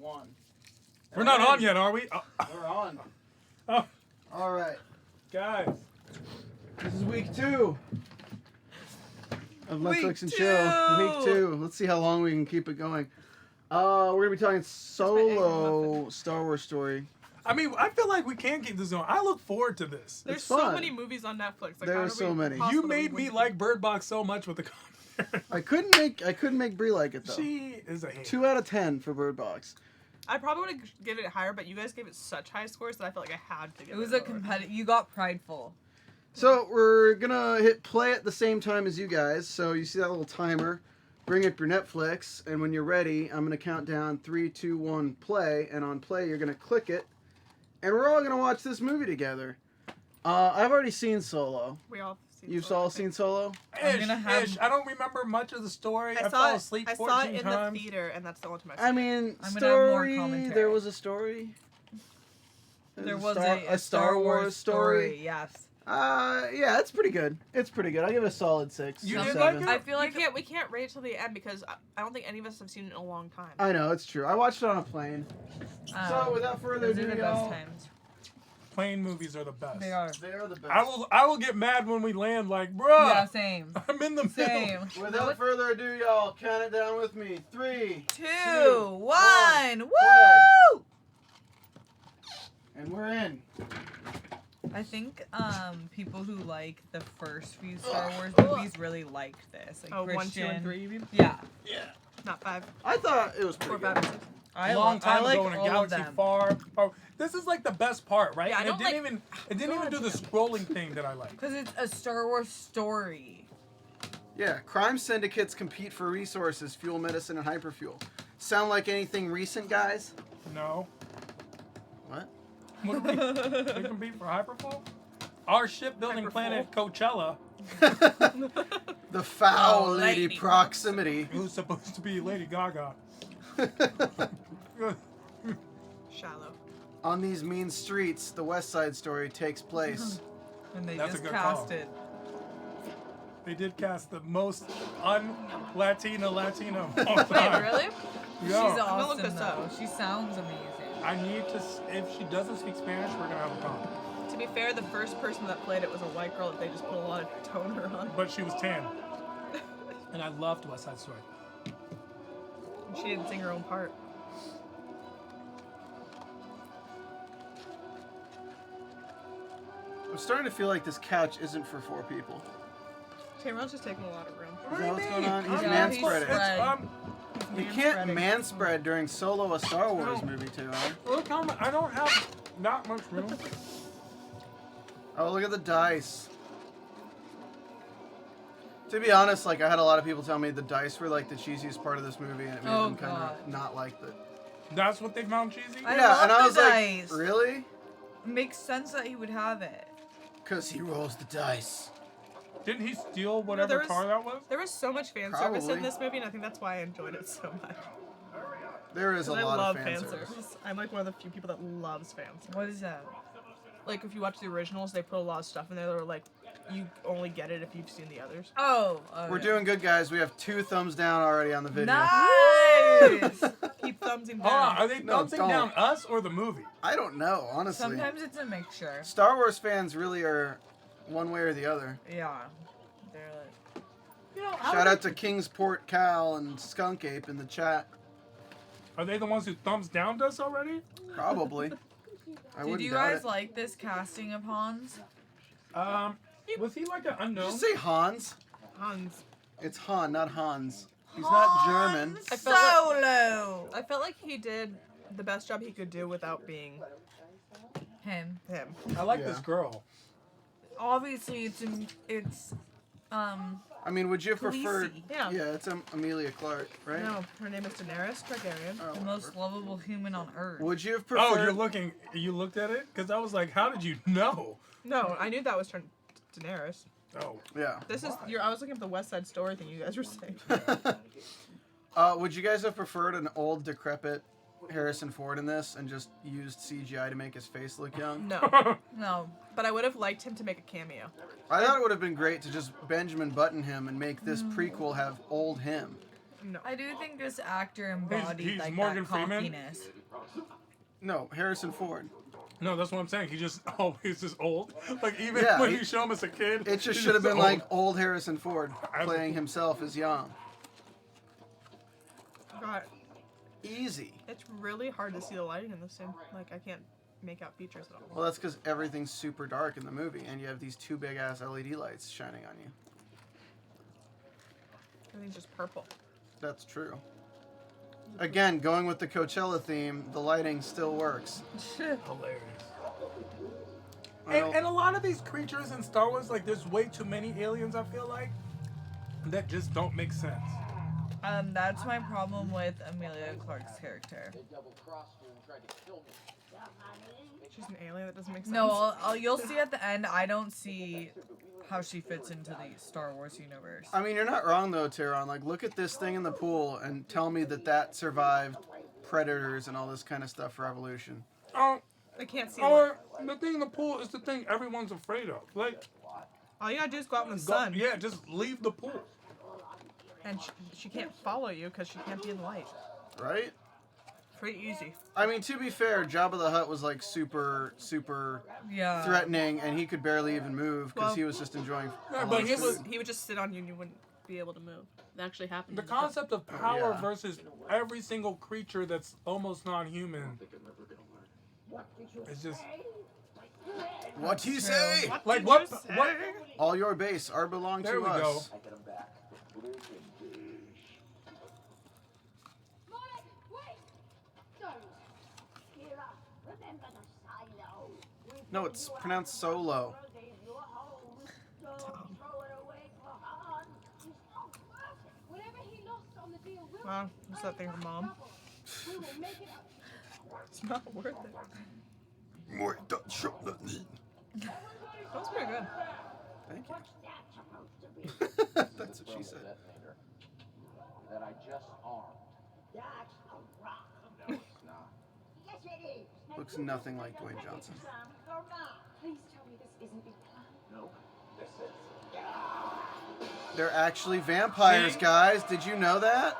1. We're not on yet, are we? We're on. Oh. All right. Guys. This is week 2 of Netflix Week and 2. Chill. Week 2. Let's see how long we can keep it going. We're going to be talking solo Star Wars story. I mean, I feel like we can keep this going. I look forward to this. There's It's so fun. many movies on Netflix. Like, There how are do so we many. possibly You made me wouldn't- like Bird Box so much with the comments. I couldn't make Brie like it though. She is a hater. 2 out of 10 for Bird Box. I probably would have given it higher, but you guys gave it such high scores that I felt like I had to give it. It was lower. a competitive. You got prideful. So we're gonna hit play at the same time as you guys. So you see that little timer. Bring up your Netflix, and when you're ready, I'm gonna count down 3, 2, 1, play. And on play, you're gonna click it, and we're all gonna watch this movie together. I've already seen Solo. We all. You've all seen Solo? Ish. I don't remember much of the story. I fell asleep 14 I saw it in times. the theater, and that's the only time I saw I mean, I'm gonna have more story. commentary. There was a story. There was a Star Wars story. Yes. Yeah, it's pretty good. It's pretty good. I give it a solid 6. You or did 7. like it? I feel like we can't rate till the end because I don't think any of us have seen it in a long time. I know, it's true. I watched it on a plane. So without further those are ado, the y'all, best times. Plane movies are the best. They are. they are the best. I will get mad when we land like, bruh. Yeah, same. I'm in the middle. Same. Without further ado, y'all, count it down with me. 3, 2, 1. 1. Woo! And we're in. I think people who like the first few Star Wars movies really liked this. Like Oh, Kristian. 1, 2, and 3, you mean? Yeah. Yeah. Not 5. I thought it was 4, pretty 5, good. and 6. A long time I ago like in a all of galaxy them. far. Oh, this is like the best part, right? Yeah, I And don't it didn't even do the scrolling thing that I like. Because it's a Star Wars story. Yeah, crime syndicates compete for resources, fuel, medicine, and hyperfuel. Sound like anything recent, guys? No. What? What do we compete for hyperfall? Our shipbuilding planet Coachella, The foul Oh, lady lady. proximity. who's supposed to be Lady Gaga. Shallow. On these mean streets, the West Side Story takes place. And they That's a just good cast call. it. They did cast the most un-Latina of all Wait, time. really? She's Yeah. gonna look awesome this though. up. She sounds amazing. I need to. If she doesn't speak Spanish, we're gonna have a problem. To be fair, the first person that played it was a white girl that they just put a lot of toner on. But she was tan, and I loved West Side Story. She didn't sing her own part. I'm starting to feel like this couch isn't for 4 people. Tehran's just taking a lot of room. Is that what's going on? He's Yeah, man he's spreading. spread. You can't man spread during Solo, a Star Wars movie, too, huh? Look how I don't have not much room. Oh, look at the dice. To be honest, like, I had a lot of people tell me the dice were, like, the cheesiest part of this movie, and it made Oh, them kind God. of not like it. That's what they found cheesy. I Yeah, love and I the was dice. like, really? Makes sense that he would have it. Because he rolls the dice. Didn't he steal whatever was- car that was? There was so much fan service Probably. in this movie, and I think that's why I enjoyed it so much. There is a 'Cause I lot love of fan fan service. service. I'm like one of the few people that loves fan service. What is that? Like, if you watch the originals, they put a lot of stuff in there that are like, you only get it if you've seen the others. Oh. We're yeah. doing good, guys. We have 2 thumbs down already on the video. Nice! Keep thumbsing Hold on, down. are they No, thumbsing don't. down us or the movie? I don't know, honestly. Sometimes it's a mixture. Star Wars fans really are one way or the other. Yeah. They're like. You know, Shout out to Kingsport Cal and Skunk Ape in the chat. Are they the ones who thumbs downed us already? Probably. I Did wouldn't you doubt guys it. like this casting of Hans? Was he like an unknown? Did you say Hans? Hans. It's Han, not Hans. He's not German. I felt like- Solo! I felt like he did the best job he could do without being Him. him. I like Yeah. this girl. Obviously, it's I mean, would you have preferred... Khaleesi. Yeah. Yeah, it's Amelia Clark, right? No, her name is Daenerys Targaryen. Oh, the whatever. most lovable human on earth. Would you have Oh, preferred... you looked at it? Because I was like, how did you know? No, I knew that was Daenerys. Oh. Yeah. This is I was looking at the West Side Story thing you guys were saying. Would you guys have preferred an old, decrepit Harrison Ford in this and just used CGI to make his face look young? No, No. but I would have liked him to make a cameo. I thought it would have been great to just Benjamin Button him and make this prequel have old him. No. I do think this actor embodied he's like Morgan that Freeman? cockiness. No, Harrison Ford. No, that's what I'm saying. He just always is old. Like even Yeah, when he- you show him as a kid, It just he's should have been old. like old Harrison Ford I- playing himself as young. God, Easy. it's really hard to see the lighting in this scene. Like, I can't make out features at all. Well, that's because everything's super dark in the movie, and you have these two big ass LED lights shining on you. Everything's just purple. That's true. Again, going with the Coachella theme, the lighting still works. Hilarious. I don't- And a lot of these creatures in Star Wars, like there's way too many aliens. I feel like that just don't make sense. That's my problem with Amelia Clark's character. She's an alien that doesn't make sense. No, you'll see at the end. I don't see how she fits into the Star Wars universe. I mean, you're not wrong though, Tehran. Like, look at this thing in the pool and tell me that survived predators and all this kind of stuff for evolution. I can't see it. Or the thing in the pool is the thing everyone's afraid of. Like, All you gotta do is go out in the go- sun. yeah, just leave the pool. And she can't follow you because she can't be in the light. Right? Pretty easy. I mean, to be fair, Jabba the Hutt was like super Yeah. threatening, and he could barely even move because Well- he was just enjoying. Yeah, all but his he was- food. He would just sit on you and you wouldn't be able to move. That actually happened. The in the book. concept of power yeah. versus every single creature that's almost non-human is just What'd he say? like did what? you say? What? All your base are belong There to we us. go. No, it's pronounced solo. Wow, what's that thing from Mom? It's not worth it. That was pretty good. Thank you. That's what she said. That I just armed. No, it's not. Looks nothing like Dwayne Johnson. Please tell me this isn't your plan. No, this is. They're actually vampires, See? guys. Did you know that?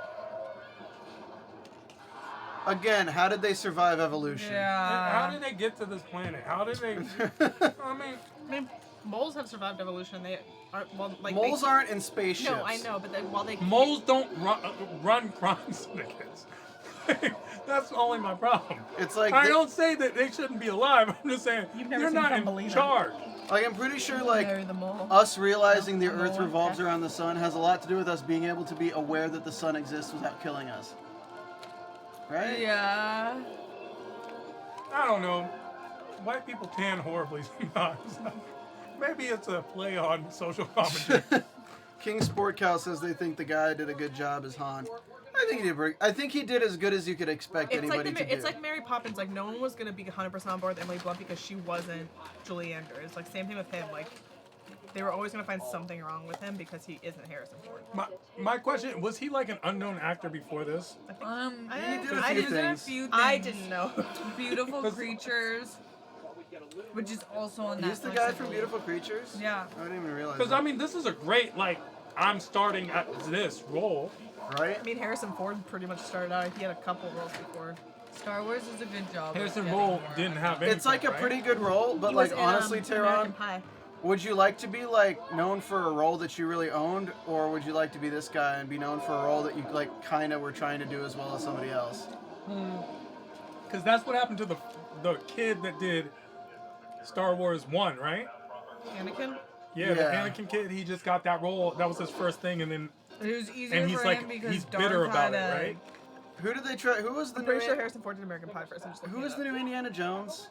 Again, how did they survive evolution? How Yeah. did they get to this planet? How did they? I mean, I mean, moles have survived evolution. They aren't, well, like Moles they, aren't in spaceships. No, I know, but while they moles don't run crime syndicates. That's only my problem. It's like I don't say that they shouldn't be alive. I'm just saying You've never they're seen not in Thumbelina. charge. Like, I'm pretty sure, like, Marry the mole. us realizing the No, Earth no, revolves okay. around the sun has a lot to do with us being able to be aware that the sun exists without killing us. Right? Yeah. I don't know. White people tan horribly sometimes. Maybe it's a play on social commentary. King Sport Cow says they think the guy did a good job as Han. I think he did. I think he did as good as you could expect It's like anybody to do. it's like Mary Poppins. Like no one was gonna be 100% on board with Emily Blunt because she wasn't Julie Andrews. Like same thing with him. Like they were always gonna find something wrong with him because he isn't Harrison Ford. my question, was he like an unknown actor before this? He did a I few did a things. few things. I didn't know. Beautiful Creatures, which is also on that. He's the guy from Beautiful Creatures? Yeah. I didn't even realize Because that. I mean, this is a great I'm starting at this role. Right? I mean, Harrison Ford pretty much started out. He had a couple roles before. Star Wars is a good job. Harrison of Ford getting didn't more. have anything. It's like a right? pretty good role, but He like was in, honestly, American Tehran, Pie. would you like to be like known for a role that you really owned, or would you like to be this guy and be known for a role that you like kind of were trying to do as well as somebody else? Because that's what happened to the kid that did Star Wars 1, right? Anakin. Yeah, the Yeah. Anakin kid, he just got that role. That was his first thing, and then It was easier and he's for like him because he's Darth bitter about had it, a- right? Who did they try? Who was the I'm new? pretty sure Harrison Ford did American Pie first. I'm just Who was the new Indiana Jones?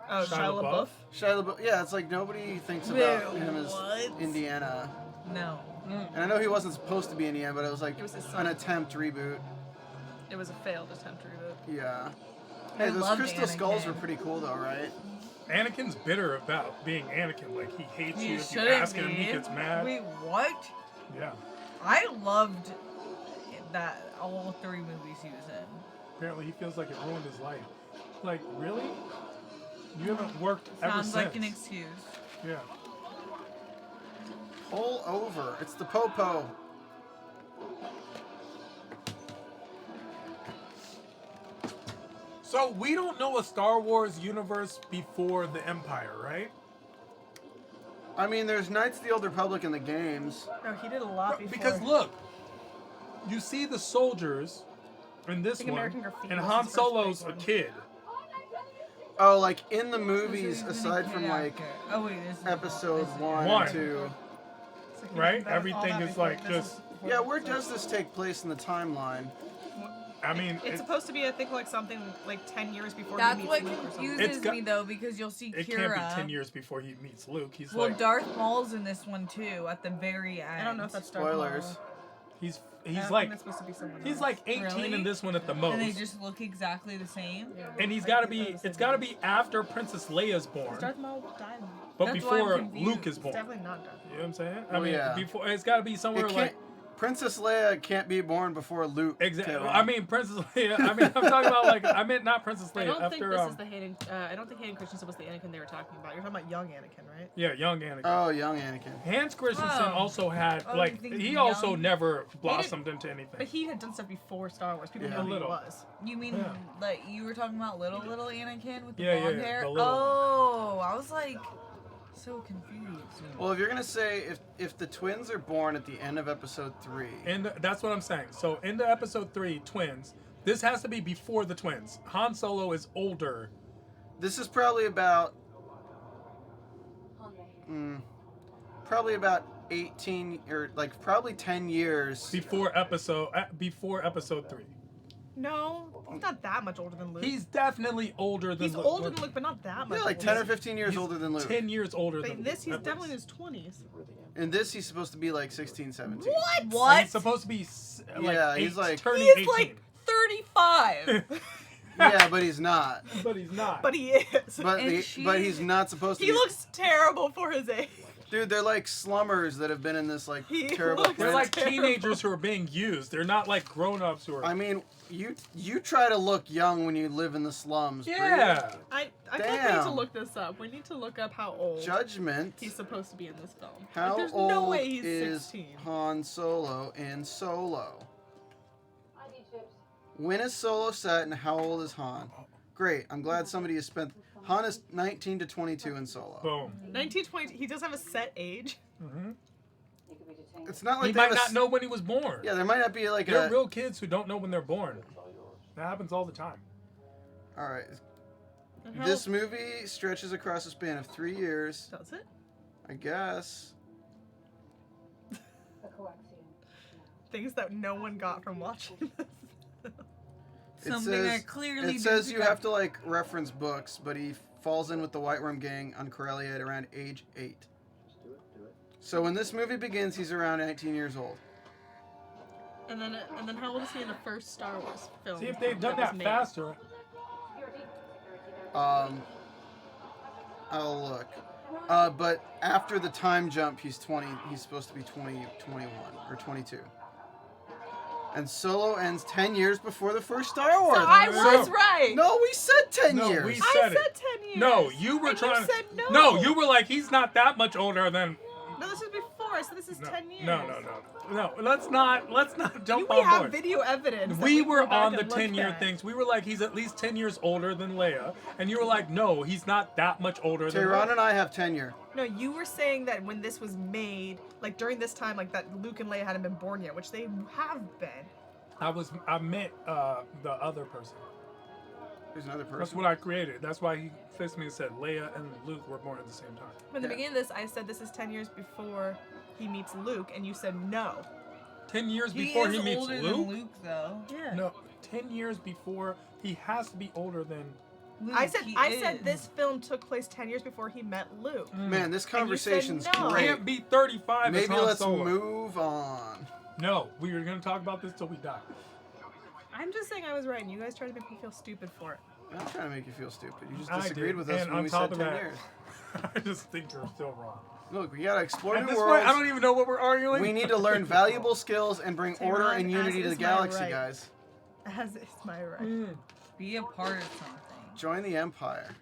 Oh, Shia Shia LaBeouf? LaBeouf. Shia LaBeouf. Yeah, it's like nobody thinks about Wait, him as what? Indiana. No. And I know he wasn't supposed to be Indiana, but it was like It was his son. an attempt reboot. It was a failed attempt to reboot. Yeah. I Hey, those loved crystal skulls Anakin. were pretty cool though, right? Anakin's bitter about being Anakin. Like, he hates you. You If you shouldn't ask him, he be. gets mad. Wait, what? Yeah. I loved that all three movies he was in. Apparently, he feels like it ruined his life. Like, really? You haven't worked ever Sounds since. like an excuse. Yeah. Pull over. It's the Popo. So we don't know a Star Wars universe before the Empire, right? I mean, there's Knights of the Old Republic in the games. No, he did a lot before. Because look, you see the soldiers in this think one, American Graffiti and was Han his first Solo's big a one. kid. Oh, like in the movies, aside from like Oh wait, this is episode this is- 1 One. and 2. So he- Right? that was all Everything that is before- like this just- is before- Yeah, where does this take place in the timeline? I mean, It's supposed to be, I think, like something like 10 years before That's he meets what Luke or something. It's confuses got- me though, because you'll see it Kira. can't be 10 years before he meets Luke. He's Well, like, Darth Maul's in this one too, at the very end. I don't know if that's Darth Spoilers. Maul. he's I don't like think it's supposed to be someone he's else. like 18 Really? in this one at the most. And they just look exactly the same. Yeah. And he's I got to think be, those it's are got to the- be after Princess Leia's born, Darth Maul died. but That's why I'm before confused. Luke is It's born. definitely not Darth You know what I'm saying? I Well, mean, yeah. before it's got to be somewhere It like can't. Princess Leia can't be born before Luke. exactly. can. I mean, Princess Leia. I mean, I'm talking about like I meant not Princess I Leia. don't think After this is the Hayden. I don't think Hayden Christensen was the Anakin they were talking about. You're talking about young Anakin, right? yeah, young Anakin. Oh, young Anakin. Hans Christensen Oh. also had Oh, like you think he young? also never blossomed into But anything. he had done stuff before Star Wars. People Yeah. know A who little. he was. You mean Yeah. like you were talking about little Anakin with the Yeah, blonde yeah, hair? the little one. Oh, I was like so confused. Well, if you're gonna say if the twins are born at the end of episode 3, And that's what I'm saying. So into episode 3, twins. This has to be before the twins. Han Solo is older. this is probably about probably about 18 or like probably 10 years. Before episode 3. No, he's not that much older than Luke. He's definitely older than He's Luke. older than Luke, but not that much. Yeah, like older. 10 or 15 years He's older than Luke. 10 years older But than this, he's Luke. definitely in his 20s. In this, he's supposed to be like 16, 17. What? He's supposed to be like Yeah, he's like- turning He is 18. like 35. Yeah, but he's not. But he's not. But he is. But And but he's not supposed to. he be. looks terrible for his age. Dude, they're like slummers that have been in this like He terrible. looks They're planet. like teenagers who are being used. They're not like grown-ups who are. I mean, you try to look young when you live in the slums. Brie. yeah. I feel like we need to Damn. look this up. We need to look up how old Judgment. he's supposed to be in this film. How like, there's old no way he's is 16. Han Solo in Solo? ID chips. When is Solo set and how old is Han? Great. I'm glad somebody has spent. Han is 19 to 22 in Solo. Boom. 1920. He does have a set age. hmm You could be detained. It's not like He they might have a not s- know when he was born. Yeah, there might not be like There are a. real kids who don't know when they're born. That happens all the time. All right. And how This movie stretches across a span of 3 years. does it? I guess. The coaxium. Things that no one got from watching this. Something I clearly It says didn't you pick have up. to like reference books, but he falls in with the White Worm gang on Corellia at around age 8. So when this movie begins, he's around 19 years old. And then how old is he in the first Star Wars film? See if they've done was that made? faster. Security. I'll look. But after the time jump, he's 20. He's supposed to be 20, 21 or 22. And Solo ends 10 years before the first Star Wars. So I So- was right. No, we said 10 No, years. we I said said it. 10 years. No, you were And trying. You said no. No, you were like, he's not that much older than. No, this is before. So this is No, 10 years. no. Let's not jump We on have board. video evidence. that We can were go back on the and look 10-year at. things. We were like, he's at least 10 years older than Leia. And you were like, no, he's not that much older than Tehran Leia. and I have tenure. No, you were saying that when this was made, like during this time, like that Luke and Leia hadn't been born yet, which they have been. I meant the other person. There's another That's person. what I created. That's why he fixed me and said Leia and Luke were born at the same time. From the Yeah. beginning of this, I said this is 10 years before he meets Luke, and you said no. 10 years He before is he meets older Luke? than Luke, though. Yeah. No, 10 years before, he has to be older than... Luke, I said he is. this film took place 10 years before he met Luke. Man, this said conversation's no. great. Can't be 35 as Maybe Han let's Solo. move on. No, we were going to talk about this till we die. I'm just saying I was right, and you guys tried to make me feel stupid for it. I'm not trying to make you feel stupid. You just I disagreed did, with us and when on we top said of 10 that, years. I just think you're still wrong. Look, we gotta explore At new this point, worlds. I don't even know what we're arguing. We need to learn valuable skills and bring order Tehran, and unity as to the is my galaxy, right. guys. As is my right. Mm. Be a part of something. Join the Empire.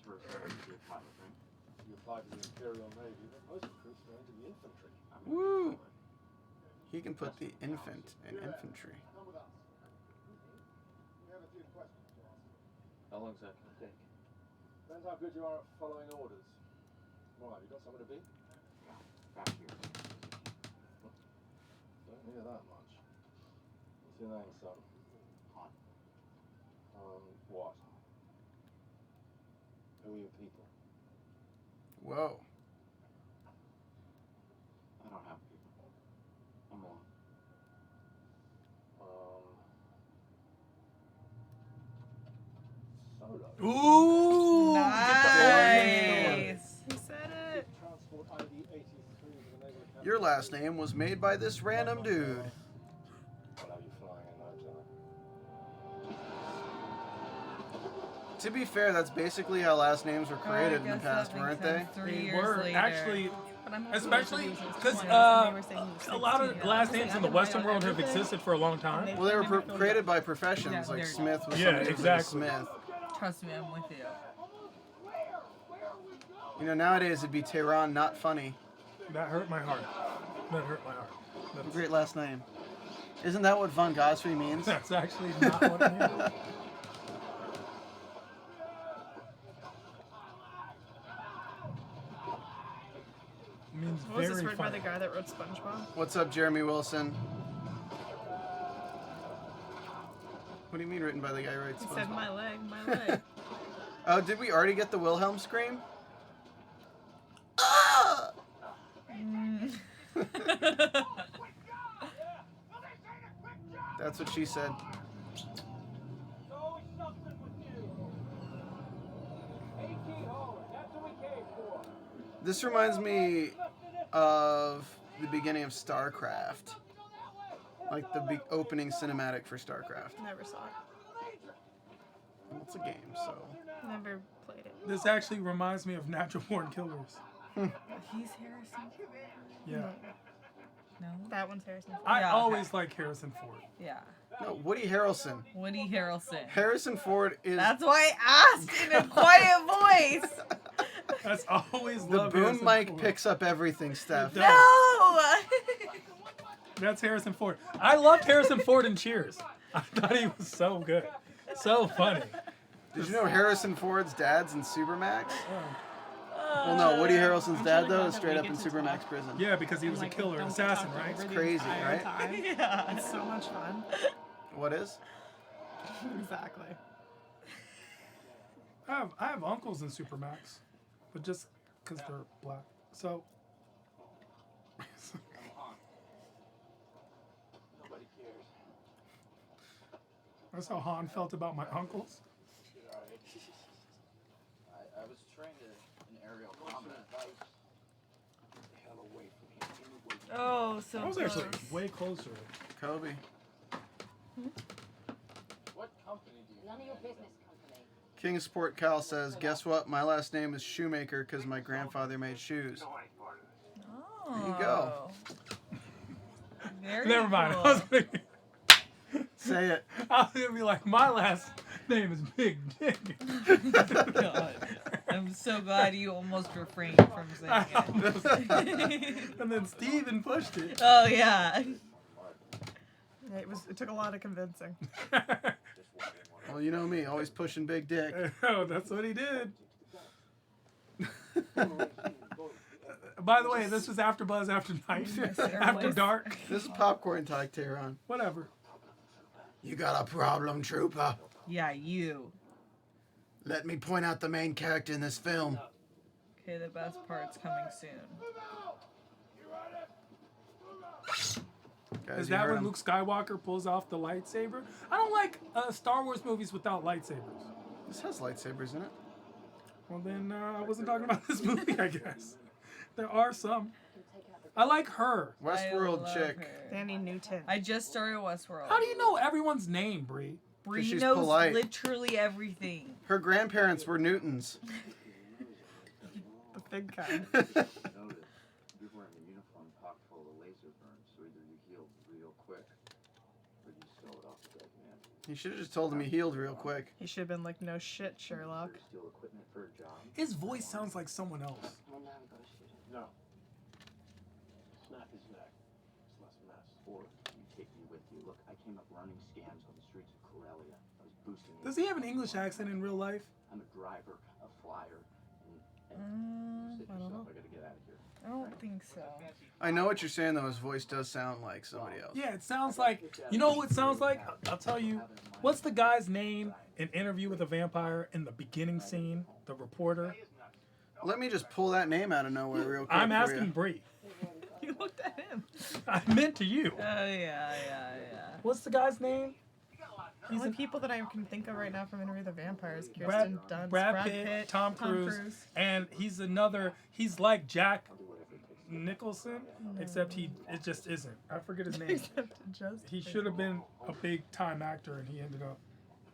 You applied to the Imperial Navy, but most recruits go into the infantry. Woo! He can put the infant in infantry. How long's that gonna take? Depends how good you are at following orders. Why, you got somewhere to be? Back here. Don't hear that much. What's your name, son? Han. What? Who are your people? Whoa. I don't have people. I'm alone. Solo. Ooh! Nice. He said it. Transport ID 83 with the naval academy. Your last name was made by this random dude. I'll have you flying in no time. To be fair, that's basically how last names were created in the guess that past, makes weren't they? sense. 3 They years were later. actually, But I'm especially because they were saying he was a lot of 16. last names in the Western world have existed for a long time. Well, they were created by professions, Yeah, like they're- Smith was Yeah, somebody who was a exactly. Smith. Trust me, I'm with you. You know, nowadays it'd be Tehran, not funny. That hurt my heart. That hurt my heart. That's, Great last name. Isn't that what Von Ghasri means? that's actually not what I mean. It means What was this very written by funny. the guy that wrote SpongeBob? What's up, Jeremy Wilson? What do you mean written by the guy who writes He said, SpongeBob? my leg, my leg. Oh, did we already get the Wilhelm scream? Ah! That's what she said. This reminds me of the beginning of StarCraft. Like the opening cinematic for StarCraft. Never saw it. Well, it's a game, so. Never played it. This actually reminds me of Natural Born Killers. He's Harrison. Yeah. No? That one's Harrison. I Yeah. always like Harrison Ford. Yeah. No, Woody Harrelson. Woody Harrelson. Harrison Ford is That's why I asked in a quiet voice. That's always the loved boom Harrison mic Ford. picks up everything, Steph. It does. No! That's Harrison Ford. I loved Harrison Ford in Cheers. I thought he was so good. So funny. Did you know Harrison Ford's dad's in Supermax? Oh. Well, no, Woody Harrelson's I'm dad, really though, glad is that straight we up get in to Supermax talk. prison. Yeah, because he was a Like, killer don't assassin, talk right? over the crazy, entire right? time. Yeah. It's so much fun. What is? Exactly. I have uncles in Supermax, but just because they're black. So. Nobody cares. That's how Han felt about my uncles. I was trained in aerial combat. The hell away from here. Oh, so I was close. actually way closer. Kobe. What company do you None of your business, company. Kingsport Cal says, guess what? My last name is Shoemaker because my grandfather made shoes. Oh. There you go. Very Never mind. cool. I was gonna, Say it. I was gonna be like, my last name is Big Dick. God. I'm so glad you almost refrained from saying it. And then Steven pushed it. Oh, yeah. Yeah, it took a lot of convincing. Well, you know me, always pushing big dick. Oh, that's what he did. By the way, this was After Buzz After Night. After Dark. This is popcorn talk, Tehran. Whatever. You got a problem, trooper? Yeah, you. Let me point out the main character in this film. Okay, the best part's coming soon. Guys, Is you that heard when him. Luke Skywalker pulls off the lightsaber? I don't like Star Wars movies without lightsabers. This has lightsabers in it. Well, then I wasn't talking about this movie, I guess. There are some. I like her. I Westworld love chick. her. Danny Newton. I just started Westworld. How do you know everyone's name, Brie? Bree she's knows polite. literally everything. Her grandparents were Newtons. The big kind. noted? You're wearing a uniform pocked full of laser burns, so either you healed real quick, or you stole it off the dead man. You should have just told him he healed real quick. He should have been like, no shit, Sherlock. Steal equipment for a job? His voice sounds like someone else. No. Snap his neck. It's less mess. Or you take me with you. Look, I came up running scams on the streets of Corellia. I was boosting the Does he have an English accent in real life? I'm a driver, a flyer. Sit I don't yourself. know. I gotta get out of here. I don't think so. I know what you're saying though. His voice does sound like somebody else. Yeah, it sounds like. You know what it sounds like? I'll tell you. What's the guy's name in Interview with a Vampire in the beginning scene? The reporter. Let me just pull that name out of nowhere real quick. I'm for asking you. Bree. You looked at him. I meant to you. Yeah. What's the guy's name? He's the people that I can think of right now from Interview with the Vampires. Brad, Kirsten Dunst, Brad Pitt, Tom Cruise, and he's like Jack Nicholson, except it just isn't. I forget his name. Except just He should have been a big time actor, and he ended up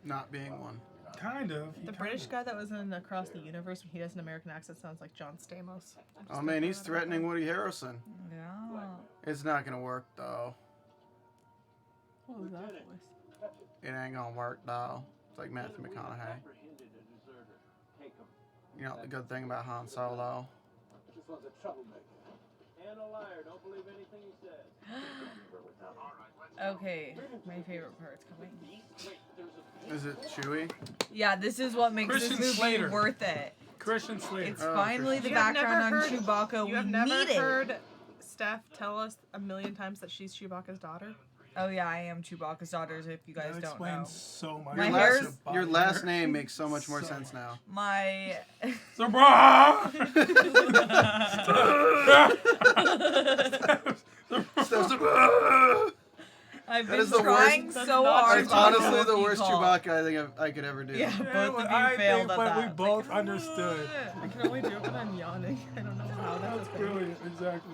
Not being one. kind of. the British guy that was in Across the Universe, when he has an American accent, sounds like John Stamos. Oh man, he's threatening Woody Harrelson. Yeah. It's not gonna work though. What was that voice? It ain't gonna work though. It's like Matthew McConaughey. You know the good thing about Han Solo. This one's a troublemaker. And a liar. Don't believe anything he says. Okay, my favorite part's coming. Is it Chewie? Yeah, this is what makes Christian this movie Slater. worth it. Christian Slater. It's Oh, finally the You have background on never heard- Chewbacca You we have never needed. heard Steph tell us a million times that she's Chewbacca's daughter? Oh yeah, I am Chewbacca's daughter. If you guys That don't know, explains so much. My Your hair's- last, your last name makes so much more sense now. my Sabraw! I've That been is the trying worst- so hard. It's to honestly do the what worst you call. Chewbacca I think I could ever do. Yeah, both of you I failed think, at but that. we both understood. I can only do it when I'm yawning. I don't know how that's That's brilliant, exactly.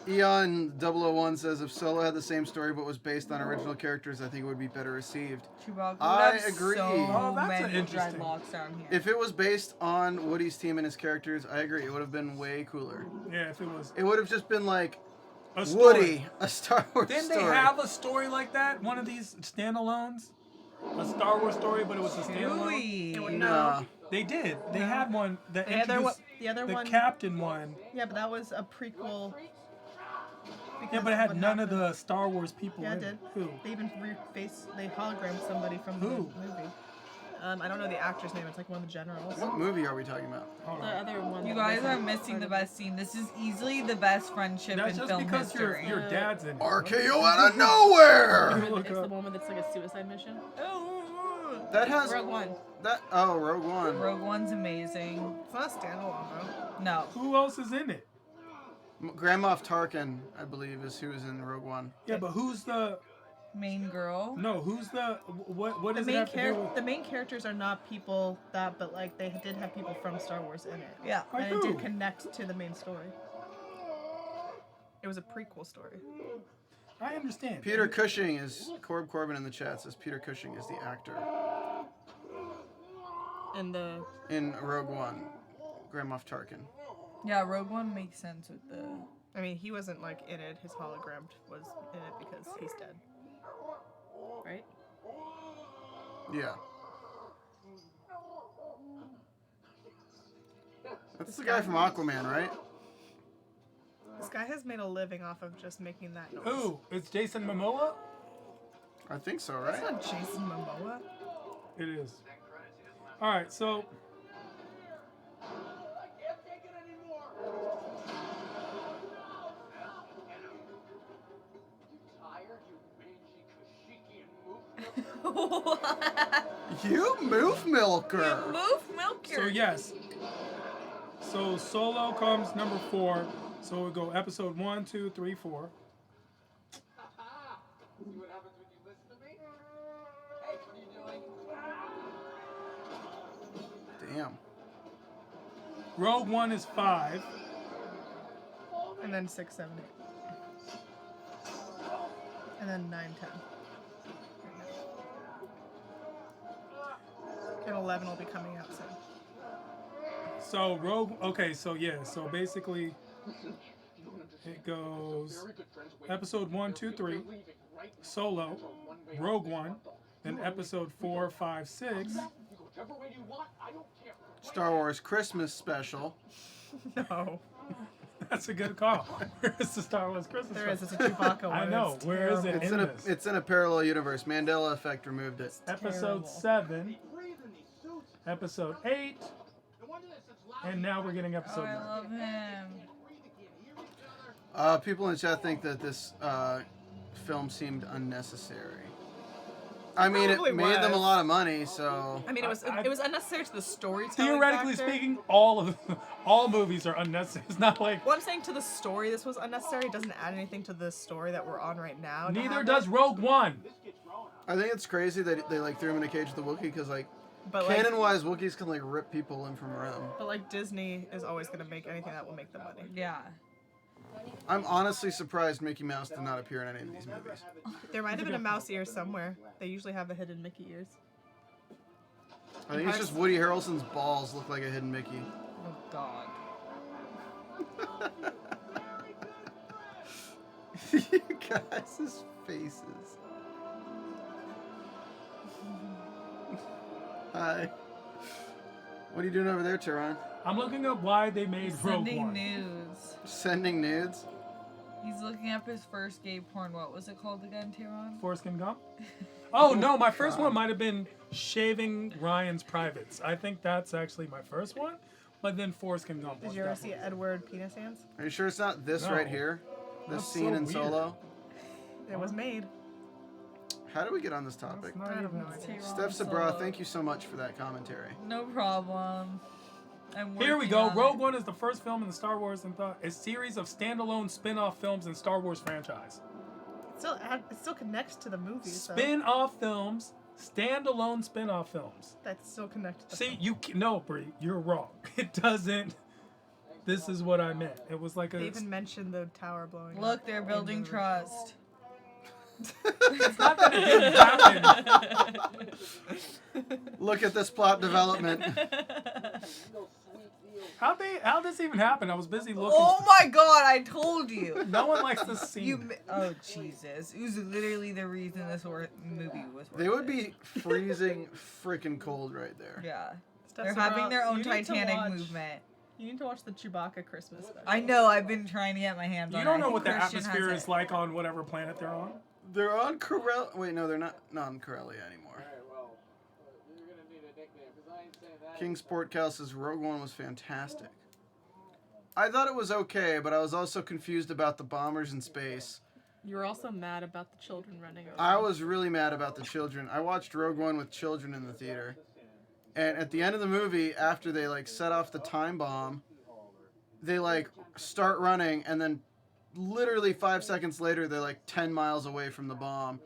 Eon 001 says if Solo had the same story but was based on original characters, I think it would be better received. Chewbacca would I have agree. so Oh, that's many interesting. dreadlocks down here. If it was based on Woody's team and his characters, I agree. It would have been way cooler. Yeah, if it was It would have just been like a story. Woody, a Star Wars Didn't story. they have a story like that? One of these standalones? A Star Wars story, but it was a standalone? Chewie. No. They did. They had one that The other introduced the other the one. captain one. Yeah, but that was a prequel. Yeah, because but it had what none of happened- the Star Wars people Yeah, in it it. did. Who? They even they hologrammed somebody from the Who? movie. I don't know the actor's name. It's like one of the generals. What movie are we talking about? Hold The on. other one. You that guys wasn't are missing part the of it. best scene. This is easily the best friendship That's in just film because history. your dad's in it. RKO out of nowhere! Look It's the up. one with it's like a suicide mission. That has Rogue One. Rogue One. Rogue One's amazing. It's not a standalone though. No. Who else is in it? Grand Moff Tarkin, I believe, is who is in Rogue One. Yeah, but who's the? Main girl. No, who's the? What The does it main have to do with? the main characters are not people that, but like they did have people from Star Wars in it. Yeah. Like And it who? did connect to the main story. It was a prequel story. I understand. Peter Cushing is Corbin in the chat says Peter Cushing is the actor And the in Rogue One. Grand Moff Tarkin. Yeah, Rogue One makes sense with the. I mean, he wasn't like in it. His hologram was in it because he's dead. Right? Yeah. That's the guy from Aquaman, right? This guy has made a living off of just making that noise. Who? It's Jason Momoa. I think so, That's right? not Jason Momoa. It is. All right, so You move milker. Move milker. so yes. So Solo comes number 4. So we go episode 1, 2, 3, 4. Damn. Rogue One is 5. And then 6, 7, 8. And then 9, 10. And 11 will be coming out soon. So Rogue. Okay, so yeah. So basically, it goes episode 1, 2, 3, Solo, Rogue One, then episode 4, 5, 6. Star Wars Christmas special. No. That's a good call. Where's the Star Wars Christmas? There is. special? It's a Chewbacca one. I know. It's Where is it terrible. It's in in a this? parallel universe. Mandela effect removed it. Episode terrible. 7. episode 8. And now we're getting Oh, episode I 9. love him. People in the chat think that this film seemed unnecessary. I mean, it Probably made them a was. lot of money, so I mean, it was unnecessary to the storytelling. Theoretically factor. speaking, all movies are unnecessary. It's not like Well, I'm saying to the story, this was unnecessary. It doesn't add anything to the story that we're on right now. to neither have does it. Rogue One. I think it's crazy that they like threw him in a cage with the Wookiee because like But like, canon-wise, Wookiees can like rip people in from around. but like Disney is always gonna make anything that will make them money. Yeah. I'm honestly surprised Mickey Mouse did not appear in any of these movies. There might have been a mouse ear somewhere. They usually have the hidden Mickey ears. I think it's just Woody Harrelson's balls look like a hidden Mickey. Oh God. You guys' faces. Hi. What are you doing over there, Tehran? I'm looking up why they made Rogue Sending One. news. Sending nudes? He's looking up his first gay porn. What was it called again, Tehran? Forrest Gump. Oh no, my first one might have been shaving Ryan's privates. I think that's actually my first one, but then Forrest Gump. Did was you ever see definitely- Edward Penis Hands? Are you sure it's not this No. right here? This That's scene so in weird. Solo? It was made. How do we get on this topic? That's not I have even- no idea. Steph Sabraw, thank you so much for that commentary. No problem. I'm Here we working go. on Rogue it. One is the first film in the Star Wars a series of standalone spin-off films in Star Wars franchise. It still connects to the movies. though. Spin-off films, standalone spin-off films. That still connect to the See, film. no, Brie, you're wrong. It doesn't. This is what I meant. It was like They a. even mentioned the tower blowing up. Look, they're in building the- trust. It's not that it didn't happen. Look at this plot development. How'd this even happen? I was busy looking. Oh my God! I told you. No one likes this scene. Oh Jesus! It was literally the reason this movie was. They worth would it. be freezing freaking cold right there. Yeah. Steph They're Sabraw, having their own you need to Titanic watch- movement. You need to watch the Chewbacca Christmas special. I know. I've been trying to get my hands on. You it. don't I know think what the Kristian has atmosphere is it. like on whatever planet they're on. They're on Corellia. Wait, no, they're not on Corellia anymore. Alright, well, you're gonna need a nickname, because I ain't saying that. Kingsport Cal says Rogue One was fantastic. I thought it was okay, but I was also confused about the bombers in space. You were also mad about the children running around. I was really mad about the children. I watched Rogue One with children in the theater. And at the end of the movie, after they like set off the time bomb, they like start running, and then literally 5 seconds later, they're like 10 miles away from the bomb.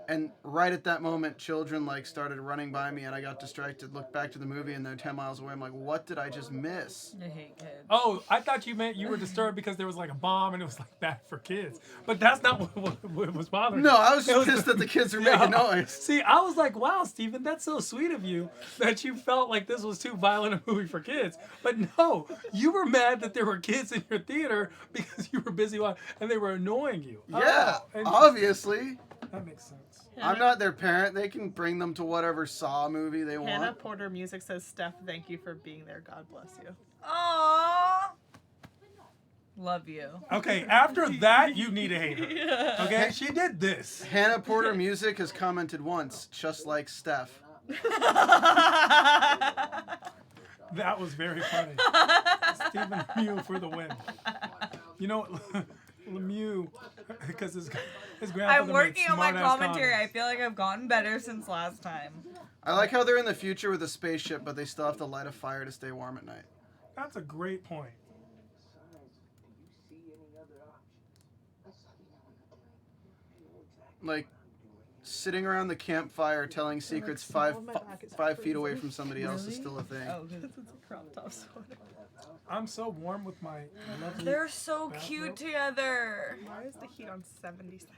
And right at that moment, children like started running by me, and I got distracted, looked back to the movie, and they're 10 miles away. I'm like, what did I just miss? I hate kids. Oh, I thought you meant you were disturbed because there was like a bomb and it was like bad for kids. But that's not what was bothering No, me. I was It just pissed that the kids were making noise. See, I was like, wow, Steven, that's so sweet of you that you felt like this was too violent a movie for kids. But no, you were mad that there were kids in your theater because you were busy watching and they were annoying you. Yeah, Oh, and- obviously. That makes sense. I'm not their parent. They can bring them to whatever Saw movie they Hannah want. Porter Music says, Steph, thank you for being there. God bless you. Aww. Love you. Okay, after that, you need a hater. Okay, she did this. Hannah Porter Music has commented once, just like Steph. That was very funny. Stephen Lemieux for the win. You know, Lemieux, because his grandfather I'm working made on my smart-ass commentary. I comments. feel like I've gotten better since last time. I like how they're in the future with a spaceship, but they still have to light a fire to stay warm at night. That's a great point. Like, sitting around the campfire telling secrets small in my back is 5 feet away freezing. from somebody else is Really? still a thing. Oh, 'cause It's a crop top sweater. I'm so warm with my lovely. they're so bathrobe. cute together. Why is the heat on 77?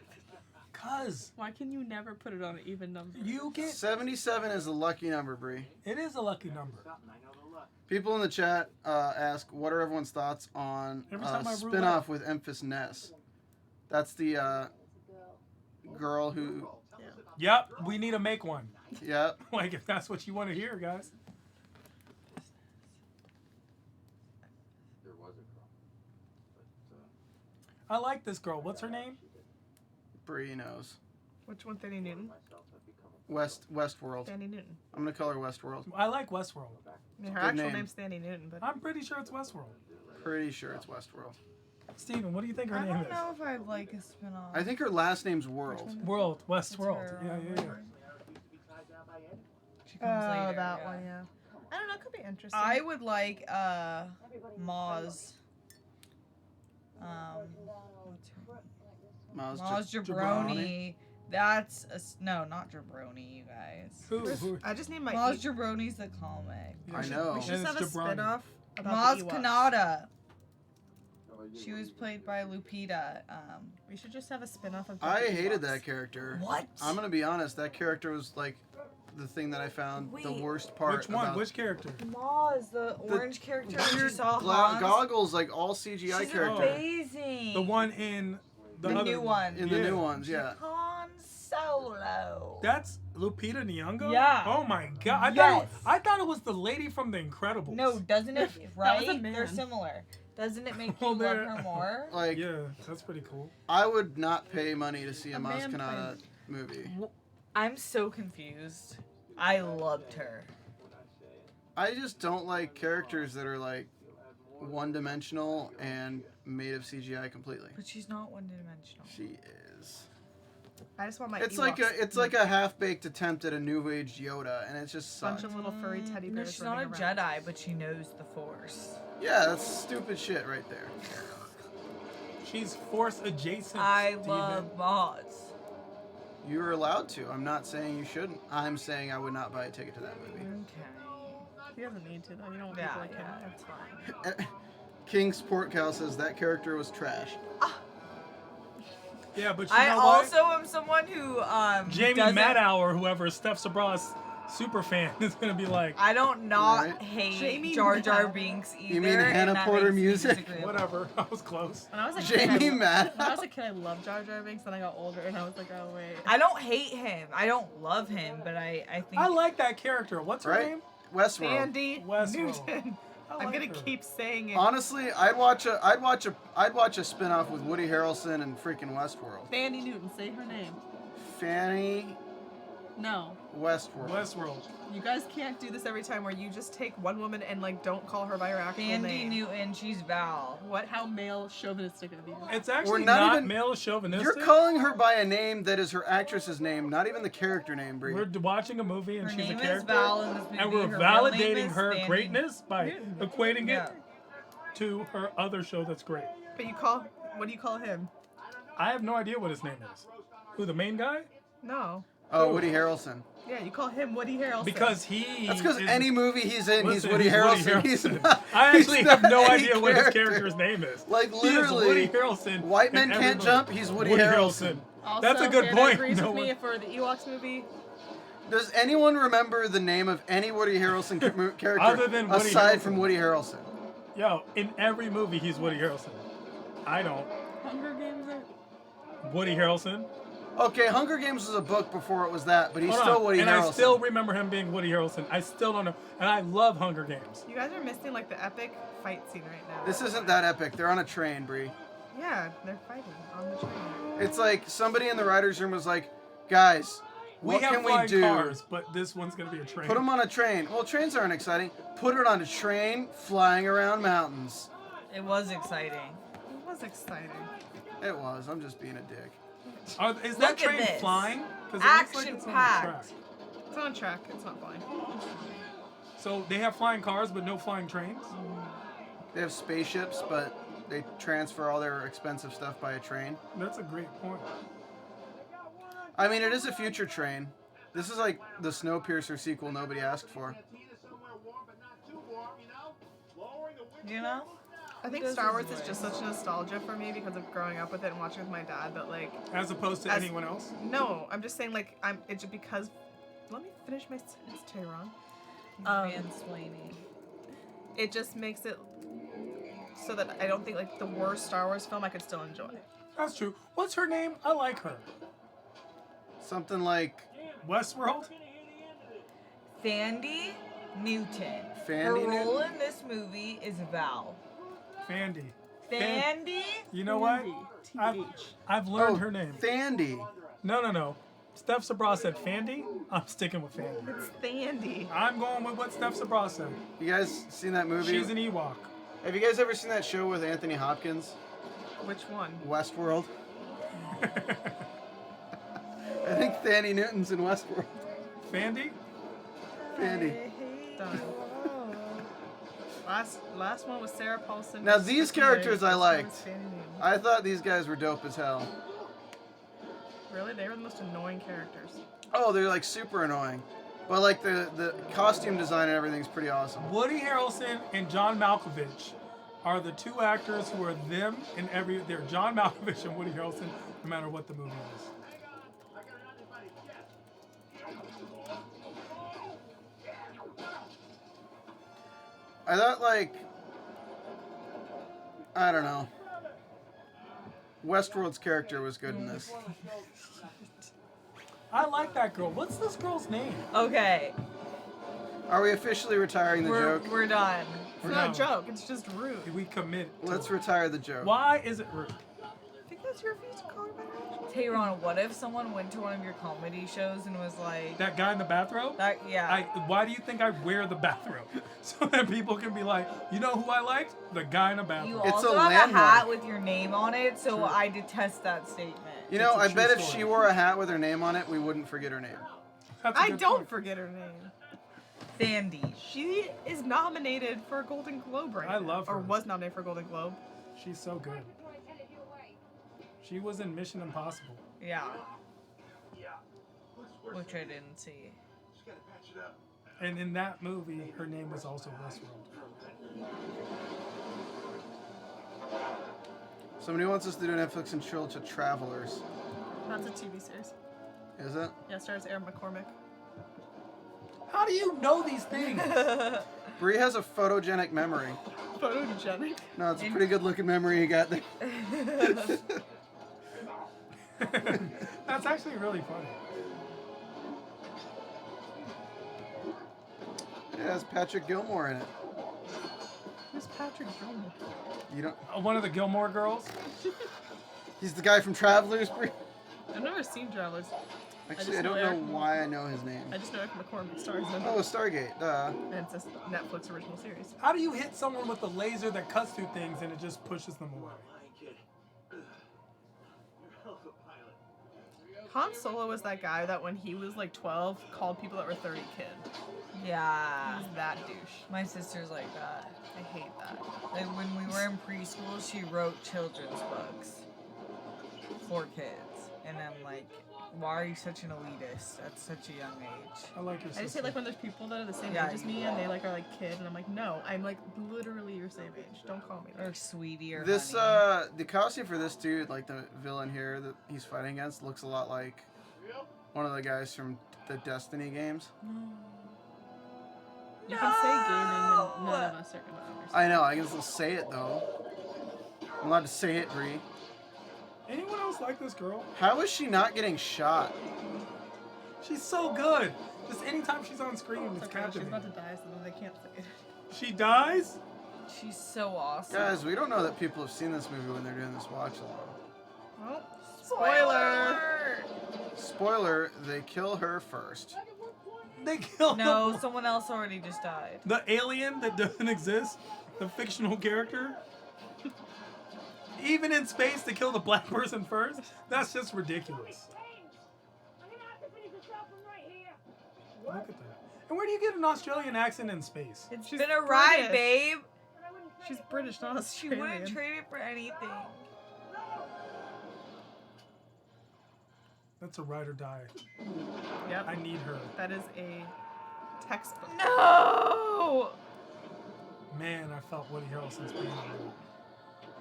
Cause Why can you never put it on an even number? you get 77 is a lucky number, Bree. it is a lucky number. People in the chat ask, what are everyone's thoughts on Every time I roulette. spin-off with Emphas Ness? That's the girl who... Yep, we need to make one. Yeah. Like if that's what you want to hear, guys. There was a girl. But, I like this girl. What's her name? Bree knows. Which one, Thinny Newton? myself have become a Westworld. Sandy Newton. I'm gonna call her Westworld. I like Westworld. I mean, her Good actual name. name's Sandy Newton, but I'm pretty sure it's Westworld. Pretty sure it's Westworld. Steven, what do you think her I name don't is? know if I'd like a spin-off. I think her last name's World. World, It's Westworld. her, Yeah. She comes later. that yeah. one, yeah. I don't know, it could be interesting. I would like Maz. What's her name? Maz Jabroni. That's no, not Jabroni, you guys. Who? I just need my. Maz Jabroni's the comic. I know. We should just And have a it's Jabroni. spin-off about Maz the Ewoks. Kanata. She was played by Lupita. We should just have a spin-off of. I the hated Ewoks. that character. What? I'm gonna be honest. That character was like the thing that I found the Wait. worst part. Which one? About Which character? Maz, the orange character. She weird saw Hans. goggles, like all CGI She's character amazing. The one in the The other new one. in the new ones. Yeah. Han Solo. That's Lupita Nyong'o? Yeah. Oh my god. Yes. I thought it was the lady from The Incredibles. No, doesn't it? That was Right? a man. They're similar. Doesn't it make you Well, love they're- her more? Like Yeah, that's pretty cool. I would not pay money to see a A Maz man Kanata movie. I'm so confused. I loved her. I just don't like characters that are like one-dimensional and made of CGI completely. But she's not one-dimensional. She is. I just want my. It's Ewoks. like a half-baked attempt at a new age Yoda, and it just bunch sucks. of little furry teddy No, bears. she's not a running around. Jedi, but she knows the Force. Yeah, that's stupid shit right there. She's Force adjacent. I Steven. love Maz. You're allowed to. I'm not saying you shouldn't. I'm saying I would not buy a ticket to that movie. Okay. He doesn't need to though. You don't want Yeah, people like him. yeah, it's fine. King's Port Cow says that character was trash. Yeah, but you I know what? also am someone who Jamie doesn't- Maddow or whoever, Steph Sabraw's super fan, is gonna be like, I don't not Right. hate Jamie Jar Jar Maddow. Binks either. You mean and Hannah that Porter makes me music? disagreeable. whatever. I was close. When I was a Jamie kid, Maddow. when I was a kid, I loved Jar Jar Binks. Then I got older, and I was like, oh wait. I don't hate him. I don't love him, but I think I like that character. What's her Right? name? Westworld. Sandy Westworld. Newton. I I'm like gonna her. keep saying it. Honestly, I'd watch a spin-off with Woody Harrelson and freaking Westworld. Sandy Newton. Say her name. Fanny No. Westworld. Westworld. You guys can't do this every time where you just take one woman and like don't call her by her actual Sandy name. Newton. She's Val. What? How male chauvinistic of you? It's actually not not, even- male chauvinistic. You're calling her by a name that is her actress's name, not even the character name, Brie. We're watching a movie and Her she's a name is character. Val in this movie. And we're Her real name validating is her Sandy greatness by Newton. equating Yeah. it to her other show that's great. But you call. What do you call him? I have no idea what his name is. Who, the main guy? No. Oh, Woody Harrelson. Yeah, you call him Woody Harrelson. Because he. That's because is- any movie he's in, Listen, he's Woody Harrelson. He's not, I he's actually not have no any idea what his character. character's name is. Like, He is literally, Woody Harrelson. White in Men every Can't movie. Jump, he's Woody Harrelson. Also, That's a good Hannah point. agrees No with me one- for the Ewoks movie. Does anyone remember the name of any Woody Harrelson character Other than Woody aside Harrelson. from Woody Harrelson? Yo, in every movie he's Woody Harrelson. I don't. Hunger Games are. Woody Harrelson. Okay, Hunger Games was a book before it was that, but he's Hold still on. Woody and Harrelson. I still remember him being Woody Harrelson. I still don't know. And I love Hunger Games. You guys are missing like the epic fight scene right now. This isn't that epic. They're on a train, Brie. Yeah, they're fighting on the train. It's like somebody in the writer's room was like, guys, what we have can we flying do? cars, but this one's going to be a train. Put them on a train. Well, trains aren't exciting. Put it on a train flying around mountains. It was exciting. It was exciting. It was. I'm just being a dick. Is that Look at train this. flying? 'Cause it looks like it's on a Action-packed. track. It's on track. It's not flying. So they have flying cars, but no flying trains? They have spaceships, but they transfer all their expensive stuff by a train. That's a great point. I mean, it is a future train. This is like the Snowpiercer sequel nobody asked for. You know? I think Does Star his Wars is voice. just such nostalgia for me because of growing up with it and watching with my dad that like As opposed to As- anyone else? no, I'm just saying like it's just because let me finish my sentence, Tehran. Mansplaining. It just makes it so that I don't think like the worst Star Wars film I could still enjoy. That's true. What's her name? I like her. Something like Westworld? Sandy Newton. Fandy Her Newton? role in this movie is Val. Fandy. Sandy? You know what? I've learned her name. Thandy. No. Steph Sabraw said Fandy. I'm sticking with Fandy. It's Thandy. I'm going with what Steph Sabraw said. You guys seen that movie? She's an Ewok. Have you guys ever seen that show with Anthony Hopkins? Which one? Westworld. I think Thandie Newton's in Westworld. Fandy? Fandy. Done. Last one was Sarah Paulson. Now these characters I This one liked. was Fanny Newton. I thought these guys were dope as hell. Really? They were the most annoying characters. Oh, they're like super annoying. But like the costume design and everything's pretty awesome. Woody Harrelson and John Malkovich are the two actors who are them in every. They're John Malkovich and Woody Harrelson, no matter what the movie is. I thought like, I don't know. Westworld's character was good in this. I like that girl. What's this girl's name? Okay, Are we officially retiring the joke? we're done. It's not a joke. It's just rude. We commit. to Let's it. retire the joke. Why is it rude? I think that's your views to call her by her actual name. Tehran, what if someone went to one of your comedy shows and was like, That guy in the bathrobe? yeah. Why do you think I wear the bathrobe? So that people can be like, you know who I liked? The guy in the You bathrobe. It's also a have landmark. a hat with your name on it, so True. I detest that statement. You know, It's a I true bet if story. she wore a hat with her name on it, we wouldn't forget her name. That's a I good don't point. forget her name. Sandy. She is nominated for a Golden Globe right I now. love her. Or was nominated for a Golden Globe. She's so good. She was in Mission Impossible. Yeah. Which I didn't see. And in that movie, her name was also Westworld. Somebody wants us to do a Netflix and chill to Travelers. That's a TV series. Is it? Yeah, it stars Aaron McCormick. How do you know these things? Bree has a photogenic memory. Photogenic. No, it's a pretty good looking memory you got there. That's actually really funny. It has Patrick Gilmore in it. Who's Patrick Gilmore? You don't. One of the Gilmore Girls. He's the guy from Travelers, Bree. I've never seen Travelers. Actually, I just don't know know Eric- why I know his name. I just know Aaron McCormick stars in it. Oh, Stargate. Duh. And it's a Netflix original series. How do you hit someone with a laser that cuts through things and it just pushes them away? Han Solo was that guy that when he was like 12 called people that were 30 kid. Yeah. He's that douche. My sister's like that. I hate that. Like when we were in preschool, she wrote children's books for kids. And I'm like, why are you such an elitist at such a young age? I like your I just sister. hate like when there's people that are the same Yeah, age as me and they like are like kid and I'm like, no, I'm like literally your same age. Don't call me Or that. sweetie or This honey. the costume for this dude, like the villain here that he's fighting against, looks a lot like one of the guys from the Destiny games. You can say gaming and none of us are gonna understand. I know. I can still say it though. I'm allowed to say it, Bree. Anyone else like this girl? How is she not getting shot? She's so good. Just anytime she's on screen, it's She's captivating. about to die, so then they can't say it. She dies? She's so awesome. Guys, we don't know that people have seen this movie when they're doing this watch along. Well, spoiler! Spoiler: they kill her first. They killed No, someone else already just died. the alien that doesn't exist, the fictional character. Even in space, to kill the black person first? That's just ridiculous. Look at that. And where do you get an Australian accent in space? It's She's been a ride, British. babe. She's British, not She Australian. wouldn't trade it for anything. That's a ride or die. Yep. I need her. That is a textbook. No! Man, I felt Woody Harrelson's pain.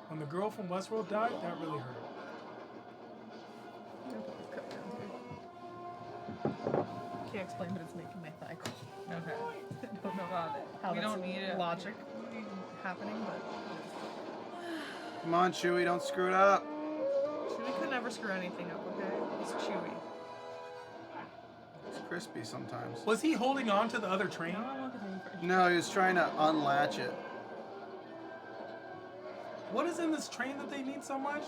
When the girl from Westworld died, that really hurt. Can't explain, but it's making my thigh cold. Okay. I don't know Got it. how We that's don't need it. logic happening, but Come on, Chewie, don't screw it up. Chewie could never screw anything up, okay? It's Chewie. It's crispy sometimes. Was he holding on to the other train? I don't want the thing for No, he was trying to unlatch it. What is in this train that they need so much?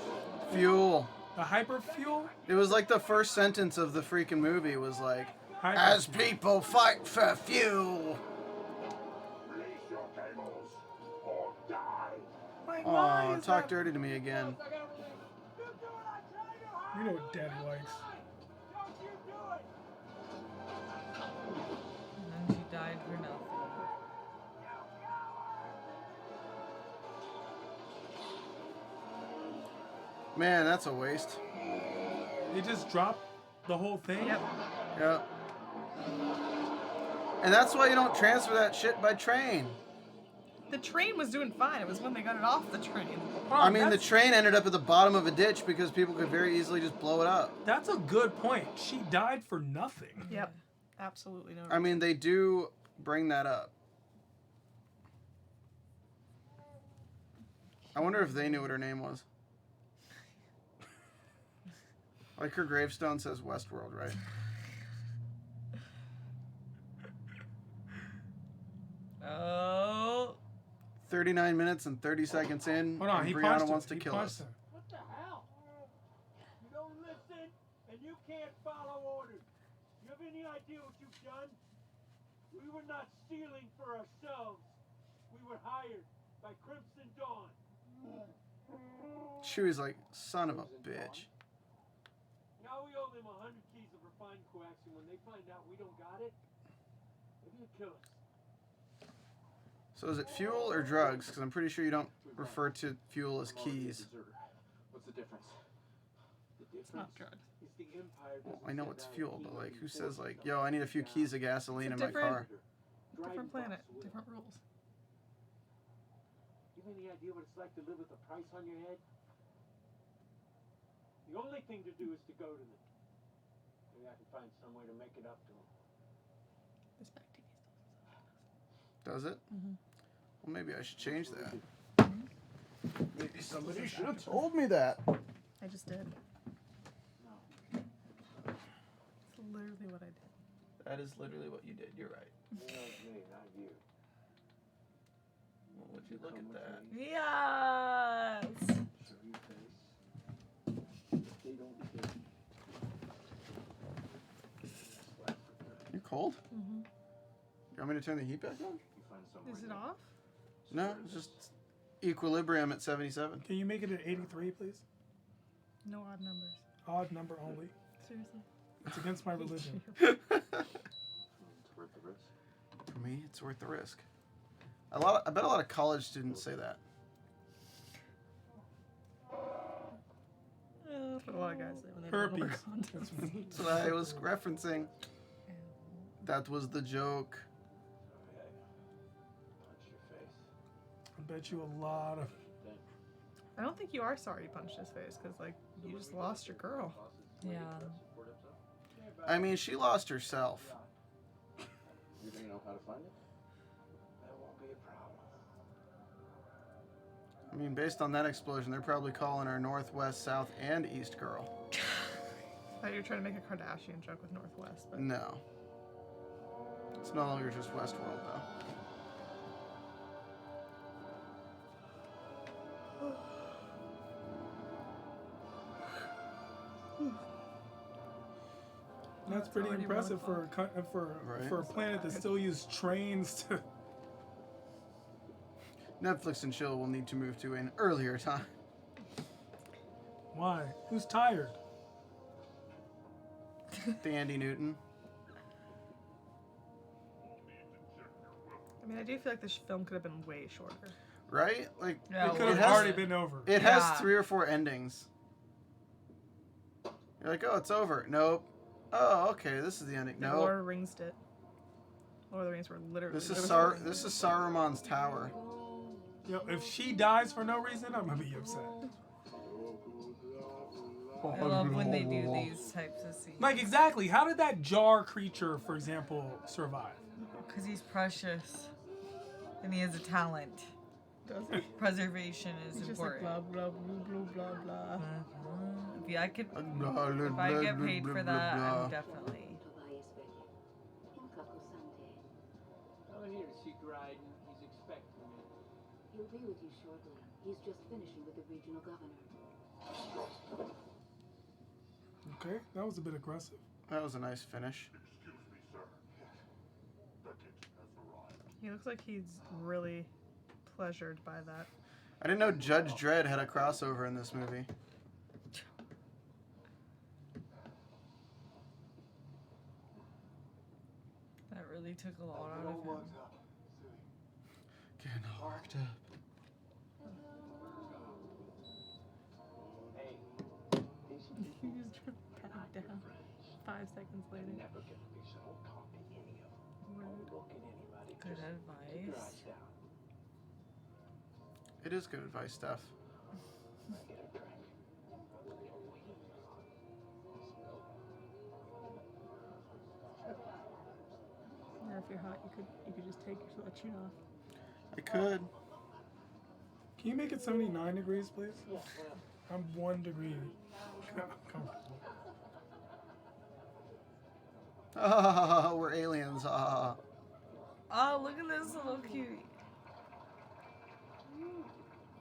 Fuel. A hyperfuel? It was like the first sentence of the freaking movie was like, Hyper. as people fight for fuel. Like, why Aw, is talk that- dirty to me again. You know what Daddy likes. And then she died for nothing. Man, that's a waste. They just dropped the whole thing? Yep. Yep. And that's why you don't transfer that shit by train. The train was doing fine. It was when they got it off the train. Oh, I mean, the that's- train ended up at the bottom of a ditch because people could very easily just blow it up. That's a good point. She died for nothing. Yep. Absolutely no. I mean, they do bring that up. I wonder if they knew what her name was. Like her gravestone says Westworld, right? Oh. 39 minutes and 30 seconds in, Hold on, and he Briana punched wants her. to He kill punched us. her. What the hell? You don't listen, and you can't follow orders. You have any idea what you've done? We were not stealing for ourselves. We were hired by Crimson Dawn. Chewie's like, son of a bitch. Now we owe them 100 keys of refined coax, and when they find out we don't got it, they're gonna kill us. So is it fuel or drugs? Because I'm pretty sure you don't refer to fuel as keys. What's the difference? The It's not difference drugs. is the Empire. Well, I know it's fuel, but like, who says like, yo, I need a few keys of gasoline in It's a my car? Different planet, different rules. You have any idea what it's like to live with a price on your head? The only thing to do is to go to them. Maybe I can find some way to make it up to them. This back TV Does it? Mhm. Well, maybe I should change that. Maybe somebody should have told me that. I just did. No. It's literally what I did. That is literally what you did. You're right. You know it's me, not you. Well, would you look at that? Yes. Show your face. If they don't kill you. You cold? Mm-hmm. You want me to turn the heat back on? You find somewhere Is it to- off? No, it's just equilibrium at 77. Can you make it at 83, please? No odd numbers. Odd number only. Seriously. It's against my religion. It's worth the risk. For me, it's worth the risk. I bet a lot of college students say that. That's what a lot of guys say when they don't know Herpes. what condoms mean. That's what I was referencing. That was the joke. Okay. Punch your face. I bet you a lot of. I don't think you are sorry you punched his face because, like, you just lost your girl. Yeah. I mean, she lost herself. You think you know how to find it? That won't be a problem. I mean, based on that explosion, they're probably calling her Northwest, South, and East girl. I thought you were trying to make a Kardashian joke with Northwest, but No. It's no longer just Westworld, though. That's pretty already impressive for Right. for a planet that still uses trains to. Netflix and chill will need to move to an earlier time. Why? Who's tired? Dandy Newton. I mean, I do feel like this film could have been way shorter. Right? Like, Yeah, It could have has- already been over. it has Yeah. 3 or 4 endings. You're like, oh, it's over. Nope. Oh, okay, this is the ending. No. No. Lord of the Rings did. Lord of the Rings were literally. This is literally- Saruman's tower. Yo, if she dies for no reason, I'm gonna be upset. I love when they do these types of scenes. Like exactly, how did that jar creature, for example, survive? Because he's precious. And he has a talent. Does he? Preservation is He's just like important. blah blah blah blah blah blah. If I could, if I get paid for that, I'm definitely. I'm here to see Dryden. He's expecting me. He'll be with you shortly. He's just finishing with the regional governor. Okay, that was a bit aggressive. That was a nice finish. He looks like he's really pleasured by that. I didn't know Judge Dredd had a crossover in this movie. That really took a lot out of him. Getting all worked up. He just back down 5 seconds later. Never gonna be so calm to any of them. Don't look at anybody. Good Just keep your advice. eyes down. It is good advice, Steph. Get a drink. Or if you're hot, you could just take your sweatshirt off. I could. Can you make it 79 degrees, please? I'm 1 degree comfortable. Oh, we're aliens. Ah. Oh, look at this little cutie.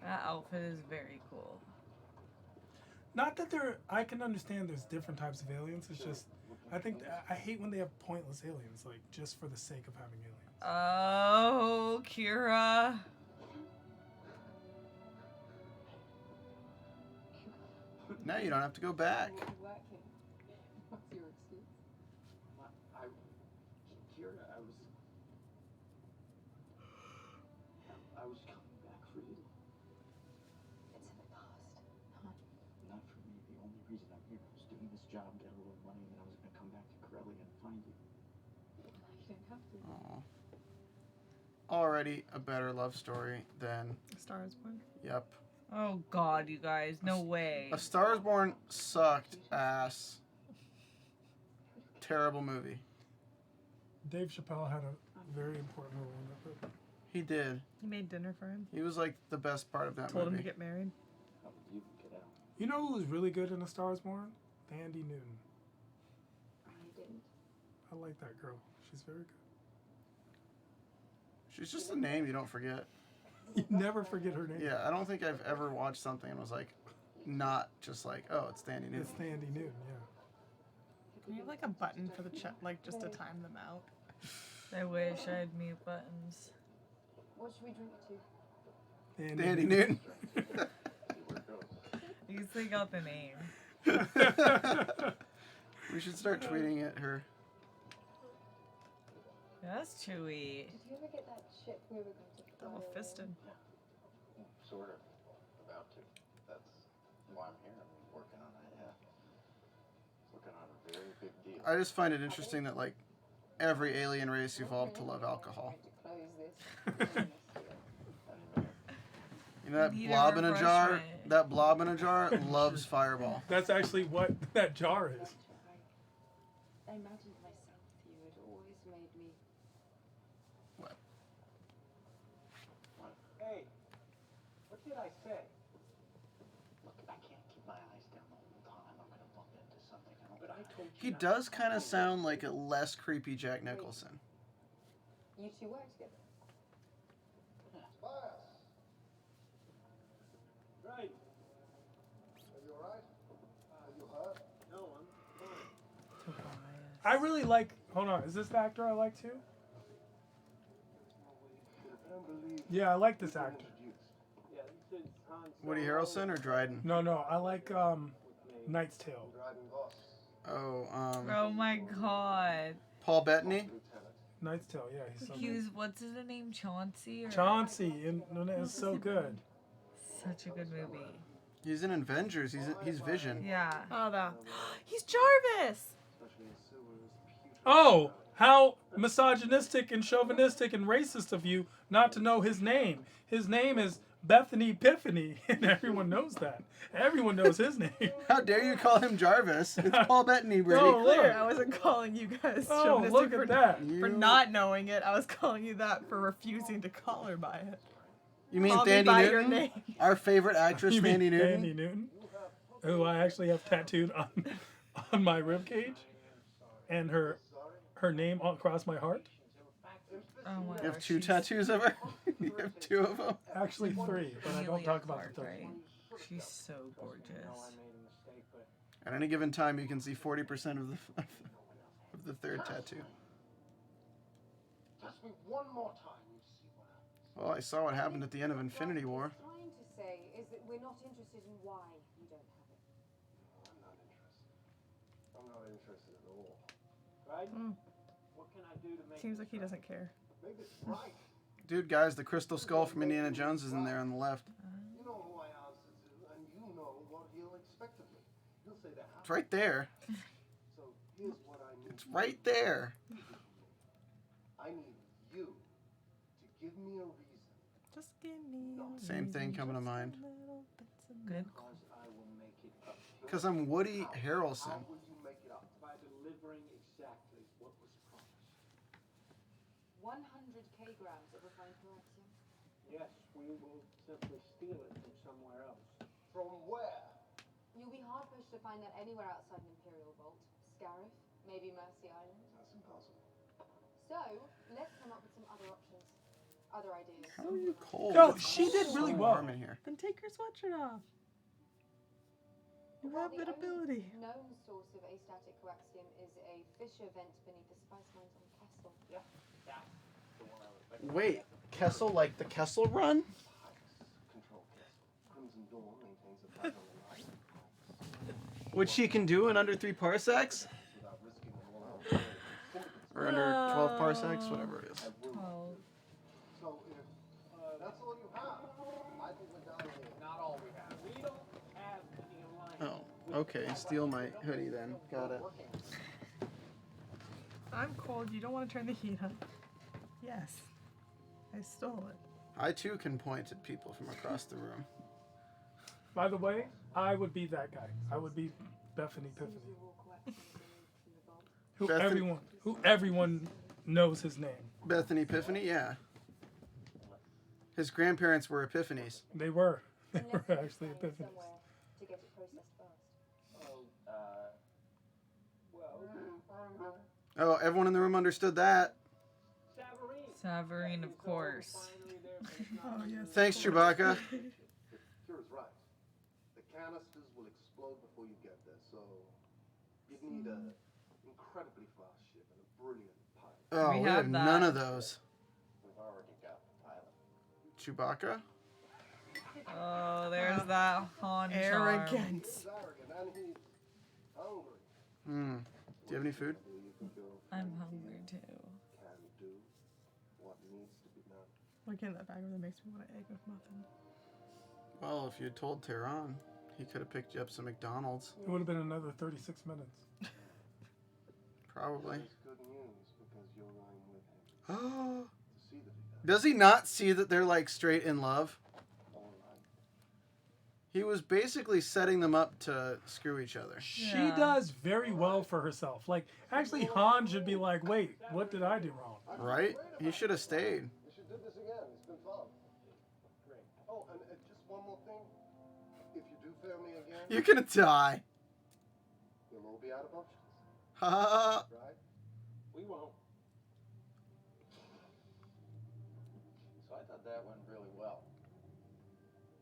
That outfit is very cool. Not that I can understand there's different types of aliens. It's just, I think, I hate when they have pointless aliens, like, just for the sake of having aliens. Oh, Kira. Now you don't have to go back. What's your excuse? Kira, I was coming back for you. It's in the past. Huh? Not for me. The only reason I'm here, I was doing this job, get a little money, and then I was gonna come back to Corellia and find you. You don't have to. Aw. Already a better love story than. A Star is Born. Yep. Oh God, you guys, no way. A Star is Born sucked ass. Terrible movie. Dave Chappelle had a very important role in that movie. He did. He made dinner for him. He was like the best part of that Told him movie. to get married. How would you get out? You know who was really good in A Star is Born? Thandie Newton. I didn't. I like that girl. She's very good. She's just a name you don't forget. You never forget her name. Yeah, I don't think I've ever watched something and was like, not just like, oh, it's Danny Newton. It's Thandie Newton, yeah. Can you have like a button for the chat, like just to time them out? I wish I had mute buttons. What should we drink to? Danny Newton. You still got the name. We should start tweeting at her. That's chewy. Did you ever get that ship we were going to fly Double away? fisted. Sort of. About to. That's why I'm here. I'm working on it. Yeah. Working on a very big deal. I just find it interesting that like every alien race evolved to love alcohol. I had to close this. You know that Need a blob in a jar? refreshment. That blob in a jar loves Fireball. That's actually what that jar is. I imagined myself with you. It always made me. What? Hey, what did I say? Look, I can't keep my eyes down the whole time. I'm gonna bump into something. But I told you. He not does to kind of follow sound like a less creepy Jack Nicholson. You two work together. Right. Are you alright? Are you hurt? No, I'm fine. I really like. Hold on, is this the actor I like too? I don't believe Yeah, I like this actor. Yeah, this is Han Woody Solo Harrelson or Dryden? No, I like Knight's Tale. Oh, Oh my God. Paul Bettany? Knight's Tale, yeah, he's so He good. was, what's his name? Chauncey? Or Chauncey, and it's so good. Such a good movie. He's in Avengers. He's Vision. Yeah. Oh, he's Jarvis. Oh, how misogynistic and chauvinistic and racist of you not to know his name. His name is Bethany Epiphany, and everyone knows that. Everyone knows his name. How dare you call him Jarvis? It's Paul Bettany, Brady. Oh, look. Clear. I wasn't calling you guys Oh, chauvinistic look at that. for not knowing it. I was calling you that for refusing to call her by it. You mean Call me Thandie by your Newton? name. Our favorite actress, You mean Thandie Newton? Thandie Newton, who I actually have tattooed on my ribcage, and her name across my heart. Oh my You have gosh, two she's tattoos of her? You have two of them? Actually 3, but I don't Amelia talk about Clark, the third right? one. She's so gorgeous. At any given time, you can see 40% of the third tattoo. Test me one more time, you see what happens. Well, I saw what happened at the end of Infinity War. What he's trying to say is that we're not interested in why you don't have it. I'm not interested. I'm not interested at all. Right? What can I do to make Seems this like he doesn't care. Make this right. Dude, guys, the crystal skull from Indiana Jones is in there on the left. You know who I answer to, and you know what he'll expect of me. He'll say that. It's right there. So here's what I need. It's right there. I need you to give me a reason. Just give me. Same thing coming to mind. Good. Because I will make it up. Because I'm Woody Harrelson. How will you make it up? by delivering exactly what was promised? 100 kilograms of refined coaxium. Yes, we will simply steal it from somewhere else. From where? You'll be hard pushed to find that anywhere outside an Imperial vault. Scarif, maybe Mercy Island. That's impossible. So, let's come up with some other options. Other ideas. How are you cold? No, she did really So well. warm in here. Then take your sweatshirt off. You Well, have the that ability. only known source of astatic coaxium is a fissure vent beneath the spice mines on Kessel. Yeah, that's the one I was thinking. Wait, Kessel like the Kessel Run? Control Castle. Crimson Dawn maintains a battle line. Which she can do in under 3 parsecs? Without risking an all-out war. Or under 12 parsecs, whatever it is. I will. Oh, So if that's all you have, I think we're down here. Not all we have. We don't have any alliance. Oh, okay. Steal my hoodie then. Got it. I'm cold. You don't want to turn the heat up. Yes. I stole it. I too can point at people from across the room. By the way, I would be that guy. I would be Bethany Piffany. Usual coaxium beneath in the vault. Who everyone knows his name. Bethany Epiphany, yeah. His grandparents were Epiphanies. They were. They Unless were you can actually find epiphanies. somewhere to get it processed first. Well, Oh, everyone in the room understood that. Savarine, of course. Oh, yes. Thanks, Chewbacca. Kira's right. The canisters will explode before you get there, so you'd need an incredibly fast ship and a brilliant pilot. Oh, We we have have that. none of those. We've already got the pilot. Chewbacca? Oh, there's that Han charm. Arrogance. He's arrogant and he's hungry. Hmm. Do you have any food? You can go I'm hungry too. can do what needs to be done. Looking at that bag that makes me want an egg with muffin. Well, if you had told Tehran, he could have picked you up some McDonald's. It would have been another 36 minutes. Probably. It's good news because you're going with him Oh. to see that he does. Does he not see that they're like straight in love? All right. He was basically setting them up to screw each other. She Yeah. does very well for herself. Like, actually, Han should be like, wait, what did I do wrong? Right? He should have stayed. We should do this again. It's been fun. Great. Oh, and just one more thing. If you do fail me again, You're gonna die. you'll all be out of options, Ha ha. right? We won't. So I thought that went really well.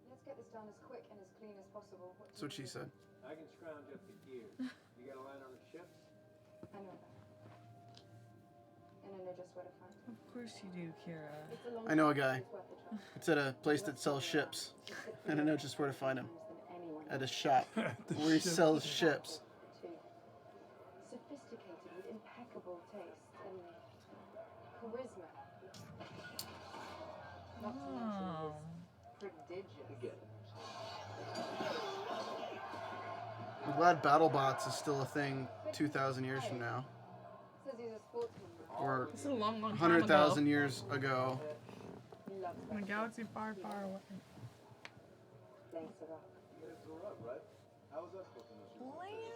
Let's get this done as quick and as clean as possible. That's what she said. I can scrounge up the gears. You got a line on the ships? I know that. And I know just where to find it. Of course you do, Kira. It's a long I know a time, guy. it's worth the trouble. It's at a place that sells ships. And I know just where to find him. Than anyone At a shop The where he ship. sells ships. too. Sophisticated with impeccable taste and charisma. Not to mention Oh. his prodigious. I'm glad BattleBots is still a thing 2,000 years from now. Says he's a sportsman. Or This is a long, long time 100,000 ago. years ago. He loves In a that. galaxy far, far away. Thanks a lot. It's all right, right? How was that supposed to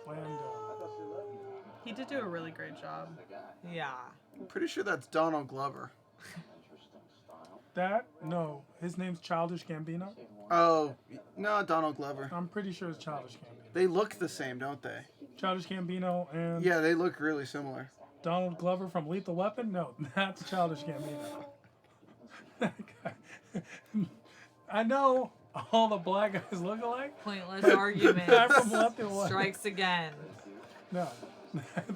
Lando. I thought she loved you. He did do a really great job. The guy. Yeah. I'm pretty sure that's Donald Glover. Interesting style. That? No. His name's Childish Gambino. Oh, no, Donald Glover. I'm pretty sure it's Childish Gambino. They look the same, don't they? Childish Gambino and Yeah, they look really similar. Donald Glover from Lethal Weapon? No, that's Childish Gambino. That guy. I know All the black guys look alike? Pointless Back arguments. from left and right. Strikes again. No.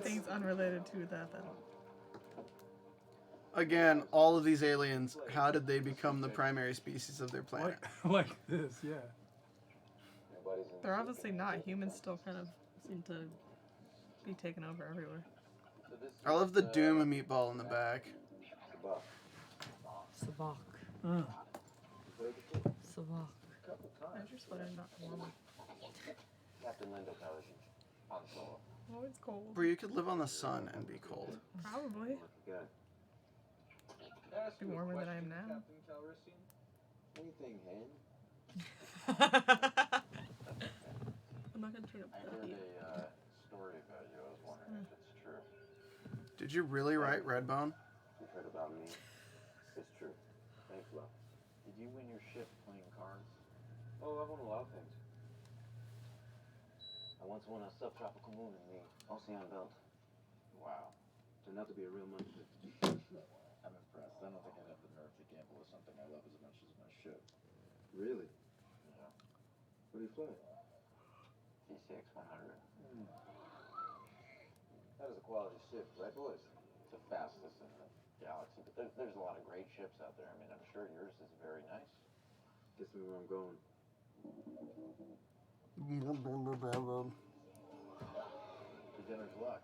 Things unrelated to that then. Again, all of these aliens, how did they become the primary species of their planet? like this, yeah. They're obviously not. Humans still kind of seem to be taken over everywhere. I love the Doom meatball in the back. Sabak. Mm. Sabak. I just let it not warm. Oh, it's cold. Where you could live on the sun and be cold. Probably. Be warmer than I am now. Anything, Hen? I'm not gonna turn up the heat. Story about you. I was wondering if it's true. Did you really write Redbone? You've heard about me. It's true. Thanks, love. Did you win your ship playing cards? Oh, I've won a lot of things. I once won a subtropical moon in the Ocean Belt. Wow. Turned out to be a real money pit. I'm impressed. I don't think I'd have the nerve to gamble with something I love as much as my ship. Really? Yeah. What do you fly? T6 100. That is a quality ship, right, boys? It's the fastest in the galaxy, but there's a lot of great ships out there. I mean, I'm sure yours is very nice. Guess me where I'm going. Beginner's luck.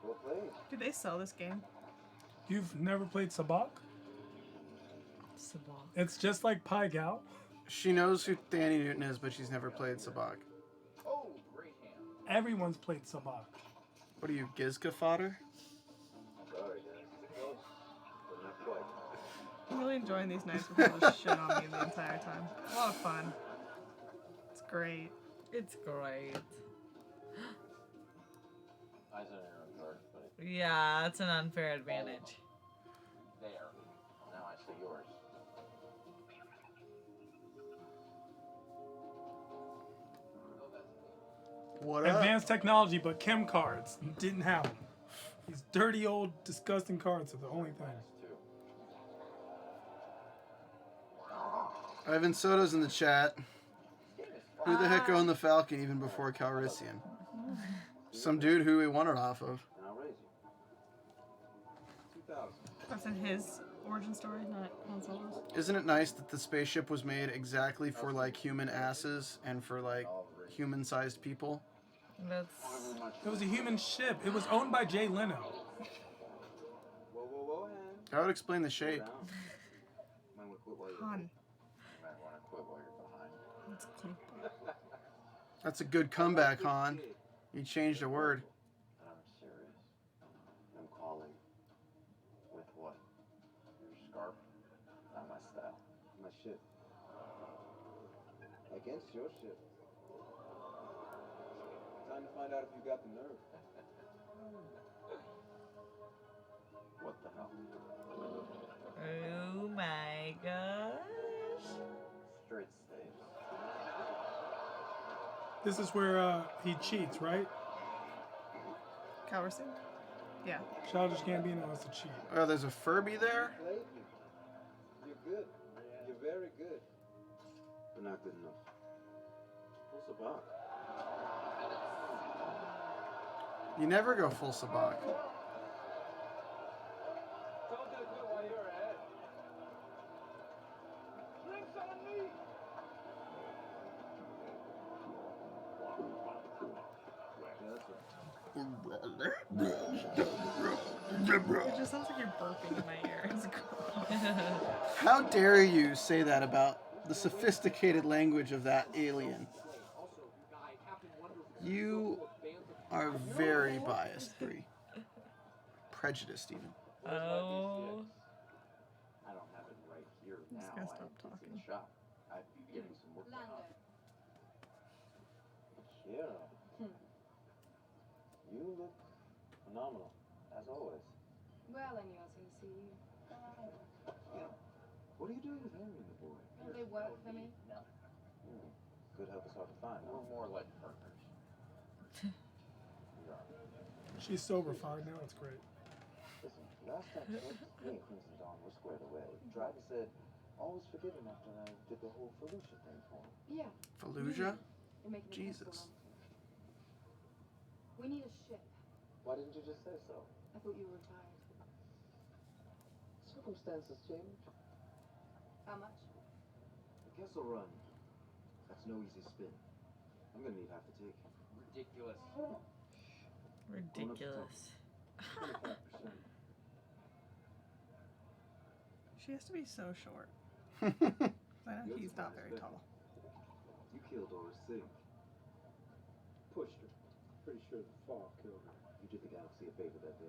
Well played. Do they sell this game? You've never played Sabak? Sabak. It's just like Pai Gow. She knows who Danny Newton is, but she's never played Sabak. Oh, great hand. Everyone's played Sabak. What are you, Gizka fodder? Sorry, guys. Close, but not quite. I'm really enjoying these nights where people just shit on me the entire time. A lot of fun. It's great. It's great. Eyes on your own card, buddy. Yeah, that's an unfair advantage. There. Now I see yours. What up? Advanced technology, but chem cards. Didn't have them. These dirty old disgusting cards are the only thing. Ivan Soto's in the chat. Who the heck owned the Falcon even before Calrissian? Some dude who we won it off of. And I'll raise you. 2,000. That's in his origin story, not Han Solo's. Isn't it nice that the spaceship was made exactly for like human asses and for like human-sized people? That's It was a human ship. It was owned by Jay Leno. Whoa, hand. That would explain the shape. Might want to quit while you're Han. You might want to quit while you're behind. That's cool. That's a good comeback, Han. You changed a word. And I'm serious. I'm calling. With what? Your scarf? Not my style. My ship. Against your ship. Time to find out if you got the nerve. What the hell? oh my gosh. Straight staves. This is where he cheats, right? Calrissian? Yeah. Childish Gambino has to cheat. Oh, there's a Furby there? Played you. You're good. You're very good. But not good enough. What's about? You never go full Sabak. Someone's gonna quit while you're ahead. Drinks on me! It just sounds like you're burping in my ear. It's gross. How dare you say that about the sophisticated language of that alien? You are very biased, Bree. Prejudiced, even. Oh. I don't have it right here I'm now. just gonna stop It's in talking. the shop. I'd be getting some work done. Lando. Yeah. You look phenomenal, as always. Well, I knew I was going to see you. What are you doing with Henry and the boy? Don't they work for me? Good help is hard to find. We're more like partners. She's sober-fied now. It's great. Listen, last time me and Crimson Dawn were squared away, Dragon said Always forgetting after I did the whole Fallujah thing for him. Yeah. Fallujah? You're making a Jesus. Kessel Run. We need a ship. Why didn't you just say so? I thought you were retired. Circumstances change. How much? The Kessel Run. That's no easy spin. I'm gonna need half the take. Ridiculous. Ridiculous. 25%. She has to be so short. I know he's not very tall. You killed Doris Singh. Pushed her. Pretty sure the fall killed her. You did the galaxy a favor that day.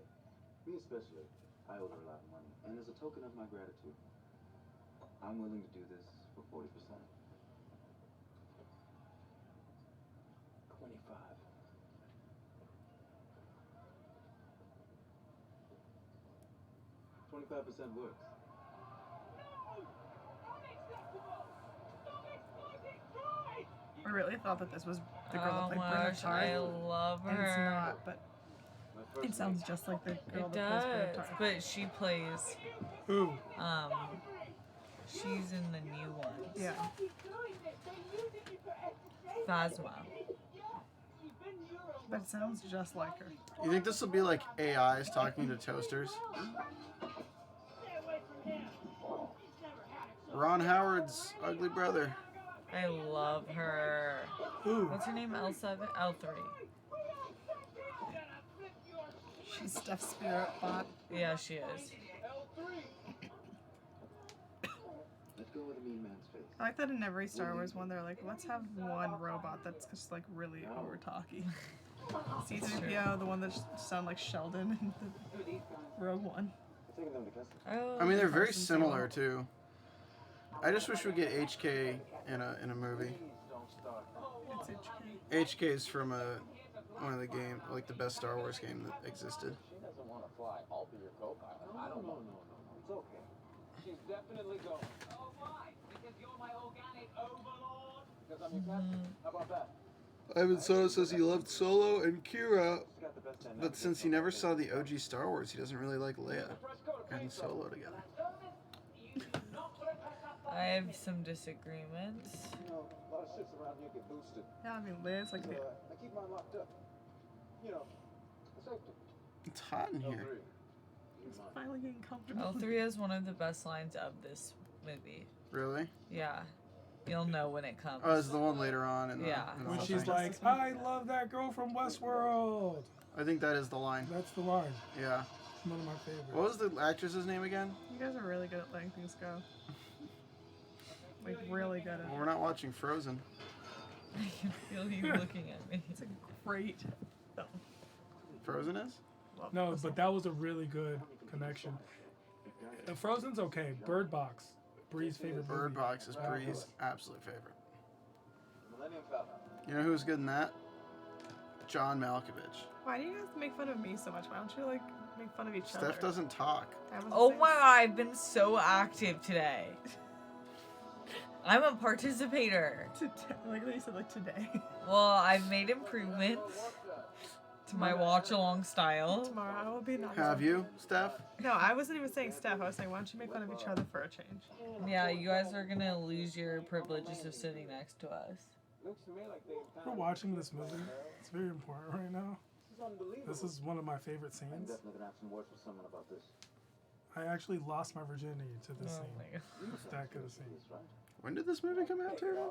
Me especially. I owed her a lot of money. And as a token of my gratitude, I'm willing to do this for 40%. 25. 25% works. I really thought that this was the girl Oh that my played Brenda gosh, Tarr. I love And it's her. not, but it sounds just like the girl It that plays Brenda does, Tarr. but she plays. Who? She's in the new ones. Yeah. Phasma. But it sounds just like her. You think this will be like AIs talking to toasters? Ron Howard's ugly brother. I love her. Who? What's her name? L7? L3. She's Steph's spirit bot. Yeah, she is. Let go of the mean man's face. I like that in every Star Wars one, they're like, let's have one robot that's just like really over talky. C-3PO, the one that sound like Sheldon in the Rogue One. Taking them to Kessel. Oh, I mean, they're very similar too. I just wish we'd get HK in a movie. It's HK. HK is from one of the game, like the best Star Wars game that existed. She doesn't want to fly. I'll be your co-pilot. I don't know. It's okay. She's definitely going. Oh, why? Because you're my organic overlord? Because I'm your captain. How about that? Ivan Soto says he loved Solo and Kira, She's got the best end. but since he never saw the OG Star Wars, he doesn't really like Leia and Solo together. I have some disagreements. You know, a lot of ships around here get boosted. Yeah, I mean, Liz, like, So, I keep mine locked up. You know, for safety. It's hot in here. it's finally getting comfortable. L3 has one of the best lines of this movie. Really? Yeah. You'll know when it comes. Oh, it's the one later on in the. Yeah. in the When whole she's thing. like, I love that girl from Westworld. I think that is the line. That's the line. Yeah. It's one of my favorites. What was the actress's name again? You guys are really good at letting things go. Like, really good at Well, it. we're not watching Frozen. I can feel you looking at me. It's a great film. Frozen is? Love No, this but film. that was a really good connection. Frozen's okay. Bird Box. Bree's favorite Bird movie. Box is Bree's absolute favorite. Millennium Falcon. You know who's good in that? John Malkovich. Why do you guys make fun of me so much? Why don't you, like, make fun of each other? Steph doesn't talk. That was the Oh same- my god, I've been so active today. I'm a participator. Like you said, like today. Well, I've made improvements to my watch-along style. Tomorrow I will be nice. Have you, Steph? No, I wasn't even saying Steph. I was saying, why don't you make fun of each other for a change? Yeah, you guys are gonna lose your privileges of sitting next to us. Looks to me like they We're watching this movie. It's very important right now. This is unbelievable. This is one of my favorite I'm scenes. definitely gonna have some words with someone about this. I actually lost my virginity to this Oh scene. my god. It's that good a scene. That's right. When did this movie come out, Tehran?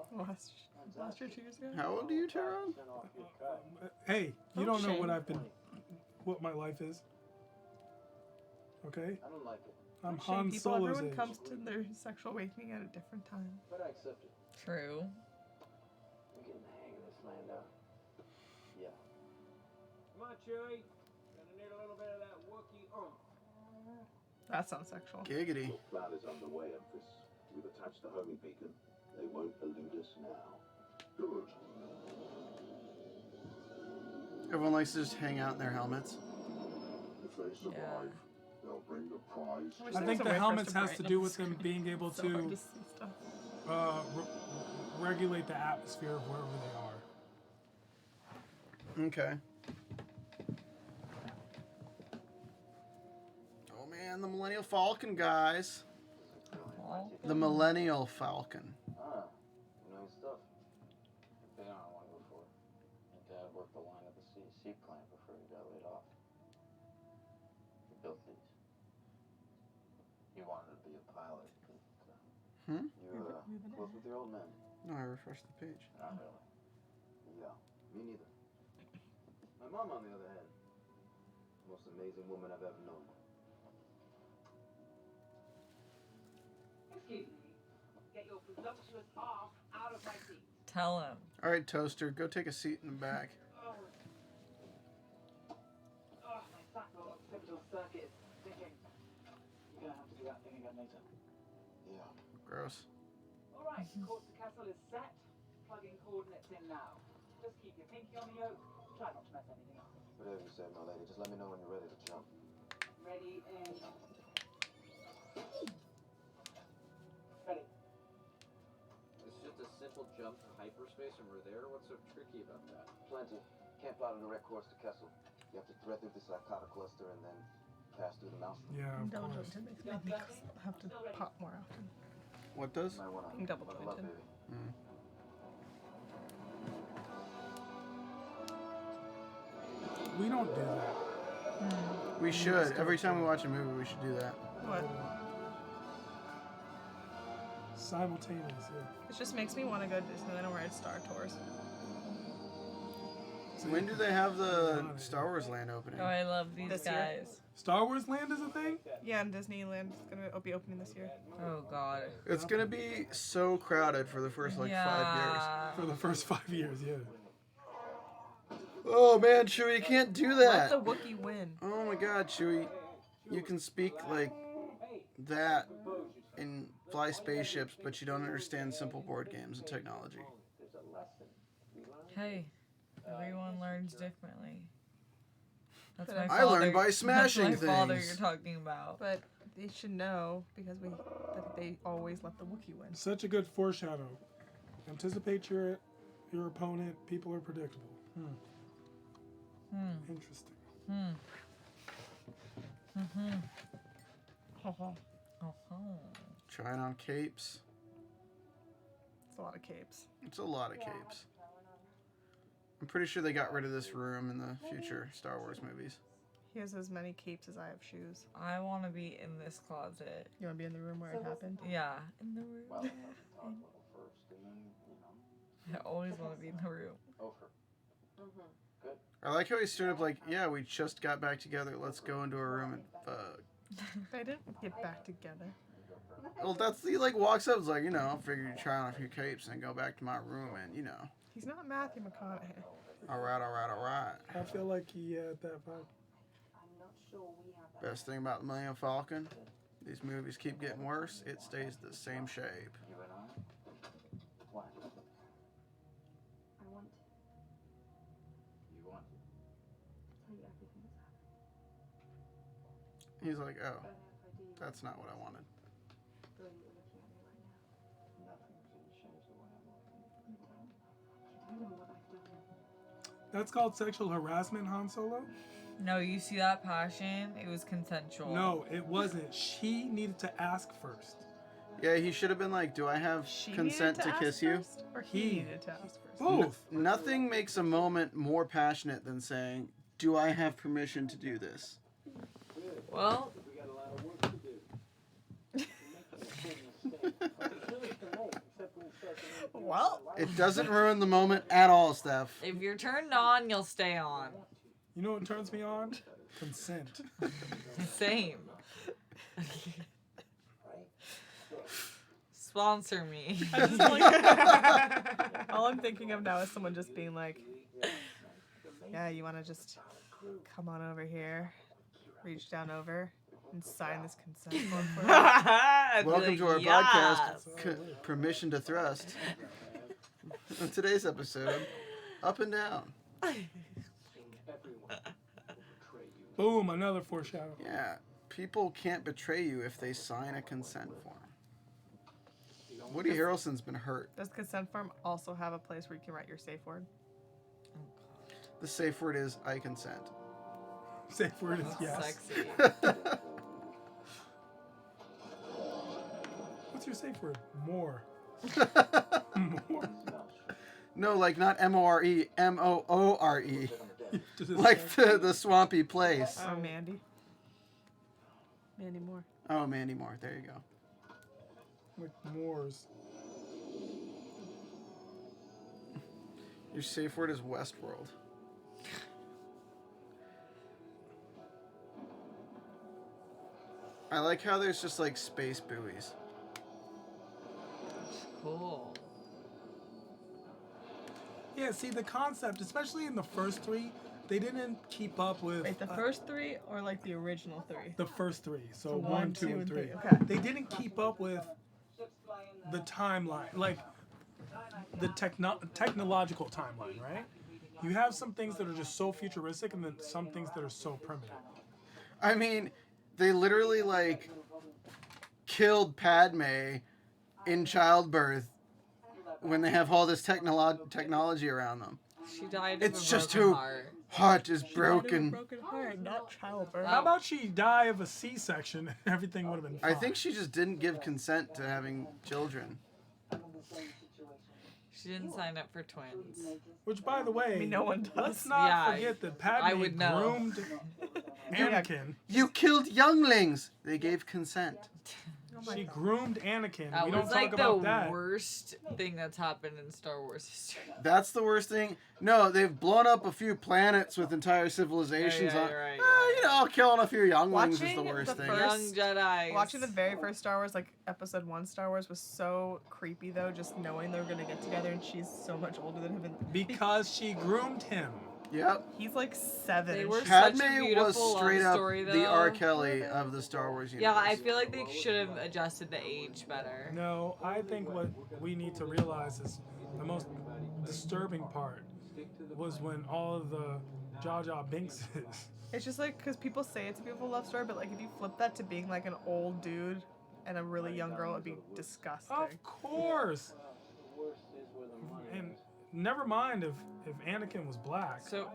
Last year, 2 years ago? How old are you, Tehran? Turn off your cut. Hey, you don't know shame. what what my life is. Okay? I don't like it, I'm Shame Han people. Solo's Everyone age. comes to their sexual awakening at a different time. but I accept it. True. I'm getting the hang of this land out. Yeah. Come on, Chewie. Gonna need a little bit of that Wookiee oomph. That sounds sexual. Giggity. Your plan is underway, Empress. We've attached the homing beacon. They won't elude us now. Good. Everyone likes to just hang out in their helmets. If they survive, they'll bring the prize. wish I there think was a the way for us helmets to has to brighten do up with the them being able It's so hard to to see stuff. regulate the atmosphere of wherever they are. Okay. Oh man, the Millennial Falcon guys. Oh Falcon. The Millennial Falcon. Ah, you know your stuff. Been on one before. My dad worked the line at the CEC plant before he got laid off. He built these. He wanted to be a pilot. Hmm? You close with your old man? No, I refreshed the page. Not really. Yeah, me neither. My mom, on the other hand, most amazing woman I've ever known. Excuse me. Get your presumptuous ass out of my seat. Tell him. All right, Toaster, go take a seat in the back. Oh, my sacral occipital circuit is sticking. You're gonna have to do that thing again later. Yeah. Gross. All right, course to Castle is set. Plugging coordinates in now. Just keep your pinky on the yoke. Try not to mess anything up. Whatever you say, my lady. Just let me know when you're ready to jump. Ready and ready. It's just a simple jump to hyperspace and we're there. What's so tricky about that? Plenty. Can't plot a direct course to Kessel. You have to thread through the Psychotic cluster and then pass through the mouse. Yeah, of course. Indulgent. It makes me have to pop more often. What does? Might wanna Double buckle up, jointed. baby. Mm. We don't do that. We should. Every time we watch a movie, we should do that. What? Simultaneous, yeah. It just makes me want to go to Disneyland or ride Star Tours. When do they have the Star Wars Land opening? Oh, I love these This year? guys. Star Wars Land is a thing? Yeah, and Disneyland is gonna be opening this year. Oh God. It's gonna be so crowded for the first 5 years. For the first 5 years, yeah. Oh man, Chewie, you can't do Let that. the Wookiee win. Oh my God, Chewie, you can speak like that and fly spaceships, but you don't understand simple board games and technology. Hey, everyone learns differently. That's But my I father. learned by smashing That's my father things. you're talking about. But they should know because that they always let the Wookiee win. Such a good foreshadow. Anticipate your opponent. People are predictable. Interesting. Trying on capes. It's a lot of capes. It's a lot of capes. I'm pretty sure they got rid of this room in the future Star Wars movies. He has as many capes as I have shoes. I want to be in this closet. You want to be in the room where it happened? Yeah, in the room. Well, talk a little first, and then, you know. I always want to be in the room. Over. Good. I like how he stood up like, yeah, we just got back together. Let's go into a room and fuck. They didn't get back together. Well, he like walks up, is like, you know, I figured you'd try on a few capes and go back to my room and, you know. He's not Matthew McConaughey. All right. I feel like he had that vibe. Best thing about the Millennium Falcon, these movies keep getting worse. It stays the same shape. You and I? What? I want to You want to? tell you everything that's happened. He's like, oh, But I have ID. that's not what I wanted. The way you're looking at me right now. Nothing's gonna change the way I'm looking. Tell them what I've done. That's called sexual harassment, Han Solo? No, you see that passion? It was consensual. No, it wasn't. She needed to ask first. Yeah, he should have been like, do I have She consent needed to ask kiss you? first, or he needed to ask first? Both. Nothing makes a moment more passionate than saying, do I have permission to do this? Well, We got a lot of work to do. Well, It doesn't ruin the moment at all, Steph. if you're turned on, you'll stay on. You know what turns me on? Consent. Same. Sponsor me. I just like, all I'm thinking of now is someone just being like, yeah, you want to just come on over here, reach down over, and sign this consent form for me? I'd be Welcome like, to our yes. podcast, Permission to Thrust. In today's episode, Up and Down. Boom, another foreshadow. Yeah, people can't betray you if they sign a consent form. Woody Harrelson's been hurt. Does consent form also have a place where you can write your safe word? The safe word is I consent. Safe word is yes. Sexy. What's What's your safe word? More. More. No, like not M-O-R-E, M-O-O-R-E. Like the swampy place. Oh, Mandy. Mandy Moore. Oh, Mandy Moore. There you go. With Moors. Your safe word is Westworld. I like how there's just like space buoys. Cool. Yeah, see the concept, especially in the first three, they didn't keep up with. Wait, the first three or like the original three? The first three. So So 1, 2, and 3. Okay. They didn't keep up with the timeline, like the technological timeline, right? You have some things that are just so futuristic, and then some things that are so primitive. I mean, they literally like killed Padme in childbirth when they have all this technology around them. She died of It's a just broken who heart. heart is Died of a broken. broken heart, not childbirth. How about she die of a C-section and everything would have been fine? I think she just didn't give consent to having children. She didn't sign up for twins. Which, by the way, I mean, no one does. let's not Yeah, forget that Padme I would know. groomed Anakin. You killed younglings. They gave consent. She groomed Anakin. That We don't was talk like about the that. worst thing that's happened in Star Wars history. That's the worst thing. No, they've blown up a few planets with entire civilizations. Yeah, on. you're right, You know, killing a few younglings is the Watching worst the thing. first- Young Jedi. Watching the very first Star Wars, like episode 1 Star Wars, was so creepy though, just knowing they were gonna get together and she's so much older than him. And Because she groomed him. Yep. he's like 7. They and were she's- such a Padme was beautiful straight love up story, the though. R. Kelly of the Star Wars universe. Yeah, I feel like they should have adjusted the age better. No, I think what we need to realize is the most disturbing part was when all of the Jar Jar Binkses. It's just like, because people say it's a beautiful love story, but like if you flip that to being like an old dude and a really young girl, it'd be disgusting. Of course. And never mind if Anakin was black. So,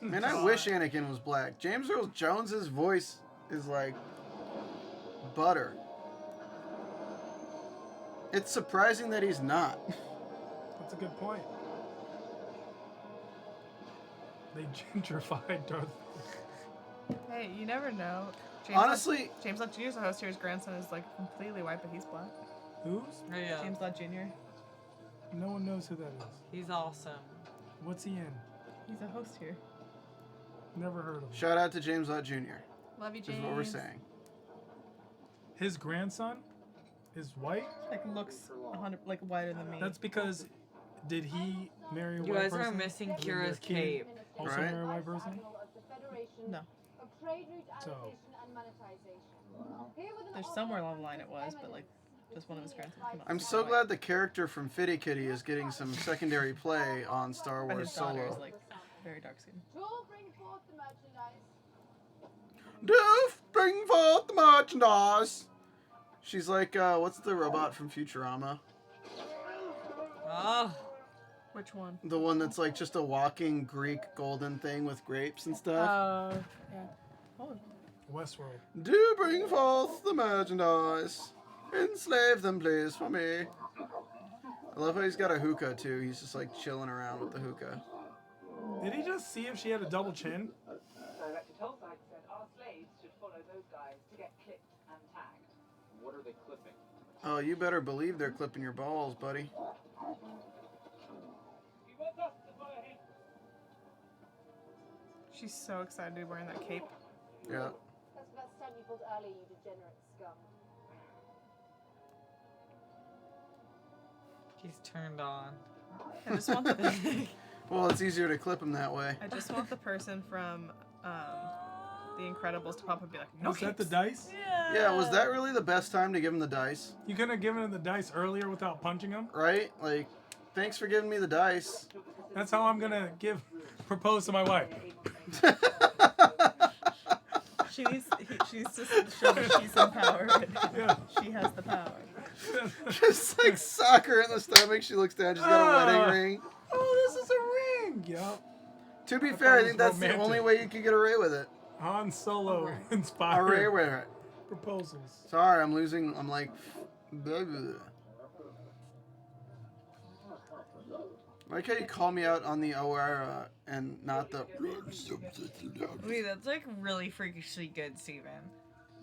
Man, I wish Anakin was black. James Earl Jones's voice is like butter. It's surprising that he's not. That's a good point. They gentrified Darth. Hey, you never know. James Honestly, James Lott Jr. is the host here. His grandson is like completely white, but he's black. Who's? oh, yeah. James Lott Jr. No one knows who that is. He's awesome. What's he in? He's a host here. Never heard of him. shout out to James Lott Jr. Love you, is James. what we're saying. His grandson is white? Like looks 100 like whiter than me. That's because did he marry a You white guys person? are missing Did Kira's their kid cape. Also Right. marry a white person? No. So There's somewhere along the line it was, but like just one of his grandsons came out. I'm so glad the character from Fitty Kitty is getting some secondary play on Star But Wars his daughter is Solo. like very dark skinned. Doof, bring forth the merchandise. She's like, what's the robot from Futurama? Oh, Which one? The one that's like just a walking Greek golden thing with grapes and stuff. Yeah. Oh, Westworld. Do bring forth the merchandise. Enslave them, please, for me. I love how he's got a hookah, too. He's just like chilling around with the hookah. Did he just see if she had a double chin? Director Tolside said our slaves should follow those guys to get clipped and tagged. What are they clipping? Oh, you better believe they're clipping your balls, buddy. He wants us to follow him. she's so excited to be wearing that cape. Yeah. That's about the time you pulled early, you degenerate scum. he's turned on. I just want the Well, it's easier to clip them that way. I just want the person from The Incredibles to pop up and be like, no Was that the capes." dice? Yeah, was that really the best time to give him the dice? You couldn't have given him the dice earlier without punching him? Right? Like, thanks for giving me the dice. That's how I'm gonna propose to my wife. She needs to show that she's empowered. Yeah. She has the power. Just like sock her in the stomach. She looks down. She's got a wedding ring. Oh, this is a ring. Yep. To be I fair, thought I it think was that's the romantic. only way you could get away with it. Han Solo Away inspired with it. proposals. Sorry, I'm losing. I'm like Blah, blah. I like how you call me out on the O'Hara and not the. Wait, that's like really freakishly good, Steven.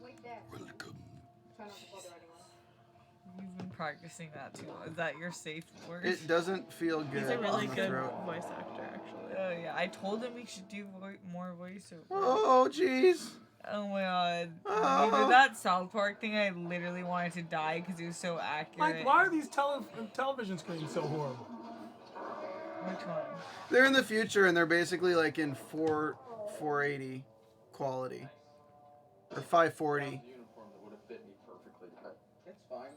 Wait there. Welcome. Try not to bother anyone. You've been practicing that too. Is that your safe word? It doesn't feel good. He's a really on the good throat. voice actor, actually. Oh yeah, I told him we should do more voiceover. Oh jeez. Oh my god. Oh. You did that South Park thing, I literally wanted to die because it was so accurate. Like, why are these television screens so horrible? Which one? They're in the future and they're basically like in 480 quality or 540. Uniform that would have fit me perfectly, but it's fine.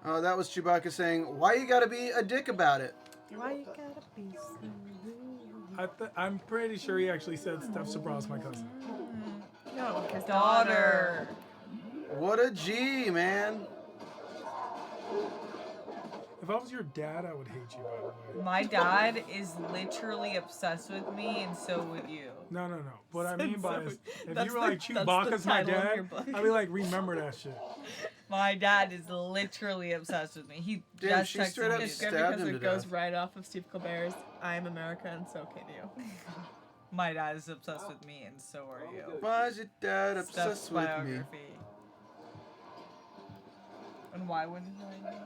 Oh, that was Chewbacca saying, "Why you gotta be a dick about it?" Why you gotta be so I'm pretty sure he actually said Steph Sabraw's my cousin. No, his Daughter. What a G, man. If I was your dad, I would hate you, by the way. My dad is literally obsessed with me, and so would you. No. What I mean by is, if That's you were the- like that's the Chewbacca's my title of your dad, book. I'd be like, remember that shit. My dad is literally obsessed with me. He Damn, just she texted straight me up today. It's good stabbed because him it to goes death. right off of Steve Colbert's I Am America and So Can You. My dad is obsessed with me, and so are you. Why is your dad Steph's obsessed with me? biography. And why wouldn't I know?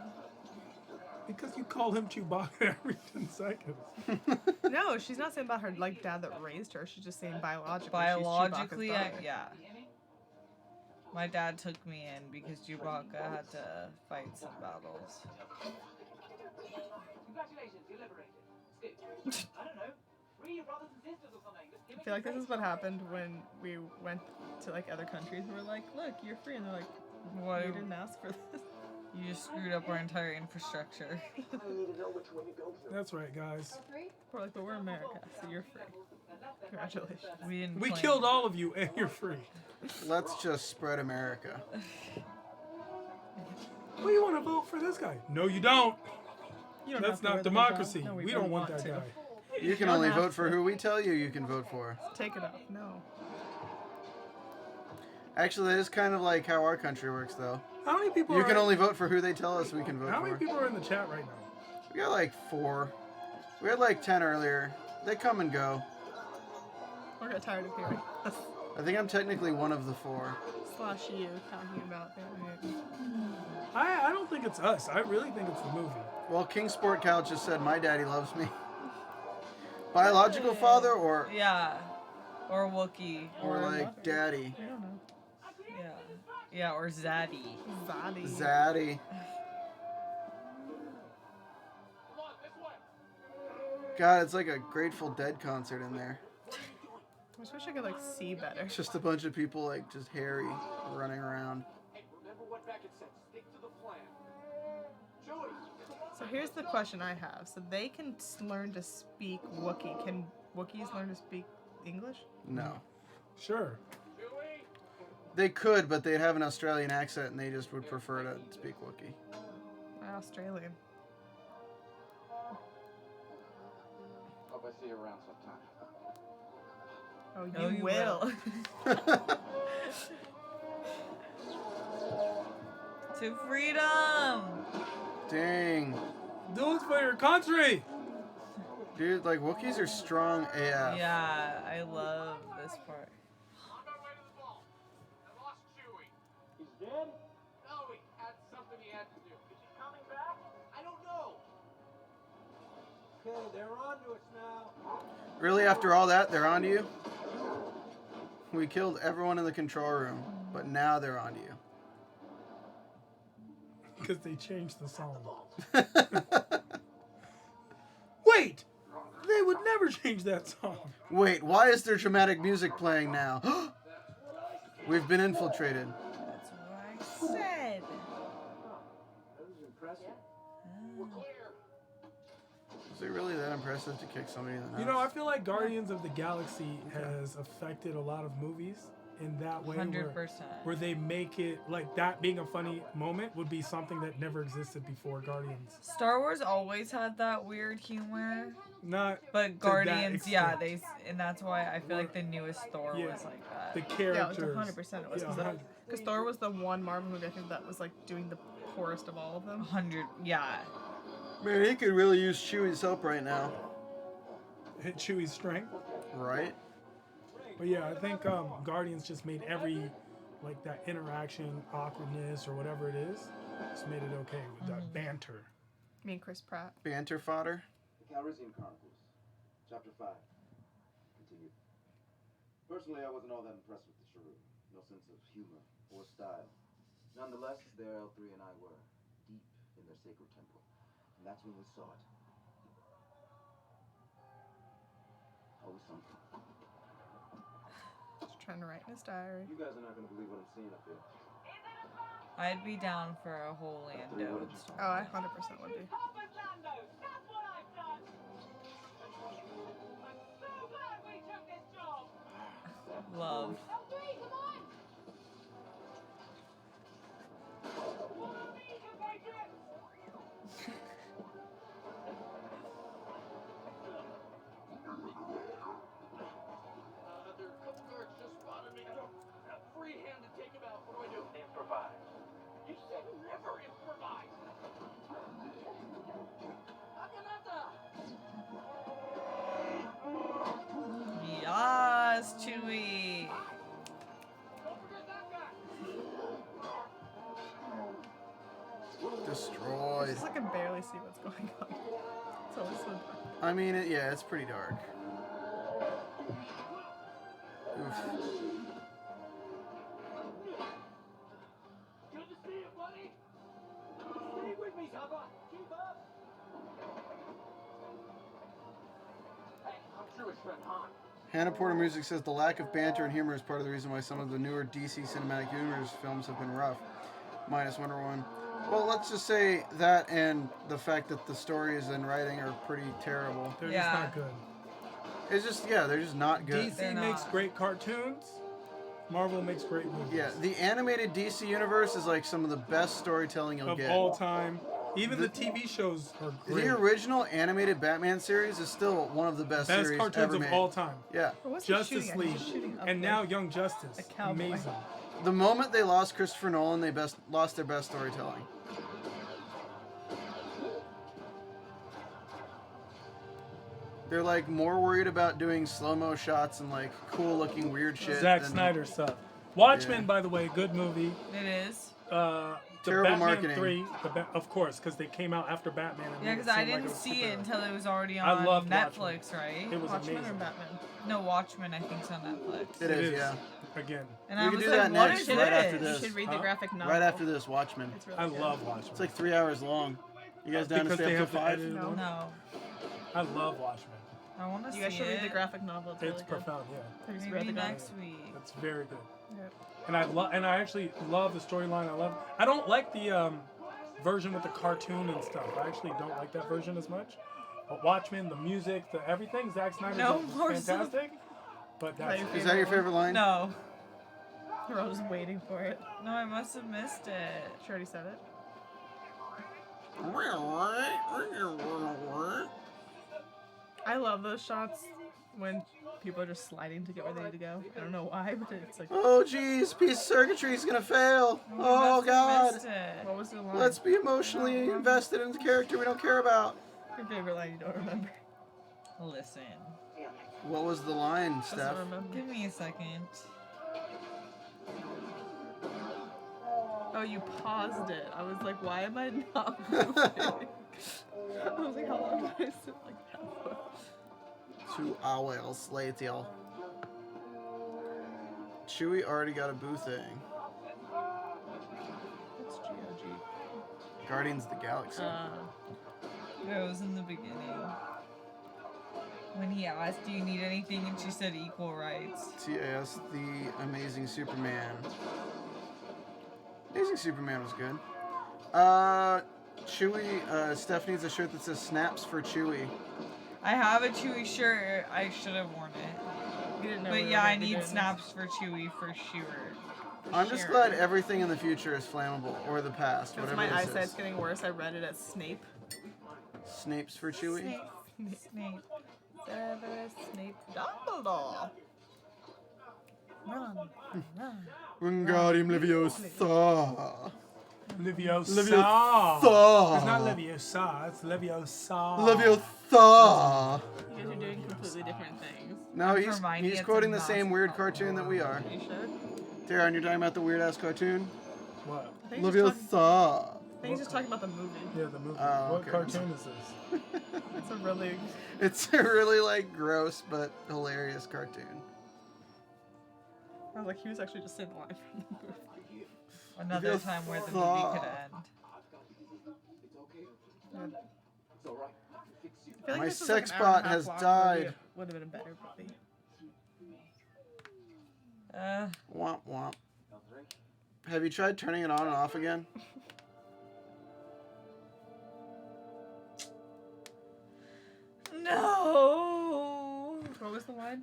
Because you call him Chewbacca every 10 seconds. No, she's not saying about her like dad that raised her. She's just saying biologically. Biologically, she's Chewbacca's daughter. yeah. My dad took me in because Chewbacca had to fight some battles. Congratulations, you're liberated. Scoot. I don't know. Free your brothers and sisters or something. Just give I feel like this is what happened when we went to like other countries. And we're like, look, you're free, and they're like, What? we didn't ask for this. You just screwed up our entire infrastructure. That's right, guys. We're like, but we're America, so you're free. Congratulations. We didn't. We claim killed it. all of you, and you're free. Let's just spread America. Well, you want to vote for this guy? No, you don't. You don't That's have to not wear the democracy. hijab. No, we don't want that to. guy. You can don't only have vote for to. who we tell you you can vote for. Take it off. No. Actually, that is kind of like how our country works, though. How many people You are can only vote for who they tell us we can vote How many for. people are in the chat right now? We got like 4. We had like 10 earlier. They come and go. We're get tired of hearing us I think I'm technically one of the 4. slash you talking about that. I don't think it's us. I really think it's the movie. Well, King Sport Cow just said my daddy loves me. Biological father or Yeah. Or Wookiee. like daddy. I don't know. Yeah. Yeah, or Zaddy. Zaddy. Zaddy. God, it's like a Grateful Dead concert in there. I just wish I could like see better. It's just a bunch of people like just hairy running around. Hey, remember what Beckett said. Stick to the plan. Joey, So here's the question I have. So they can learn to speak Wookiee. Can Wookiees learn to speak English? No. Sure. They could, but they'd have an Australian accent and they just would prefer to speak Wookiee. Australian. Hope I see you around sometime. Oh, you, Oh, you will. To freedom! Dang. Do it for your country! Dude, like Wookiees are strong AF. Yeah, I love this part. on my way to the vault. I lost Chewie. he's dead? No, he had something he had to do. Is he coming back? I don't know. Okay, they're on to us now. Really, after all that, they're onto you? We killed everyone in the control room, but now they're onto you. Because they changed the song. Wait! They would never change that song. Wait, why is there dramatic music playing now? We've been infiltrated. That's what I said. That was impressive. Is it really that impressive to kick somebody in the nuts? You know, I feel like Guardians of the Galaxy has affected a lot of movies in that way. 100%. Where they make it, like that being a funny moment would be something that never existed before Guardians. Star Wars always had that weird humor, Not but to that Guardians, yeah, extent. and that's why I feel like the newest Thor Yeah. was like that. the Yeah, it was characters. 100% it was. Yeah, 'cause Because Thor was the one Marvel movie I think that was like doing the poorest of all of them. 100, yeah. Man, he could really use Chewie's help right now. Hit Chewie's strength. Right? But yeah, I think Guardians just made every, like, that interaction, awkwardness, or whatever it is, just made it okay with that banter. Me and Chris Pratt. Banter fodder. The Calrissian Chronicles, Chapter 5. Continue. Personally, I wasn't all that impressed with the Shrew. No sense of humor or style. Nonetheless, there L3 and I were, deep in their sacred temple. And that's when we saw it. Always something. Just trying to write in his diary. You guys are not going to believe what I'm seeing up here. I'd be down for a whole Lando. Oh, I 100% would be. Love. There are a couple guards just spotted me. Free hand to take him out. What do I do? Improvise. You said never improvise. Yes, Chewie. Don't forget that guy. Destroyed. I can barely see what's going on. It's always so dark. I mean, yeah, it's pretty dark. Oof. Good to see you, buddy. Stay with me, Sabraw. Keep up. Hey, I'm Chewie's friend Han. Hannah Porter Music says the lack of banter and humor is part of the reason why some of the newer DC Cinematic Universe films have been rough. Minus Wonder Woman. Well, let's just say that and the fact that the stories and writing are pretty terrible. They're just not good. It's just, yeah, they're just not good. DC makes great cartoons. Marvel makes great movies. Yeah, the animated DC universe is like some of the best storytelling you'll Of get. all time. Even the TV shows are great. The original animated Batman series is still one of the best series cartoons ever of made. all time. Yeah. Justice League. And now Young Justice. Amazing. The moment they lost Christopher Nolan, they lost their best storytelling. They're like more worried about doing slow-mo shots and like cool-looking weird shit. Zack than- Snyder stuff. Watchmen, Yeah. by the way, good movie. It is. The Terrible Batman marketing. 3, of course, because they came out after Batman. And Yeah, made it because I seem like didn't was see superhero. it until it was already I on loved Netflix, Watchmen. right? It was Watchmen amazing. or Batman? No, Watchmen, I think, is on Netflix. It is, yeah. Again. And We I can was do like, that what next, is right this? after this. You should read the graphic novel. Right after this, Watchmen. It's really I good. love Watchmen. It's like 3 hours long. You guys down to Because stay they up till have the 5? edited one. No. I love Watchmen. I want to see You guys should read the it. graphic novel. It's, It's really good. profound, yeah. Have you read Maybe the graphic? next week. It's very good. Yep. And I actually love the storyline. I don't like the version with the cartoon and stuff. I actually don't like that version as much. But Watchmen, the music, the everything, Zack Snyder No is more fantastic. But that's Is that your favorite line? No. We're all just waiting for it. No, I must have missed it. She already said it. I love those shots when people are just sliding to get where they need to go. I don't know why, but it's like. Oh, geez, piece of circuitry is gonna fail. I Oh, must have God. missed it. What was the line? Let's be emotionally invested in the character we don't care about. Your favorite line you don't remember. Listen. What was the line, Doesn't Steph? remember. Give me a second. Oh, you paused it. I was like, why am I not moving? I was like, how long did I sit like that for? 2 hours later. Chewie already got a boo thing. What's GOG? Guardians of the Galaxy. It was in the beginning. When he asked, do you need anything? And she said equal rights. TAS, The Amazing Superman. Amazing Superman was good. Chewie, Steph needs a shirt that says Snaps for Chewie. I have a Chewie shirt. I should have worn it. You didn't know. But we were yeah, I gonna be need doing snaps for Chewie for sure. I'm just glad everything in the future is flammable, or the past, Because whatever my this eyesight's is. getting worse. I read it as Snape. Snapes for Chewie? Snape. Severus Snape Dumbledore. Run. Wingardium Leviosa. Leviosa. Leviosa. It's not Leviosa. It's Leviosa. Leviosa. You guys are doing completely different things. No, And he's Hermione, he's it's quoting a the same massive weird problem. cartoon that we are. You should. Tehran, you're talking about the weird ass cartoon? What? I think he's just talking- Leviosa. I think he's just talking about the movie. Yeah, the movie. Oh, What okay. cartoon is this? It's a really. It's a really like gross but hilarious cartoon. I was like, he was actually just saying the line from the movie. Another Leviosa. time where the movie could end. It's alright. I can fix you. I feel like My this was like sex an hour and a bot half has long died. movie. It would have been a better movie. Womp womp. Have you tried turning it on and off again? No. What was the line?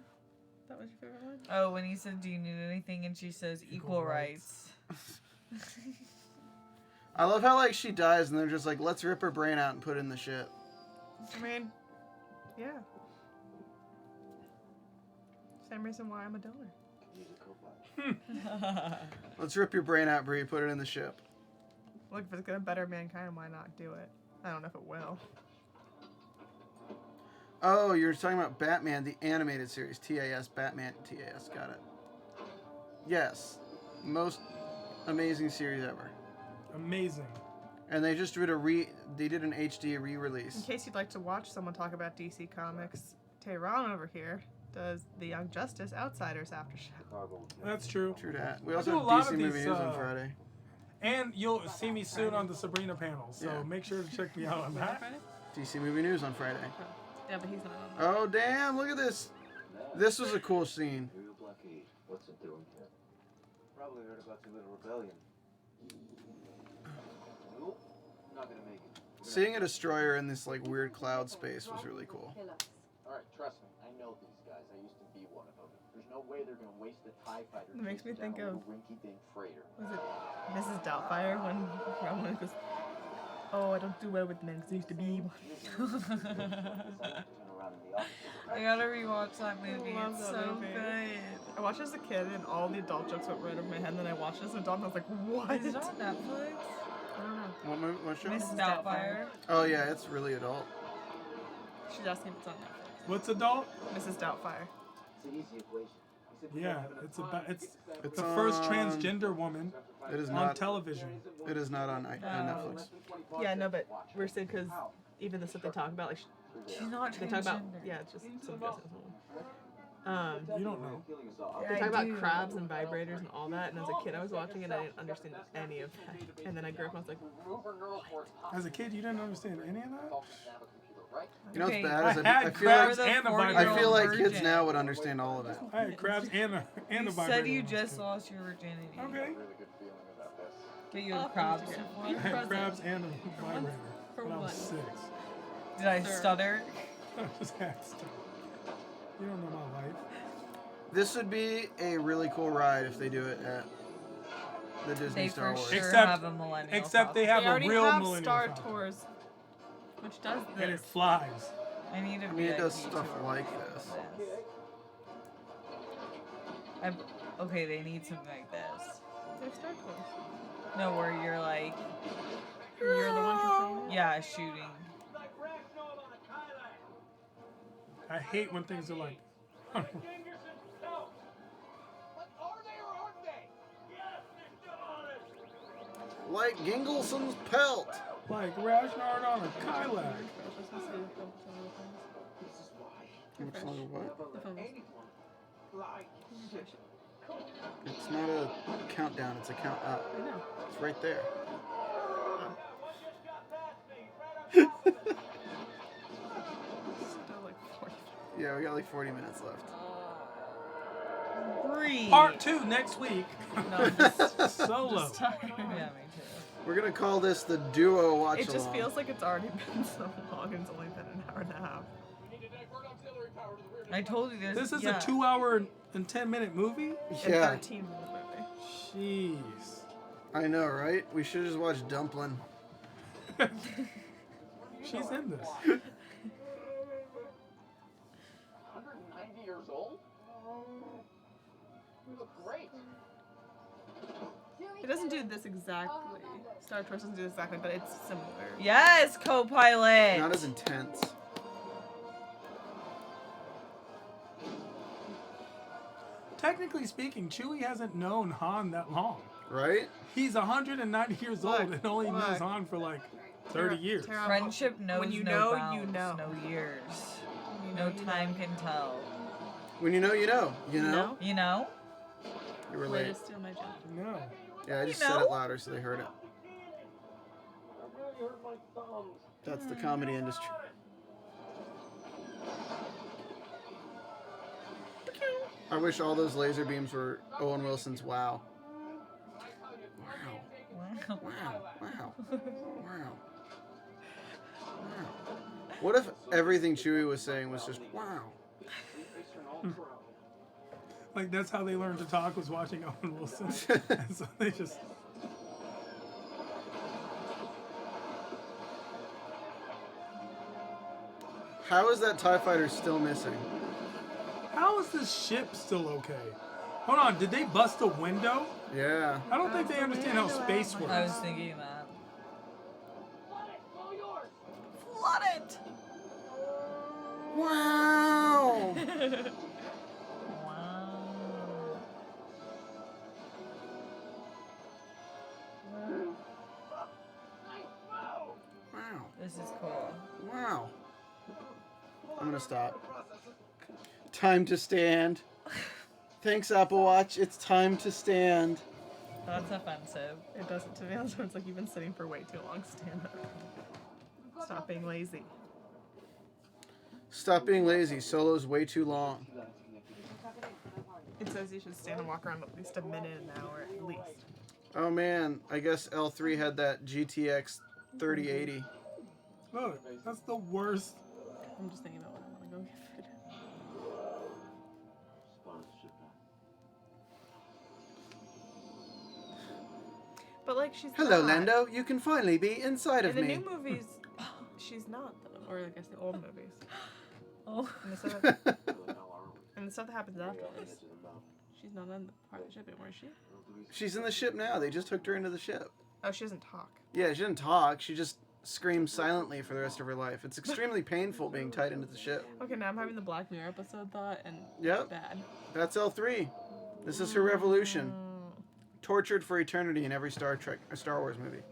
That was your favorite line? Oh, when he said, "Do you need anything?" and she says, "Equal rights." I love how like she dies and they're just like, let's rip her brain out and put it in the ship. I mean, yeah. Same reason why I'm a donor. Let's rip your brain out, Bree. Put it in the ship. Look, if it's gonna better mankind, why not do it? I don't know if it will. Oh, you're talking about Batman, the animated series. TAS, Batman, TAS. Got it. Yes. Most amazing series ever. Amazing. And they just did they did an HD re-release. In case you'd like to watch someone talk about DC Comics, Tehran over here does the Young Justice Outsiders Aftershow. That's true. True that. We I also do a have lot DC of movie these, news on Friday. And you'll see me soon on the Sabrina panel, so Yeah. make sure to check me out on that. DC movie news on Friday. Yeah, but he's not on that. Oh damn! Look at this. This was a cool scene. Imperial blockade. What's it doing here? Probably heard about your little rebellion. Nope. Not gonna make it. Seeing a destroyer in this like weird cloud space was really cool. Alright, trust me, I know these guys. I used to be one of them. There's no way they're gonna waste the TIE fighter. It makes me chasing think down a of- little rinky-dink freighter. Was it Mrs. Doubtfire when Rowan goes, "Oh, I don't do well with men because I used to be one." I gotta rewatch that movie. love It's that so movie. good. I watched it as a kid and all the adult jokes went right over my head. And then I watched it as an adult and I was like, "What?" Is it on Netflix? I don't know. What movie? What show? Mrs. Doubtfire. Oh yeah, it's really adult. She's asking if it's on Netflix. What's adult? Mrs. Doubtfire. It's an easy equation. Yeah, it's It's the first on- transgender woman It is on not. television. It is not on Netflix. Yeah, I know, but we're saying because even the stuff they talk about, like, She's not they talk about, transgender. yeah, it's just some guys. You don't know. They I talk about do. crabs and vibrators and all that, and as a kid I was watching it, I didn't understand any of that. And then I grew up and I was like, As a kid, you didn't understand any of that? You know what's Okay. bad? Is I had I feel crabs like and a I feel like kids virgin. now would understand all of it. I had crabs and a You vibrator. said you when I was a just kid. lost your virginity. Okay. Really good feeling about this. But you had crabs. I had crabs and a vibrator when I was 6. Did I stutter? I just had stuff. You don't know my life. This would be a really cool ride if they do it at the Disney They Star for Wars. sure Except- have a millennial. Except they Falcon. have they a already real have Millennium Star Falcon. Tours, which does And it this. flies. I need a I mean, it does VIP stuff tour like of this. Okay, they need something like this. They have Star Tours. No, where you're like, You're the one controlling it? yeah, shooting. I hate when things are like. Like Gingleson's pelt. Like Ragnar on a Kylax. Looks like a what? The film is- It's not a countdown, it's a count up. I know. It's right there. Still like 40. Yeah, we got like 40 minutes left. Breathe. Part 2 next week. No, I'm just, Solo. Just tired. yeah, me too. We're gonna call this the duo watch It just along. feels like it's already been so long and it's only been an hour and a half. I told you this. This is yeah. a 2-hour and 10-minute movie? Yeah, 13 minute movie. Jeez. I know, right? We should just watch Dumplin'. She's in this. 190 years old? It doesn't do this exactly. Star Tours doesn't do this exactly, but it's similar. Yes, co-pilot. Not as intense. Technically speaking, Chewie hasn't known Han that long. Right? He's 190 years old and only knows Han for like 30 years. Friendship knows when you no know, bounds, you know. no years. No time can tell. When you know, you know. You know? You know? You were Way late. to steal my joke. No. Yeah, I just You said know? it louder so they heard it. That's the comedy industry. I wish all those laser beams were Owen Wilson's wow. Wow. Wow. Wow. Wow. What if everything Chewie was saying was just wow? Like that's how they learned to talk, was watching Owen Wilson. And so they just. How is that TIE fighter still missing? How is this ship still okay? Hold on, did they bust a window? Yeah. I don't think they understand how space works. I was thinking that. Flood it! Wow! Wow. This is cool. Wow. I'm gonna stop. Time to stand. Thanks, Apple Watch. It's time to stand. That's offensive. It doesn't, to me, it sounds like you've been sitting for way too long. Stand up. Stop being lazy. Stop being lazy. Solo's way too long. It says you should stand and walk around at least a minute an hour at least. Oh man, I guess L3 had that GTX 3080. Look, that's the worst. I'm just thinking about what I want to go get food. But like she's Hello, not. Lando. You can finally be inside of In the me. new movies, she's not though, or I guess the old movies. Oh. And the stuff that happens after this, she's not on the part of the ship anymore, is she? She's in the ship now. They just hooked her into the ship. Oh, she doesn't talk. Yeah, she didn't talk. She just screams silently for the rest of her life. It's extremely painful being tied into the ship. Okay, now I'm having the Black Mirror episode thought, and Yep. it's bad. That's L3. This is her revolution. Tortured for eternity in every Star Wars movie.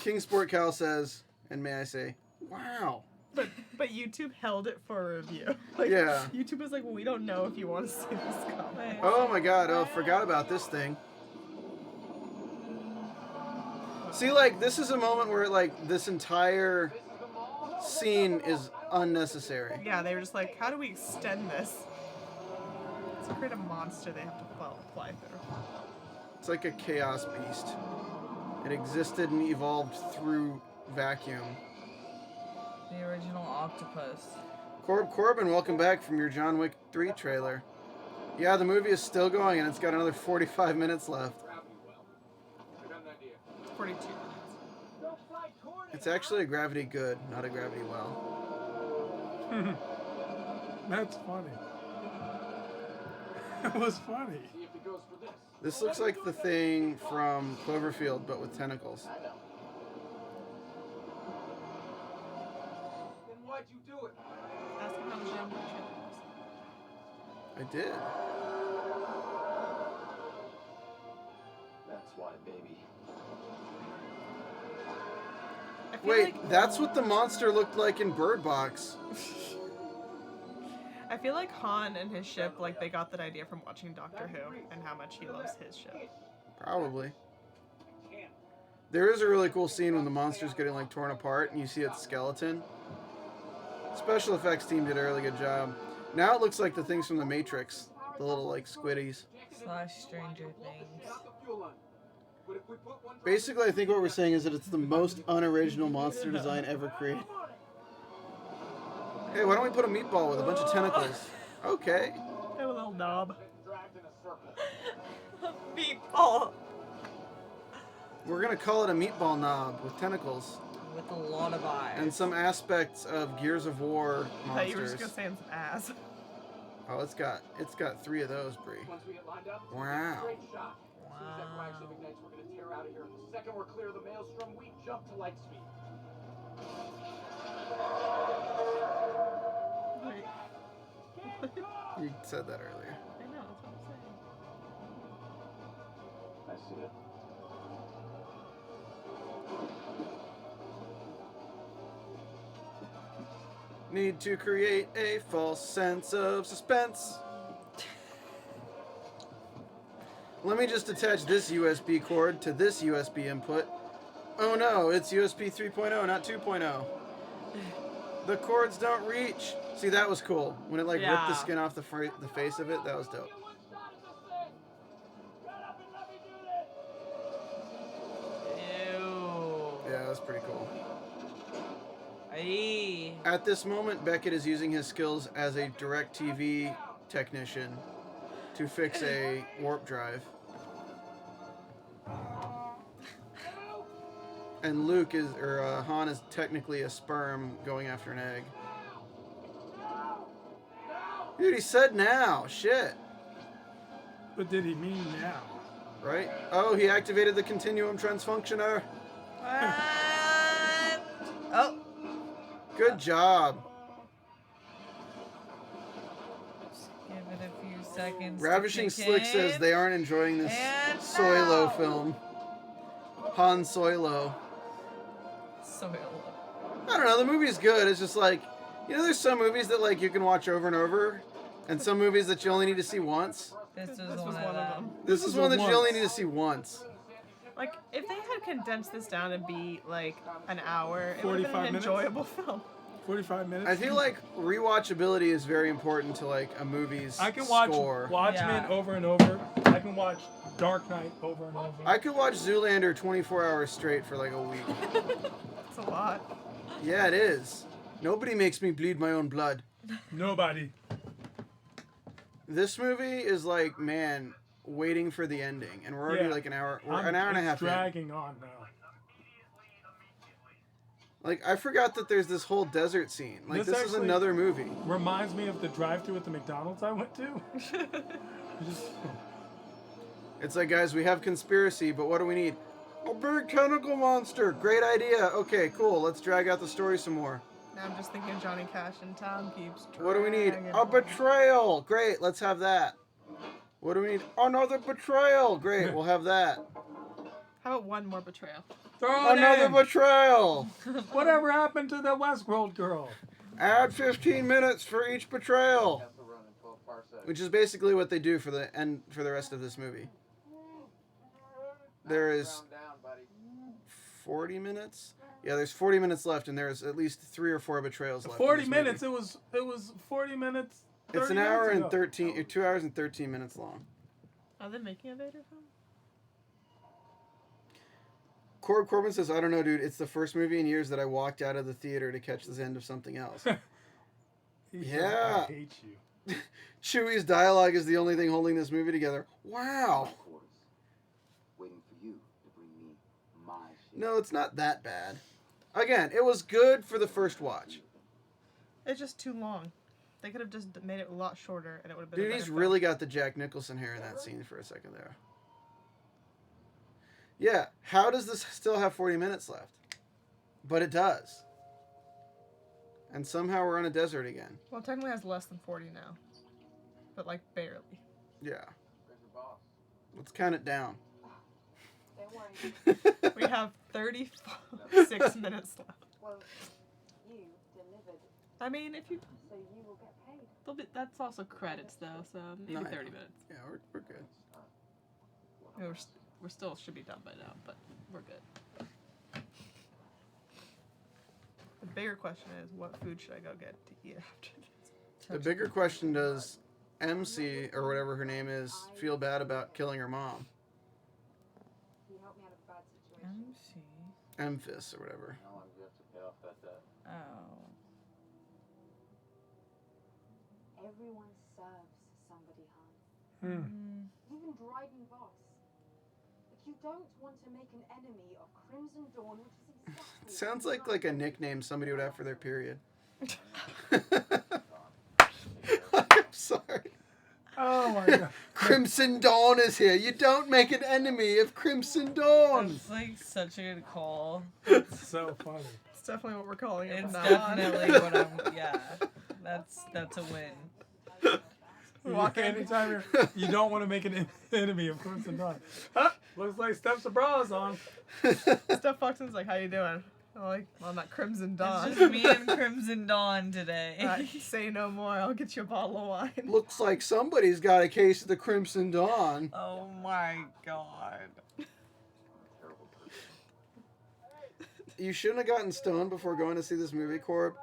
King Sport Cal says, and may I say, wow. But YouTube held it for a review. Like, Yeah. YouTube was like, well, we don't know if you want to see this comment. Oh my god, oh, forgot about this thing. See, like, this is a moment where, like, this entire scene is unnecessary. Yeah, they were just like, how do we extend this? To create a monster they have to fly through. It's like a chaos beast. It existed and evolved through vacuum. The original octopus. Corbin, welcome back from your John Wick 3 trailer. Yeah, the movie is still going and it's got another 45 minutes left. 42 minutes. It's actually a gravity good, not a gravity well. That's funny. It was funny. This looks like the thing from Cloverfield, but with tentacles. Then why'd you do it? Ask him how the John Wick trailer was. I did. That's why, baby. I feel Wait, like, that's what the monster looked like in Bird Box. I feel like Han and his ship, like, they got that idea from watching Doctor Who and how much he loves his ship. Probably. There is a really cool scene when the monster's getting, like, torn apart and you see its skeleton. Special effects team did a really good job. Now it looks like the things from The Matrix. The little, like, squiddies. / Stranger Things. Basically, I think what we're saying is that it's the most unoriginal monster design ever created. Hey, why don't we put a meatball with a bunch of tentacles? Okay. I have a little knob. Meatball. We're gonna call it a meatball knob with tentacles. With a lot of eyes. And some aspects of Gears of War I thought you were monsters. just gonna say some ass. Oh, it's got 3 of those, Bree. Once we get lined up, Wow. straight shot. As soon as that coaxium ignites, we're gonna tear out of here. The second we're clear of the maelstrom, we jump to light speed. You said that earlier. I know, that's what I'm saying. I see it. Need to create a false sense of suspense. Let me just attach this USB cord to this USB input. Oh no, it's USB 3.0, not 2.0. The cords don't reach. See, that was cool. When it like ripped the Yeah. skin off the face of it, that was dope. Ew. Yeah, that was pretty cool. Aye. At this moment, Beckett is using his skills as a DirecTV technician to fix a warp drive. And Han is technically a sperm going after an egg. Dude, he said now. Shit. What did he mean now? Right? Oh, he activated the continuum transfunctioner. What? Oh. Good job. Just give it a few seconds. Ravishing to Slick kick says in. they aren't enjoying this And Soilo now. film. Han Soilo. Soil. I don't know, the movie's good. It's just like, you know, there's some movies that like you can watch over and over, and some movies that you only need to see once. This was This was one one of of them. them. This is one that you only need to see once. Like, if they had condensed this down to be like an hour, it would have been 45 an minutes? enjoyable film. 45 minutes? I feel like rewatchability is very important to like a movie's I can watch score. Watchmen Yeah. over and over. I can watch Dark Knight over and over. I could watch Zoolander 24 hours straight for like a week. It's a lot. Yeah, it is. Nobody makes me bleed my own blood. Nobody. This movie is like, man, waiting for the ending, and we're already Yeah. like an hour and a It's half in. dragging on now. Like, I forgot that there's this whole desert scene. Like, This this is actually- another movie. Reminds me of the drive-thru at the McDonald's I went to. Just, It's like, guys, we have conspiracy, but what do we need? A big tentacle monster. Great idea. Okay, cool. Let's drag out the story some more. Now I'm just thinking Johnny Cash in town keeps. What do we need? dragging A on. betrayal. Great. Let's have that. What do we need? Another betrayal. Great. We'll have that. How about one more betrayal? throw it Another in. betrayal. Whatever happened to the Westworld girl? Add 15 minutes for each betrayal. Have to run in 12 parsecs. Which is basically what they do for the rest of this movie. There is Round down, buddy. 40 minutes? Yeah, there's 40 minutes left, and there's at least 3 or 4 betrayals left. in 40 this minutes. movie. It was 40 minutes. It's 30 an hour minutes and ago. 13, 2 hours and 13 minutes long. Are they making a Vader film? Corbin says, I don't know, dude. It's the first movie in years that I walked out of the theater to catch the end of something else. Yeah. I hate you. Chewie's dialogue is the only thing holding this movie together. Wow. Quarters. Waiting for you to bring me my shit. No, it's not that bad. Again, it was good for the first watch. It's just too long. They could have just made it a lot shorter, and it would have been. Dude, a he's better film. really got the Jack Nicholson hair in that scene for a second there. Yeah, how does this still have 40 minutes left? But it does. And somehow we're on a desert again. Well, it technically has less than 40 now, but like barely. Yeah. Where's your boss? Let's count it down. Don't worry. We have 36 minutes left. Well, you delivered, I mean, if you, so you will get paid. they'll be, that's also credits though, so maybe No, I 30 know. minutes. Yeah, we're good. I mean, we're still should be done by now, but we're good. The bigger question is, what food should I go get to eat after this? The bigger question, does MC, or whatever her name is, feel bad about killing her mom? He helped me out of a bad situation. Memphis, or whatever. How long do you have to pay off that debt? Oh. Everyone serves somebody, hon. Even Dryden Voss. Like, you don't want to make an enemy of Crimson Dawn, which is exactly... Sounds like a nickname somebody would have for their period. I'm Sorry. Oh my god. Crimson Dawn is here. You don't make an enemy of Crimson Dawn. It's like such a good call. It's so funny. It's definitely what we're calling it. It's from now on. definitely what I'm. Yeah, that's a win. Walk in. Anytime you don't want to make an enemy of Crimson Dawn. Huh? Looks like Steph Sabraw is on. Steph Foxton's like, how you doing? I'm like, well, I'm not Crimson Dawn. It's just me and Crimson Dawn today. Say no more. I'll get you a bottle of wine. Looks like somebody's got a case of the Crimson Dawn. Oh my god. You shouldn't have gotten stoned before going to see this movie, Corb.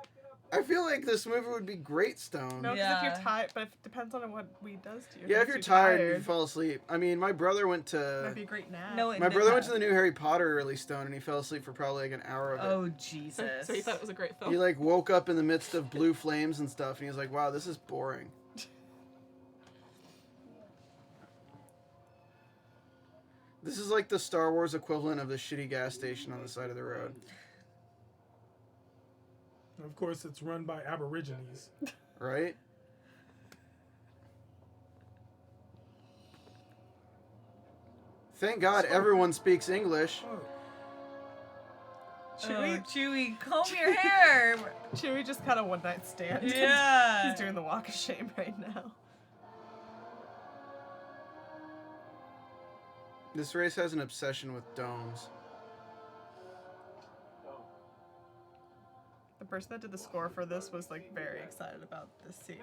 I feel like this movie would be great stoned. No, because Yeah. if you're tired, but it depends on what weed does to you. Yeah, if makes you're you tired, you fall asleep. I mean, my brother went Might to... be a great nap. No, it My brother went to never- the new Harry Potter early stoned, and he fell asleep for probably like an hour of it. Oh Jesus. So you thought it was a great film? He like woke up in the midst of blue flames and stuff, and he was like, "Wow, this is boring." This is like the Star Wars equivalent of the shitty gas station on the side of the road, Of course, it's run by Aborigines. right? Thank God everyone speaks English. Oh, Chewie, Oh, Chewie, comb your hair. Chewie just kind of one night stand. Yeah. He's doing the walk of shame right now. This race has an obsession with domes. The person that did the score for this was like very excited about this scene.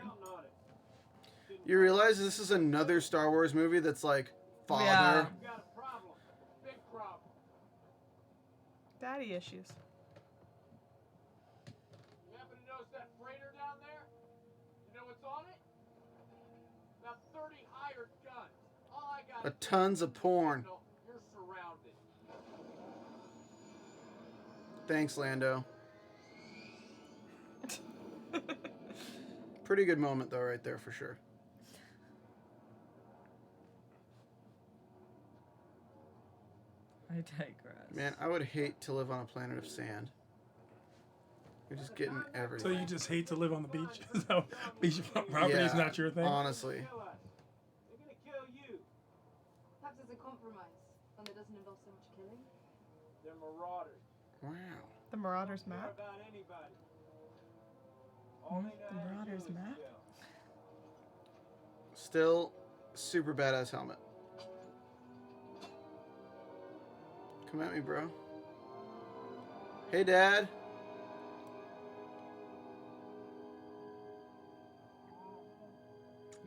You realize this is another Star Wars movie that's like, father. Yeah. Got a problem. Big problem. Daddy issues. You happen to notice that freighter down there? You know what's on it? About 30 hired guns. All I got is Tons of porn. you're surrounded. Thanks, Lando. Pretty good moment though, right there for sure. I digress. Man, I would hate to live on a planet of sand. You're just getting so everything. you just hate to live on the beach? So beach property is not your thing? Honestly. Kill us. They're gonna kill you. Perhaps it's a compromise, one that doesn't involve so much killing. They're marauders. Wow. The Marauders Care map. about anybody. All they know The how to Marauders do is map? kill. Still super badass helmet. Come at me, bro. Hey, Dad.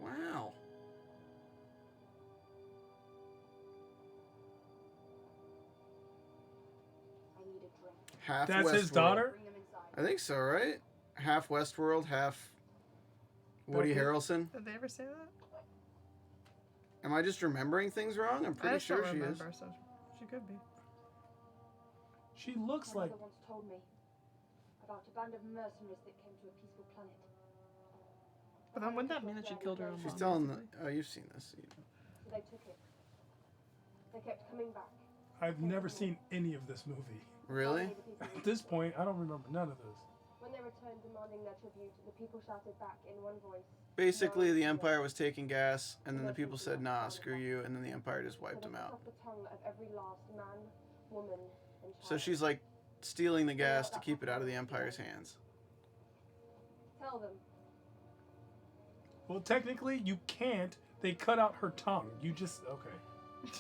Wow. I need a drink. Half That's his Westworld. daughter? Bring them inside. I think so, right? Half Westworld, half Woody Okay. Harrelson. Did they ever say that? Am I just remembering things wrong? I'm I pretty just don't sure she is. remember, so she could be. She looks My like... mother once told me about a band of mercenaries that came to a peaceful planet. But then wouldn't that mean that she killed her own She's mom? telling the... basically? Oh, you've seen this. So they took it. They kept coming back. I've never seen any of this movie. Really? At this point, I don't remember none of this. When they returned demanding their tribute, the people shouted back in one voice. Basically, the Empire was taking gas, and then the people said, nah, screw you, and then the Empire just wiped them out. Off the tongue of every last man, woman, and child. So she's like stealing the gas to keep it out of the Empire's hands. Tell them. Well, technically, you can't. They cut out her tongue. You just... Okay.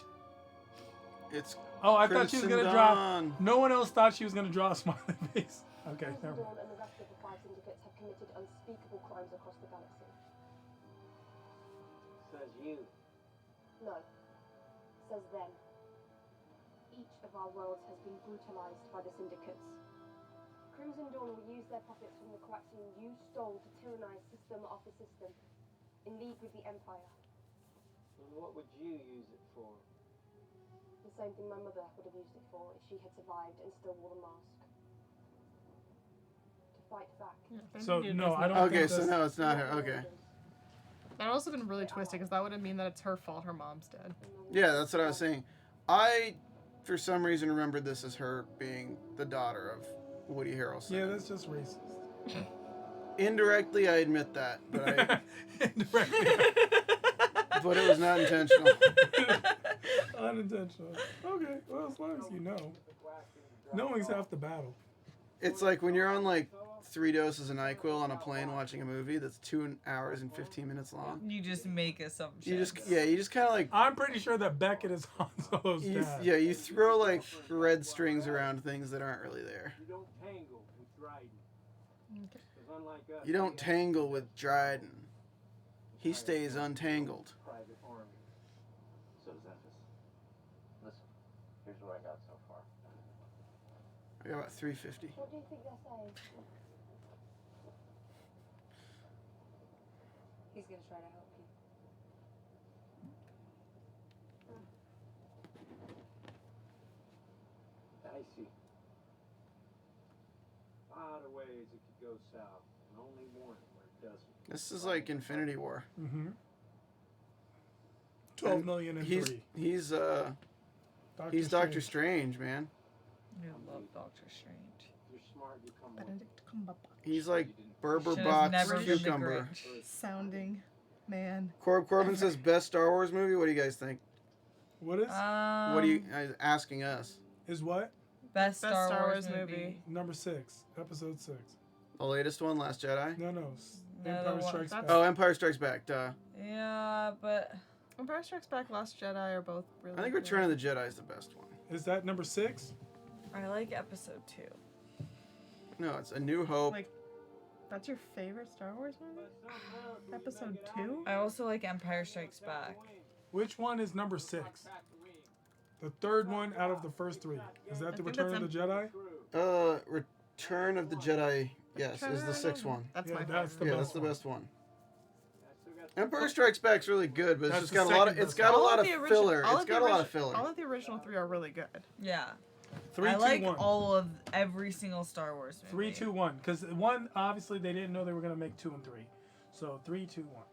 It's Oh, I thought she was Crimson going to draw... Dawn. No one else thought she was going to draw a smiley face. Okay, Crimson never mind. Dawn and the rest of the 5 syndicates have committed unspeakable crimes across the galaxy. Says you. No. Says them. Each of our worlds has been brutalized by the syndicates. Crimson Dawn will use their profits from the coaxium you stole to tyrannize system after system, in league with the Empire. And what would you use it for? The same thing my mother would have used it for if she had survived and still wore the mask. To fight back. So, no, I don't Okay, think so that's... no, it's not her. Okay. That also been really twisted because that would mean that it's her fault her mom's dead. Yeah, that's what I was saying. I, for some reason, remembered this as her being the daughter of Woody Harrelson. Yeah, that's just racist. Indirectly, I admit that, but Indirectly. but it was not intentional. Unintentional. Okay, well, as long as you know. Knowing's half the battle. It's like when you're on like 3 doses of NyQuil on a plane watching a movie that's 2 hours and 15 minutes long. You just make assumptions. You just kind of like I'm pretty sure that Beckett is Han Solo's dad. you throw like red strings around things that aren't really there. You don't tangle with Dryden. 'Cause unlike us, You don't tangle with Dryden. He stays untangled. Private army. So does Ephes. Listen, here's what I got so far. I got about 350. What do you think they're saying? He's gonna try to help you. dicey. A lot of ways it could go south, and only one where it doesn't. This is like Infinity War. Mm-hmm. 12 million and he's 3. He's Doctor Strange, man. I love Doctor Strange. You're smart, you come on. Benedict Cumberbatch. He's like Berber Should've Box never been the cucumber. Grinch. Sounding man. Corbin says best Star Wars movie. What do you guys think? What is? What are you asking us? Is what? Best Star Wars movie? Number 6, episode 6. The latest one, Last Jedi? No. No, Empire the one- Strikes Back. Oh, Empire Strikes Back. Duh. Yeah, but Empire Strikes Back, Last Jedi are both really I think good. Return of the Jedi is the best one. Is that number 6? I like episode 2. No, it's A New Hope. Like, that's your favorite Star Wars movie? Episode 2? I also like Empire Strikes Back. Which one is number 6? The third one out of the first 3. Is that the think Return that's of the Jedi? Return of the Jedi, yes, is the 6th one. That's Yeah, my that's favorite. the Yeah, best that's the one. best one. Empire Strikes Back's really good, but it's That's just the got a lot of second it's best got a All lot of of the origi- filler. all It's of the got a lot origi- of filler. All of the original 3 are really good. Yeah. 3, I 2, like 1. all of every single Star Wars movie. 3, 2, 1. Because 1, obviously, they didn't know they were going to make 2 and 3. So 3, 2, 1.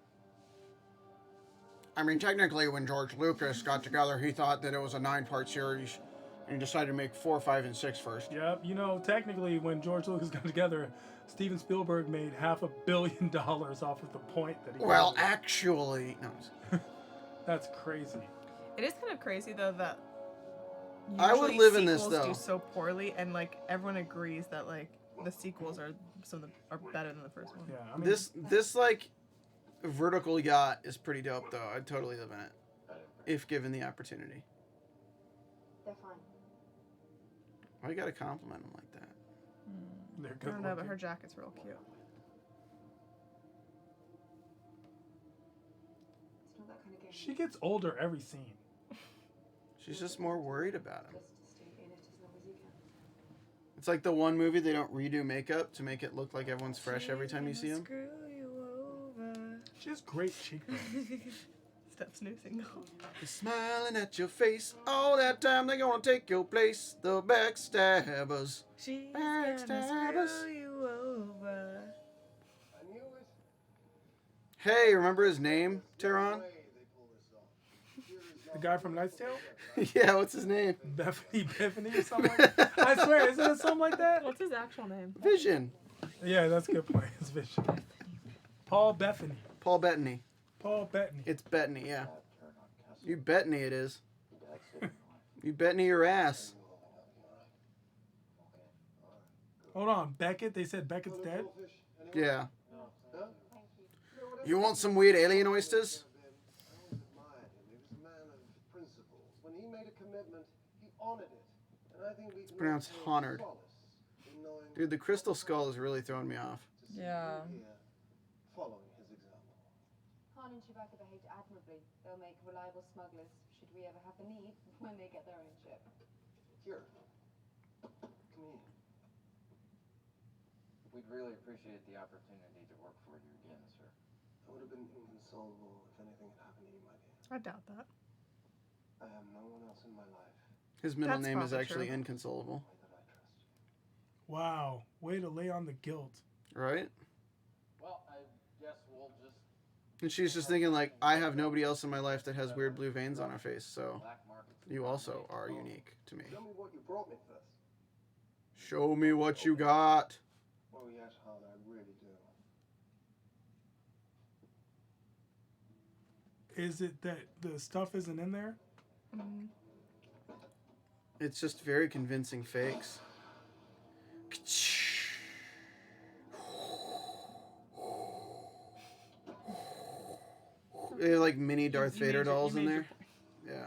I mean, technically, when George Lucas got together, he thought that it was a 9-part series, and he decided to make 4, 5, and 6 first. Yep. You know, technically, when George Lucas got together, Steven Spielberg made $500 million off of the point that he. Well, made. actually, no. That's crazy. It is kind of crazy, though, that I would usually live in this, sequels though. do so poorly, and, like, everyone agrees that, like, the sequels are better than the first one. Yeah. I mean, This like vertical yacht is pretty dope, though. I'd totally live in it if given the opportunity. They're fine. Why you gotta compliment him like that? they're I good don't know, but looking. her jacket's real cute. It's not that kind of game. She gets older every scene. She's just more worried about him. Just to stay in it as long as you can. It's like the one movie they don't redo makeup to make it look like everyone's fresh every time you see him. Screw you over. She has great cheekbones. Steph's new single. They're smiling at your face all that time. They're gonna take your place. The backstabbers. She's gonna Backstabbers. screw you over. I knew it. Hey, remember his name, Tehran? The guy from Knight's Tale? Yeah, what's his name? Bethany or something like that? I swear, isn't it something like that? What's his actual name? Vision. Yeah, that's a good point. It's Vision. Paul Bethany. Paul Bettany. Paul Bettany. It's Bettany, yeah. You Bettany it is. You Bettany your ass. Hold on, Beckett? They said Beckett's dead? Yeah. You want some weird alien oysters? I always admired him. He was a man of principles. When he made a commitment, he honored it. And I think we can pronounced all take honored. solace in knowing Dude, the crystal skull is really throwing me off. to see Yeah. you here following his example. Han and Chewbacca behaved admirably. They'll make reliable smugglers should we ever have the need when they get their own ship. Here. Come here. We'd really appreciate the opportunity to work for you again, sir. I would have been inconsolable if anything had happened to you, my dear. I doubt that. I have no one else in my life His middle That's name is probably actually true. inconsolable. that I trust. Wow. Way to lay on the guilt. Right? Well, I guess we'll just And she's just thinking like, I have nobody else in my life that has weird blue veins on her face, so black market. you also are unique to me. Show me what you brought me first. Show me what you got. Oh yes, Han, I really do. Is it that the stuff isn't in there? Mm-hmm. It's just very convincing fakes. They're like mini Darth Vader dolls in there. Yeah.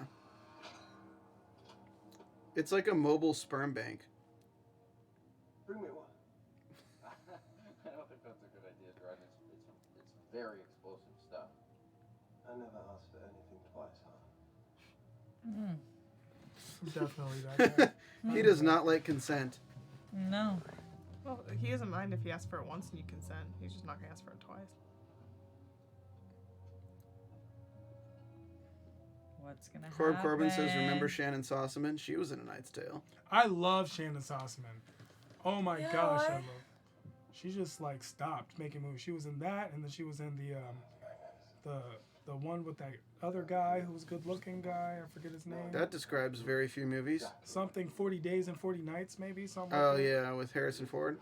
It's like a mobile sperm bank. Bring me one. I don't think that's a good idea, Dred. It's very explosive stuff. I never asked for anything twice, huh? Definitely that guy. He does not like consent. No. Well, he doesn't mind if you ask for it once and you consent. He's just not gonna ask for it twice. What's gonna Corb happen? Corbin says, "Remember Shannon Sossaman? She was in A Knight's Tale." I love Shannon Sossaman. Oh my Yeah, gosh, I I- love. She just like stopped making movies. She was in that, and then she was in the one with that other guy who was a good-looking guy. I forget his name. That describes very few movies. Something 40 Days and 40 Nights, maybe something. Oh like that. yeah, with Harrison Ford.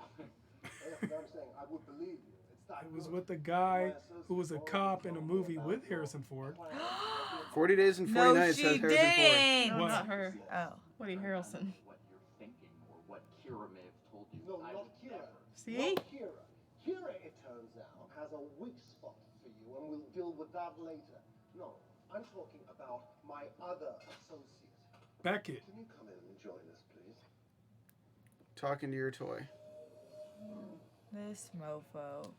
I'm saying I would believe you. It's that It was good. with the guy who was a cop in a movie with Harrison Ford. 40 Days and 40 No, Nights she has Harrison Ford. didn't. No, What? not her. Oh. Woody Harrelson. What you're thinking or what Kira may have told you. No, I not would Kira. never. See? Not Kira. Kira, it turns out, has a weak spot for you, and we'll deal with that later. No, I'm talking about my other associate. Beckett. Can you come in and join us, please? Talking to your toy. This mofo.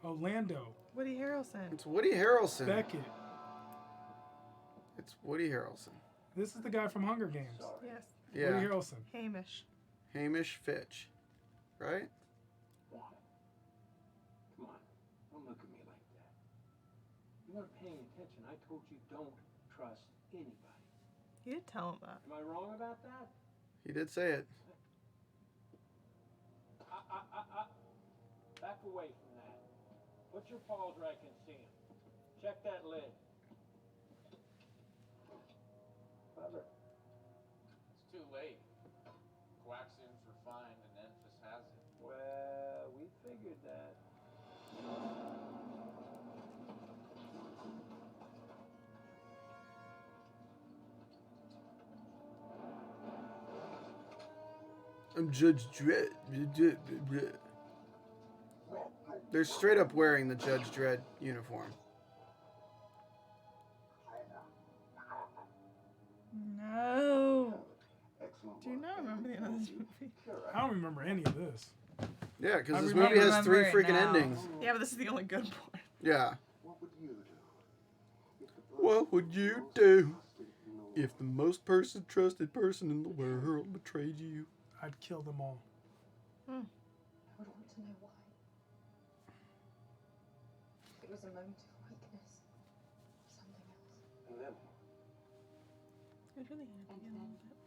Orlando. Woody Harrelson. It's Woody Harrelson. Beckett. It's Woody Harrelson. This is the guy from Hunger Games. Yes. Yeah. Woody Harrelson. Hamish. Hamish Fitch. Right? Come on, don't look at me like that. You weren't paying attention. I told you don't trust anybody. You did tell him that. Am I wrong about that? He did say it. Back away from that. Put your paws where I can see them. Check that lid. Clever. It's too late. Coaxium's refined and Enfys has it. Well, we figured that. I'm Judge Dredd. They're straight up wearing the Judge Dredd uniform. No. Excellent. Do you not remember the end of this movie? I don't remember any of this. Yeah, I because this remember- movie has 3 remember it freaking now. endings. Yeah, but this is the only good part. Yeah. What would you do? If the What would you do if the most trusted person in the world betrayed you? I'd kill them all. I would want to know why. If it was a moment of weakness, something else. And then It really had to be a little bit.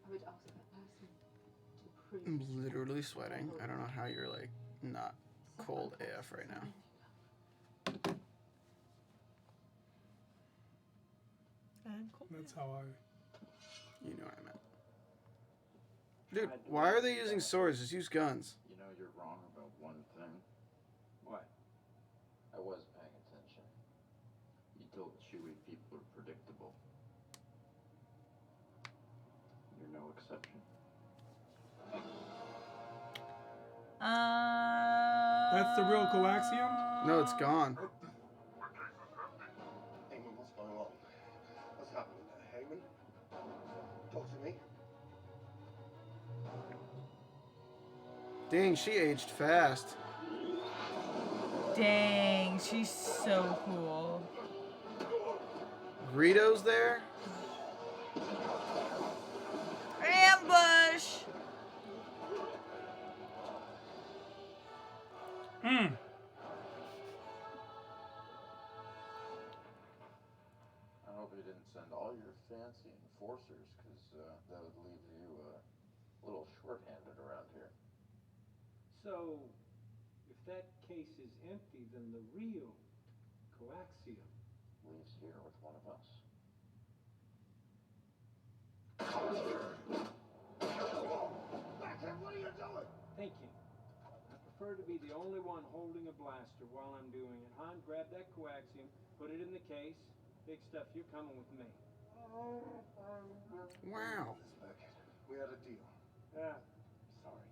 I would ask that person to prove. I'm literally sweating. I don't know how you're like not cold AF right now. And cool. That's how I. You know what I meant. Dude, why are they using swords? Just use guns. You know you're wrong about one thing. What? I was paying attention. You told Chewie people are predictable. You're no exception. That's the real coaxium? No, it's gone. Heyman, what's going on? What's happening there, Heyman? Talk to me. Dang, she aged fast. Dang, she's so cool. Greedo's there? Ambush! I hope you didn't send all your fancy enforcers, because that would leave you a little short-handed around here. So, if that case is empty, then the real coaxium. Leaves here with one of us. What are you doing? Thinking. I prefer to be the only one holding a blaster while I'm doing it. Han, grab that coaxium, put it in the case, Big Steph, you're coming with me. Wow. We had a deal. Yeah, sorry.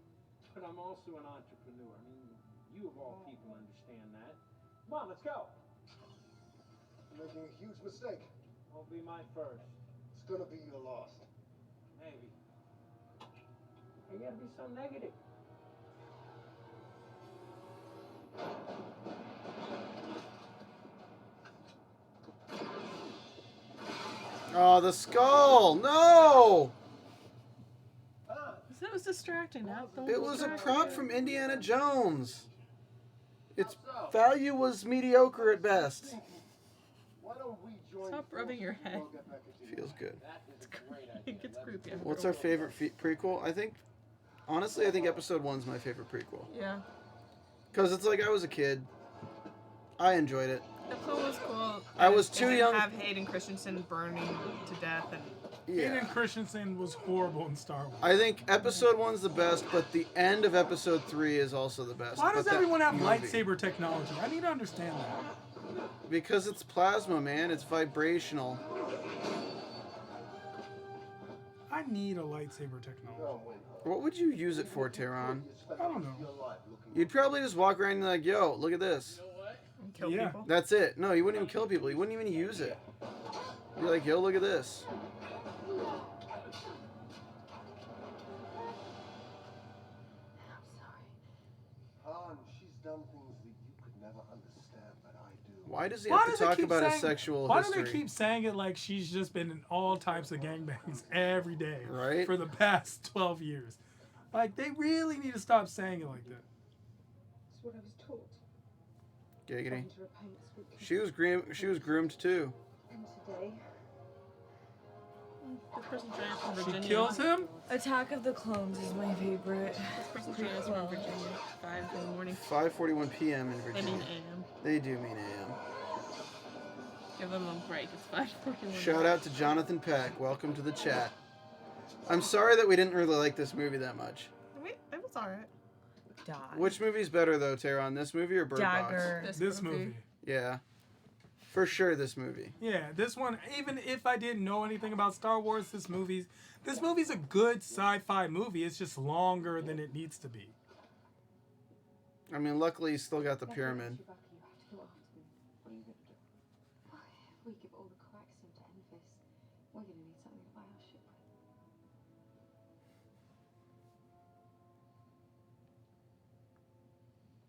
But I'm also an entrepreneur. I mean, you of all people understand that. Come on, let's go. You're making a huge mistake. Won't be my first. It's gonna be your last. Maybe. You gotta be so negative. Oh, the skull! No! That was distracting. It was a prop from Indiana Jones. Its value was mediocre at best. Why don't we join? Stop rubbing your head. Feels good. It gets creepy. What's our favorite prequel? Honestly, I think episode 1's my favorite prequel. Yeah. Because it's like I was a kid. I enjoyed it. Episode was cool. I was It too didn't young. have Hayden Christensen burning to death and. Hayden Yeah. Christensen was horrible in Star Wars. I think episode 1's the best, but the end of episode 3 is also the best. Why does But that everyone have movie- lightsaber technology? I need to understand that. Because it's plasma, man. It's vibrational. I need a lightsaber technology. What would you use it for, Tehran? I don't know. You'd probably just walk around and be like, yo, look at this. Kill Yeah. people. That's it. No, you wouldn't even kill people. You wouldn't even use it. You'd be like, yo, look at this. Han, she's done things that you could never understand, but I do. Why does he Why have does to it talk keep about his saying- sexual Why history? do they keep saying it like she's just been in all types of gangbangs every day Right? for the past 12 years? Like, they really need to stop saying it like that. It's what I was taught. Giggity. Trying to repay its weakness. She was groomed too. And today, This person's joining us from She Virginia. kills him? Attack of the Clones is my favorite. This person's joining us from Virginia. 5 in the morning. 5:41 p.m. in I mean Virginia. AM. They do mean AM. Give them a break. It's 5:41. Shout out to Jonathan Peck. Welcome to the chat. I'm sorry that we didn't really like this movie that much. Wait, it was alright. Die. Which movie's better though, Tehran? This movie or Bird Dagger. Box? This movie. Yeah. For sure this movie. Yeah, this one, even if I didn't know anything about Star Wars, this movie's a good sci-fi movie. It's just longer than it needs to be. I mean, luckily you still got the pyramid. you have to go after them. What are you going to do? If we give all the coaxium to Enfys, we're going to need something to buy our ship with.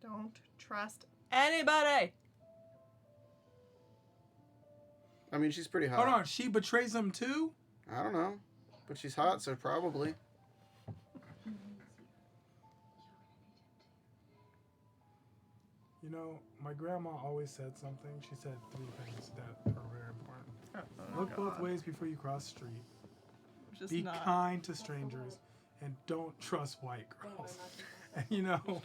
Don't trust anybody. I mean, she's pretty hot. Hold on, she betrays him too? I don't know. But she's hot, so probably. You know, my grandma always said something. She said 3 things that are very important. Look both ways before you cross the street. Just Be not. kind to strangers. And don't trust white girls. And you know,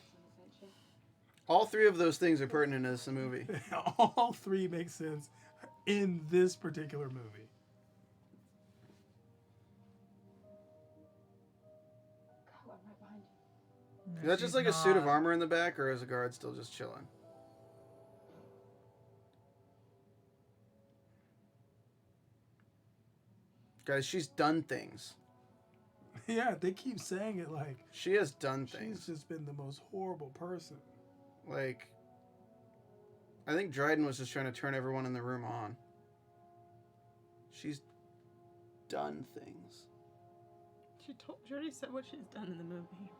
All 3 of those things are pertinent in this movie. all 3 make sense in this particular movie. Go, I'm right behind you. Is that just like a suit of armor in the back, or is a guard still just chilling? Guys, she's done things. Yeah, they keep saying it like She has done she's things. just been the most horrible person. Like, I think Dryden was just trying to turn everyone in the room on. She's done things. She already said what she's done in the movie.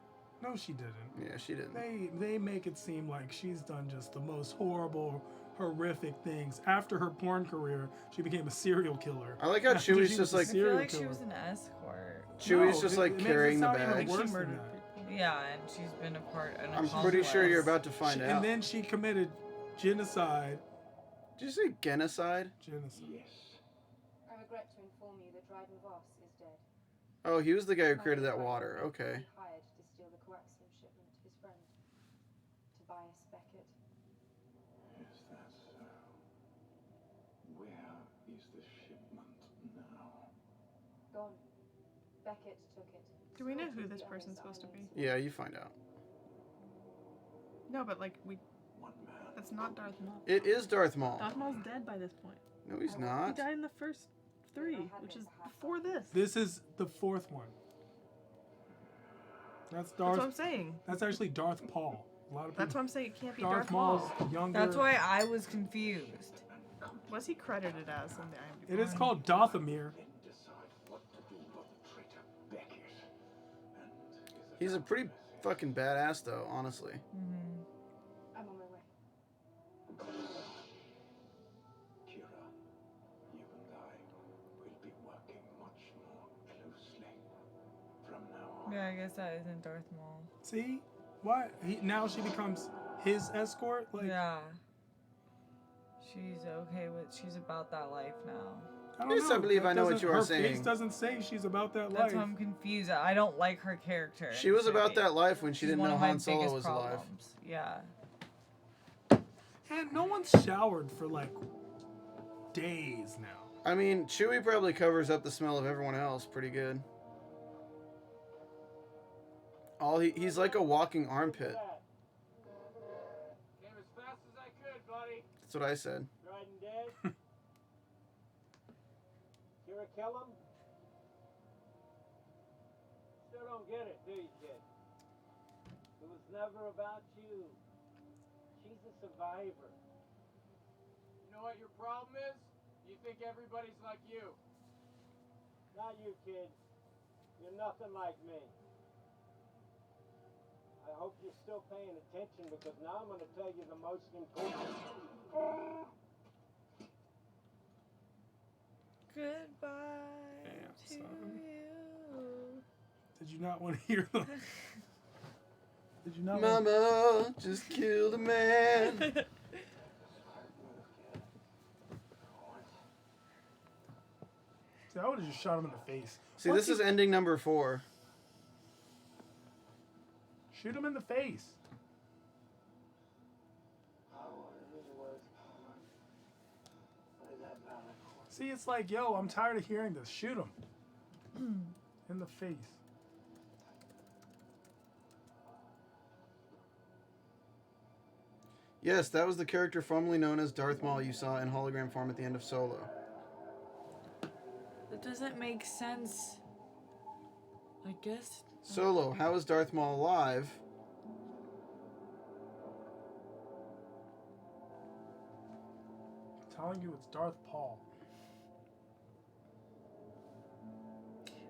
No, she didn't. Yeah, she didn't. They make it seem like she's done just the most horrible, horrific things. After her porn career, she became a serial killer. I like how After Chewie's she just was a like I feel serial like she killer. was an escort. Chewie's just like it makes it carrying the sound even bag. worse She than murdered that. people. Yeah, and she's been a part. An I'm pretty sure you're about to find out. And then she committed genocide. Did you say genocide? Genocide. I regret to inform you that Dryden Voss is dead. Oh, he was the guy who created that water. Okay. He hired to steal the coaxium shipment of his friend, Tobias Beckett. Is that so? Where is the shipment now? Gone. Beckett took it. Do we know Sold who it to this the person's Ellis supposed to be? Alliance. Yeah, you find out. No, but like One man. that's not Darth Maul. It is Darth Maul. Darth Maul's dead by this point. No, he's He not. died in the first 3, which is before this. This is the 4th one. That's Darth. That's what I'm saying. That's actually Darth Paul. A lot of people. That's what I'm saying. It can't be Darth Darth Maul's Maul. younger. That's why I was confused. What's he credited as in the IMDb? It is called Dothamir. He's a pretty fucking badass, though, honestly. Mm-hmm. I'm on my way. Kira, you and I will be working much more closely from now on. Yeah, I guess that isn't Darth Maul. See? What? Now she becomes his escort? Like, Yeah. She's okay with. She's about that life now. I don't Yes, know. I believe That I know what doesn't- you are her saying. face doesn't say she's about that That's life. why I'm confused. I don't like her character. She was about that life when she She's didn't one know of my Han Solo biggest was alive. problems. Yeah. And no one's showered for like days now. I mean, Chewie probably covers up the smell of everyone else pretty good. He's like a walking armpit. Came as fast as I could, buddy. That's what I said. Riding dead. Kira kill him? Still don't get it, do you, kid? It was never about you. She's a survivor. You know what your problem is? You think everybody's like you. Not you, kid. You're nothing like me. I hope you're still paying attention because now I'm going to tell you the most important. Goodbye Damn, to son. you. Did you not want to hear them? Did you not? Mama just killed a man. See, I would have just shot him in the face. See, this is ending number 4. Shoot him in the face. See, it's like, yo, I'm tired of hearing this. Shoot him in the face. Yes, that was the character formerly known as Darth Maul you saw in hologram form at the end of Solo. That doesn't make sense. I guess. Solo, how is Darth Maul alive? I'm telling you, it's Darth Paul.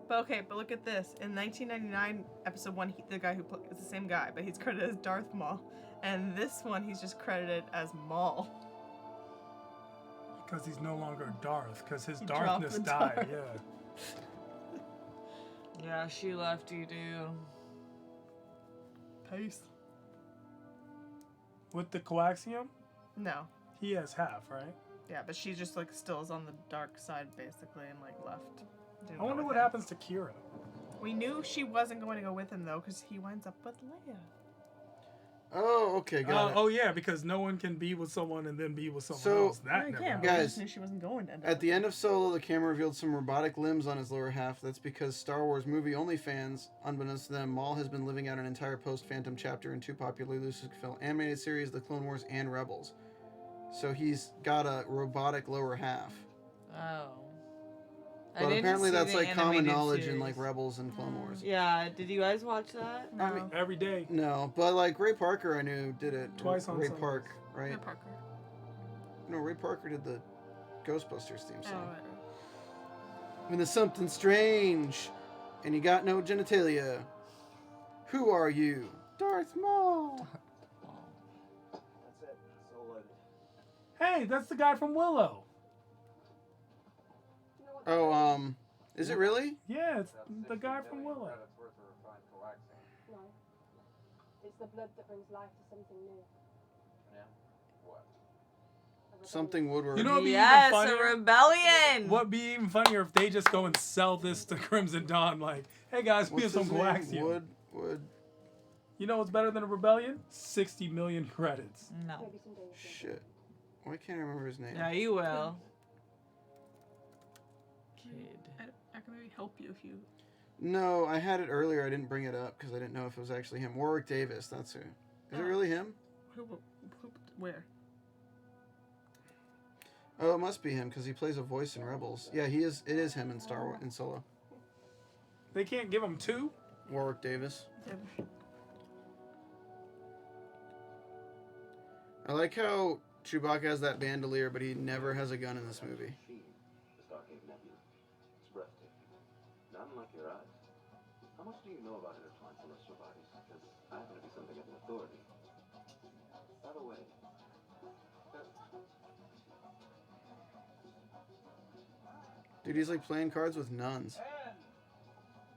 But okay, but look at this. In 1999, episode 1, the guy who is the same guy, but he's credited as Darth Maul. And this one, he's just credited as Maul. Because he's no longer Darth, because his He dropped Darthness the died, Darth. yeah. Yeah, she left you, dude. Peace. With the coaxium, No. he has half, right? Yeah, but she just like still is on the dark side basically and like left. Didn't I wonder go what with him. happens to Kira. We knew she wasn't going to go with him though because he winds up with Leia. Oh, okay, got it. Oh, yeah, because no one can be with someone and then be with someone So- else. That Yeah, never yeah, happened. but we Guys, just knew she wasn't going to end At up. the end of Solo, the camera revealed some robotic limbs on his lower half. That's because Star Wars movie-only fans, unbeknownst to them, Maul has been living out an entire post-Phantom chapter in 2 popular Lucasfilm animated series, The Clone Wars and Rebels. So he's got a robotic lower half. Oh. I But didn't apparently see that's the like common animated knowledge in series. like Rebels and Clone Wars. Yeah, did you guys watch that? No. I mean, Every day. no, but like Ray Parker, I knew did it. Twice on Ray Sundays. Park, right? Ray Parker. No, Ray Parker did the Ghostbusters theme Oh, song. right. When there's something strange, and you got no genitalia, who are you? Darth Maul. That's it. It's all loaded. Hey, that's the guy from Willow. You know what Oh, is it really? Yeah, it's the guy from Willow. Credits worth of refined coaxium. No. It's the blood that brings life to something new. Yeah. What? A rebellion. Something Woodward. You know what'd be Yes, even a funnier? rebellion! What'd be even funnier if they just go and sell this to Crimson Dawn, like, hey guys, we have What's some his name? coaxium. Wood. You know what's better than a rebellion? 60 million credits. No. Maybe someday you can. Shit. Why can't I remember his name? Yeah, you will. Kid. I can maybe help you if you. No, I had it earlier. I didn't bring it up because I didn't know if it was actually him. Warwick Davis. That's who. Is it Oh. really him? Where? Oh, it must be him because he plays a voice in Rebels. Yeah, he is. It is him in Star Wars in Solo. They can't give him 2? Warwick Davis. Yep. I like how Chewbacca has that bandolier, but he never has a gun in this movie. The Stargate Nebula. It's breathtaking. Not unlike your eyes. How much do you know about intertwined celestial bodies? Because I happen to be something of an authority. By the way, Dude, he's like playing cards with nuns. And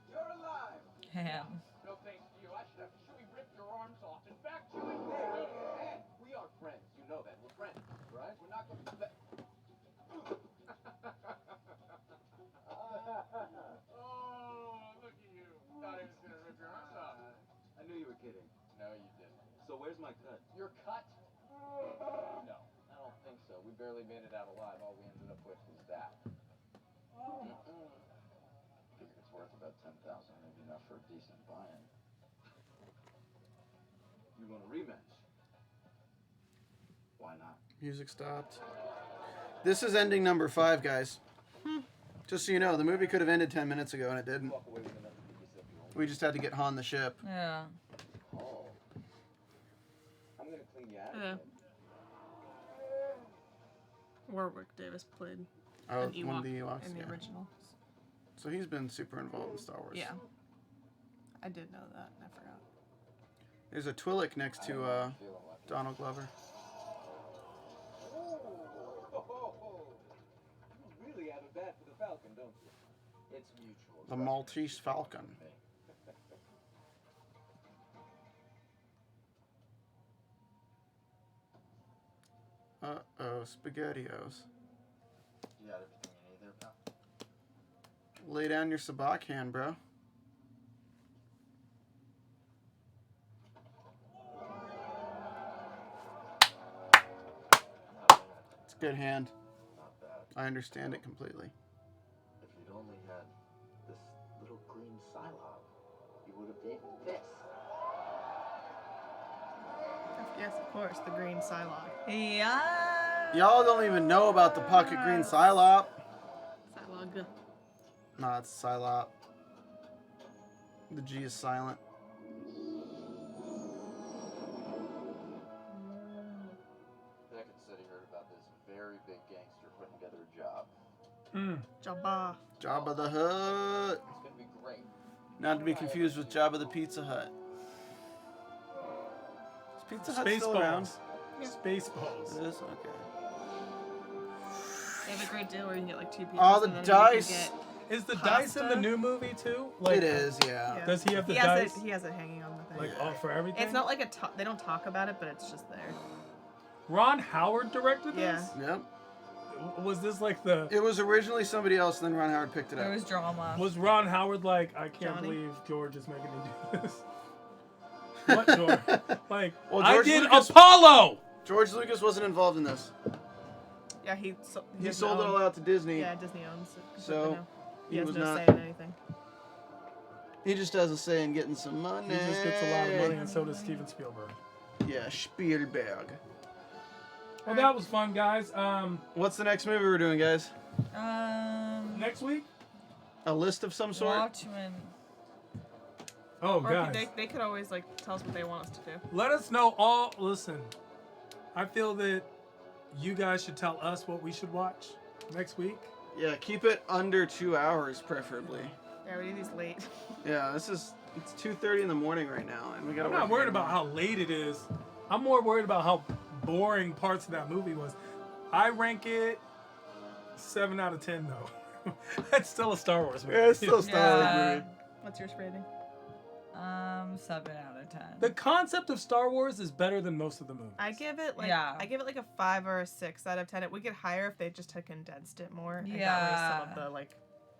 you're alive. Ham. No thanks to you. I should have Chewie rip your arms off. In fact, Chewie, hey, we are friends. You know that. We're friends, right? We're not going to... oh, look at you. Thought he was gonna rip your arms off. I knew you were kidding. No, you didn't. So where's my cut? Your cut? No, I don't think so. We barely made it out alive. All we ended up with was that. Figure it's worth about 10,000, maybe enough for a decent buy-in. You want a rematch? Why not? Music stopped. This is ending number 5, guys. Just so you know, the movie could have ended 10 minutes ago and it didn't. Walk away with enough to give yourself your own. We just had to get Han the ship. Yeah. Oh. I'm gonna clean you out. Yeah. Warwick Davis played Oh, an Ewok one of the Ewoks. in the Yeah. original. So he's been super involved in Star Wars. Yeah. I did know that. I forgot. There's a Twi'lek next to Donald Glover. You really have a bad for the Falcon, don't you? It's mutual. The Maltese Falcon. Uh-oh, SpaghettiOs. You got everything you need there, pal? Lay down your sabacc hand, bro. It's a good hand. Not bad. I understand it completely. If you'd only had this little green Psylocke, you would have been this. Yes, of course, the green Psylocke. Yeah. Y'all don't even know about the pocket green Psylop. Psylocke. Nah, it's Psylop. The G is silent. Beckett said he heard about this very big gangster putting together a job. Jabba. Jabba the Hutt. It's gonna be great. Not to be confused with Jabba the Pizza Hut. Is Pizza Hut still around? Spaceballs. It is? Okay. They have a great deal where you can get like 2 pizzas. Oh, the and then dice. You can get Is the dice in the pasta. new movie too? It is, yeah. Yeah. Does he have the He has dice? it. He has it hanging on the thing. Like all for everything? It's not like a. They don't talk about it, but it's just there. Ron Howard directed this? Yep. Was this like the... It was originally somebody else, and then Ron Howard picked it There up. was drama. Was Ron Howard like, I can't Johnny? believe George is making me do this? What, George? Like, Well, I George did Lucas- Apollo! George Lucas wasn't involved in this. Yeah, He doesn't sold it own- all out to Disney. Yeah, Disney owns it. So, he he has was no not. say in anything. He just has a say in getting some money. He just gets a lot of money, and so does Steven Spielberg. Yeah, Spielberg. Well, that was fun, guys. What's the next movie we're doing, guys? Next week? A list of some sort? Watchmen. Oh, Or guys. they could always like tell us what they want us to do. Let us know all. Listen, I feel that you guys should tell us what we should watch next week. Yeah, keep it under 2 hours, preferably. Yeah, we do these late. Yeah, it's 2:30 in the morning right now, and we gotta. I'm not worried about how late it is. I'm more worried about how boring parts of that movie was. I rank it 7 out of 10, though. That's still a Star Wars movie. Yeah, it's still a Star Wars Yeah. movie. What's yours rating? 7 out of 10. The concept of Star Wars is better than most of the movies. I give it like Yeah. I give it like a 5 or a 6 out of 10. It would get higher if they just had condensed it more and got rid of Yeah. some of the like.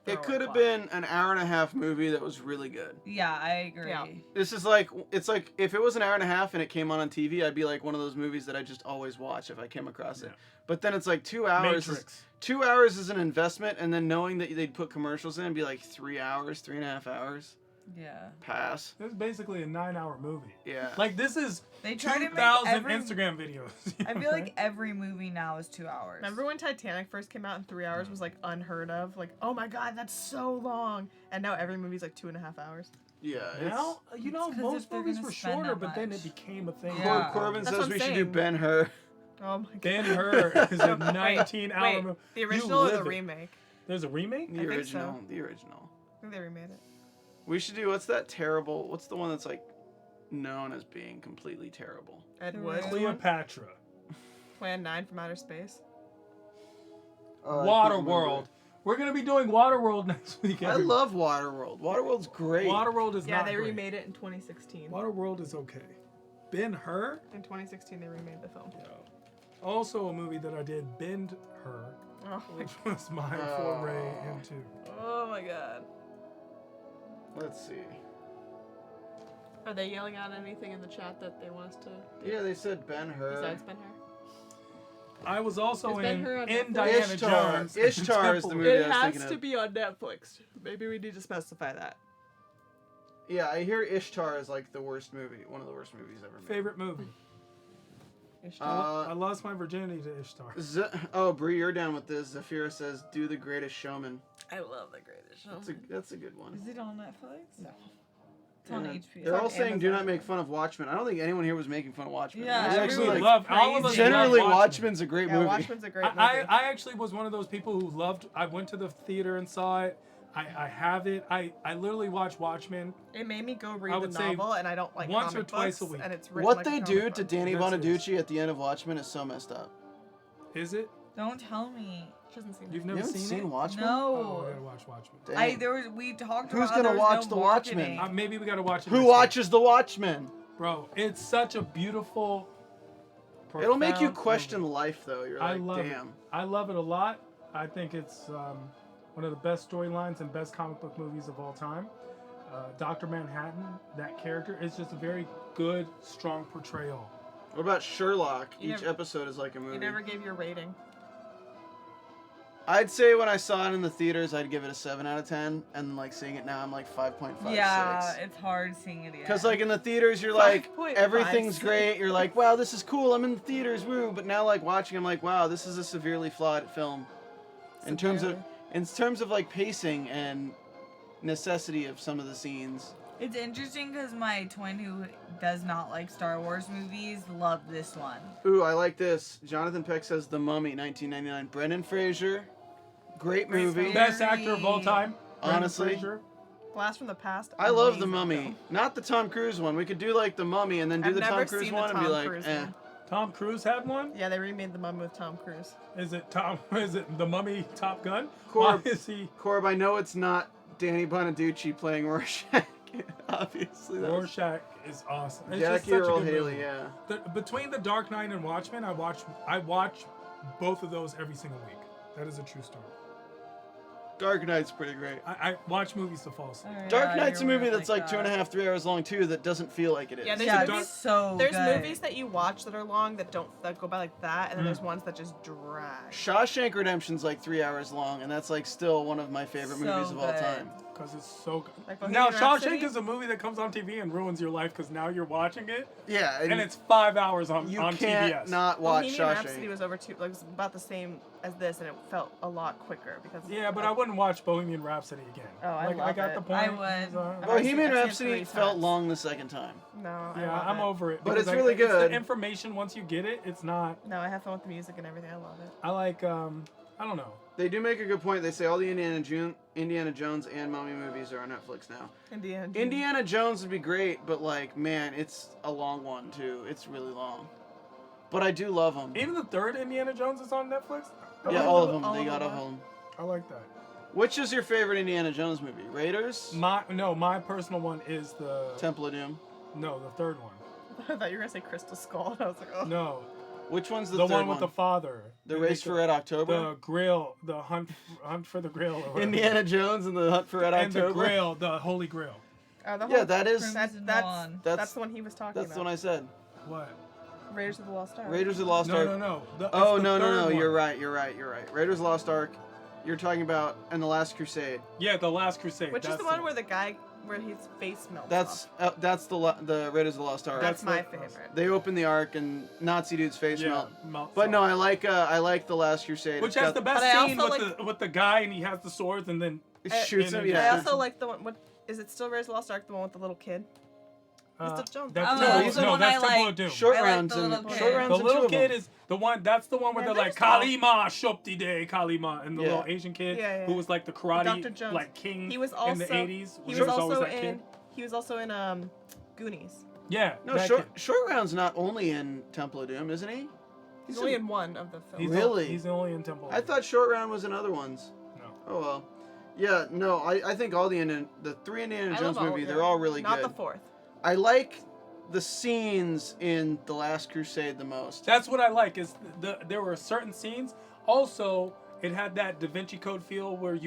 It throwaway could have plot. been an hour and a half movie that was really good. Yeah, I agree. Yeah. This is like, it's like if it was an hour and a half and it came on TV, I'd be like one of those movies that I just always watch if I came across it. But then it's like 2 hours. Matrix. 2 hours is an investment, and then knowing that they'd put commercials in, it'd be like 3 hours, 3.5 hours. Yeah. Pass. This is basically a 9-hour movie. Yeah. Like, this is They try to make 2,000 every- Instagram videos. You I know feel what I'm like every movie now is 2 hours. Remember when Titanic first came out and 3 hours was like unheard of? Like, oh my god, that's so long. And now every movie's like 2.5 hours. Yeah. saying? Now, you know, It's 'cause most if they're movies gonna were spend shorter, that but then much. it became a thing. Yeah. Corbin That's says what we I'm should do saying. Ben-Hur. Oh my god. Ben-Hur is a 19-hour Wait, movie. the You original or the live it. remake? There's a remake? The think original. so. The original. I think they remade it. We should do, what's that terrible, what's the one that's like known as being completely terrible? Ed The Wood. real- Cleopatra. Plan 9 from Outer Space. Waterworld. We're going to be doing Waterworld next week. I everyone. love Waterworld. Waterworld's great. Waterworld is Yeah, not they great. remade it in 2016. Waterworld is okay. Ben-Hur? In 2016, they remade the film. Yeah. Also a movie that I did, Ben-Hur, Oh my, which was my foray into. oh my god. Let's see. Are they yelling out anything in the chat that they want us to do? Yeah, they said Ben-Hur. Besides Ben-Hur? I was also Is in Ben-Hur on in Netflix? Diana Ishtar. Jones. Ishtar is the movie I It was has thinking to of. be on Netflix. Maybe we need to specify that. Yeah, I hear Ishtar is like the worst movie, one of the worst movies ever made. Favorite movie? Ishtar. I lost my virginity to Ishtar. Oh, Bree, you're down with this. Zafira says, "Do The Greatest Showman." I love The Greatest Showman. That's a good one. Is it on Netflix? No. It's on Yeah. HBO. They're all It's on saying, "Do not Amazon. make fun of Watchmen." I don't think anyone here was making fun of Watchmen. Yeah, It's I actually actually like, love all of us. generally love Watchmen. Watchmen's a great Yeah, movie. Watchmen's a great movie. I actually was one of those people who loved. I went to the theater and saw it. I have it. I literally watched Watchmen. It made me go I read the would say novel, and I don't like once comic or twice books, a week. And it's written What like they a do comic to book. Danny That's Bonaducci at the end of Watchmen is so messed up. Is it? Don't tell me. She hasn't seen You've it. You never haven't seen, seen it? Watchmen? Oh, I No. gotta watch Watchmen. Dang. We talked Who's about gonna there was watch no The Watchmen? marketing. Maybe we gotta watch it. Who next week. watches The Watchmen? Bro, it's such a beautiful. It'll make you profound question movie. life, though. You're I like, love damn. it. I love it a lot. I think it's one of the best storylines and best comic book movies of all time. Dr. Manhattan, that character, is just a very good, strong portrayal. What about Sherlock? You Each never- episode is like a movie. You never gave your rating. I'd say when I saw it in the theaters, I'd give it a 7 out of 10, and like seeing it now, I'm like 5.56. Yeah, it's hard seeing it again. Because like in the theaters, you're like 5.56. everything's great. You're like, wow, this is cool. I'm in the theaters, woo. But now like watching, I'm like, wow, this is a severely flawed film. In terms of like pacing and necessity of some of the scenes. It's interesting because my twin, who does not like Star Wars movies, loved this one. Ooh, I like this. Jonathan Peck says The Mummy, 1999. Brendan Fraser, great movie. film. Best actor of all time. Brendan Honestly. Fraser. Blast from the Past. I love The amazing Mummy. film. Not the Tom Cruise one. We could do like The Mummy and then do I've the Tom never Cruise seen the one and be Tom like, Cruise eh. one. Tom Cruise had one. Yeah, they remade The Mummy with Tom Cruise. Is it Tom? Is it the Mummy Top Gun? Corb, Why is he? Corb, I know it's not Danny Bonaducci playing Rorschach. Obviously, that's Rorschach is awesome. It's Jackie just such a Earl good Haley. movie. Yeah. Between The Dark Knight and Watchmen, I watch both of those every single week. That is a true story. Dark Knight's pretty great. I watch movies to fall asleep. Oh, Dark yeah, Knight's a you're movie right that's like 2.5, 3 hours long too. That doesn't feel like it is. Yeah, there's Yeah, movies. it's so There's good. movies that you watch that are long that go by like that, and then there's ones that just drag. Shawshank Redemption's like 3 hours long, and that's like still one of my favorite So movies of all good. time. Because it's so good. Like Now, Bohemian Shawshank Rhapsody? is a movie that comes on TV and ruins your life because now you're watching it, Yeah, and it's 5 hours on you on can't TBS. not watch Bohemian Rhapsody Shawshank. was over two, like it was about the same as this, and it felt a lot quicker because. Yeah, but I wouldn't watch Bohemian Rhapsody again. Oh, I like, I love got it. the point. I would. I've Bohemian seen it Rhapsody 3 felt times. long the second time. No, I Yeah, love I'm it. over it. But because it's really good. the information once you get it. It's not. No, I have fun with the music and everything. I love it. I like. I don't know. They do make a good point. They say all the Indiana Jones and Mummy movies are on Netflix now. Indiana Jones would be great, but like, man, it's a long one too. It's really long. But I do love them. Even the third Indiana Jones is on Netflix. Yeah, all of them. They got all of them. I like that. Which is your favorite Indiana Jones movie? Raiders? My personal one is the Temple of Doom? No, the third one. I thought you were gonna say Crystal Skull. I was like, oh. No. Which one's the The third one with the father? The Race for Red October? The Grail, the hunt for the Grail. Or whatever. Indiana Jones and the Hunt for Red and October? the Grail, the Holy Grail. Yeah, that is. That's the one he was talking about. That's the one I said. What? Raiders of the Lost Ark. Raiders of the Lost Ark. No. Oh, it's the no. third one. You're right. Raiders of the Lost Ark. You're talking about and the Last Crusade. Yeah, the Last Crusade. Which is that's the one where the guy where his face melts That's the Raiders of the Lost Ark. That's my favorite. They open the Ark and Nazi dude's face melts. But no, I like the Last Crusade. Which has the best scene with the guy and he has the swords and then shoots him. I also like the one. What is it? Still Raiders of the Lost Ark? The one with the little kid. Mr. Jones. That's that's Temple like. of Doom. Short I like rounds the and little short kid. rounds. The and little two of kid them. is the one. That's the one where they're like Kalima Shopti Day Kalima, and the little Asian kid who was like the karate Dr. Jones. like king He was also, in the 80s. He was also in Goonies. Yeah. No, short round's not only in Temple of Doom, isn't he? He's only in one of the films. Really? He's only in Temple. I thought short round was in other ones. No. Oh well. Yeah, no, I think all the three Indiana Jones movies, they're all really Not good. the fourth. I like the scenes in The Last Crusade the most. That's what I like. Is there were certain scenes. Also, it had that Da Vinci Code feel where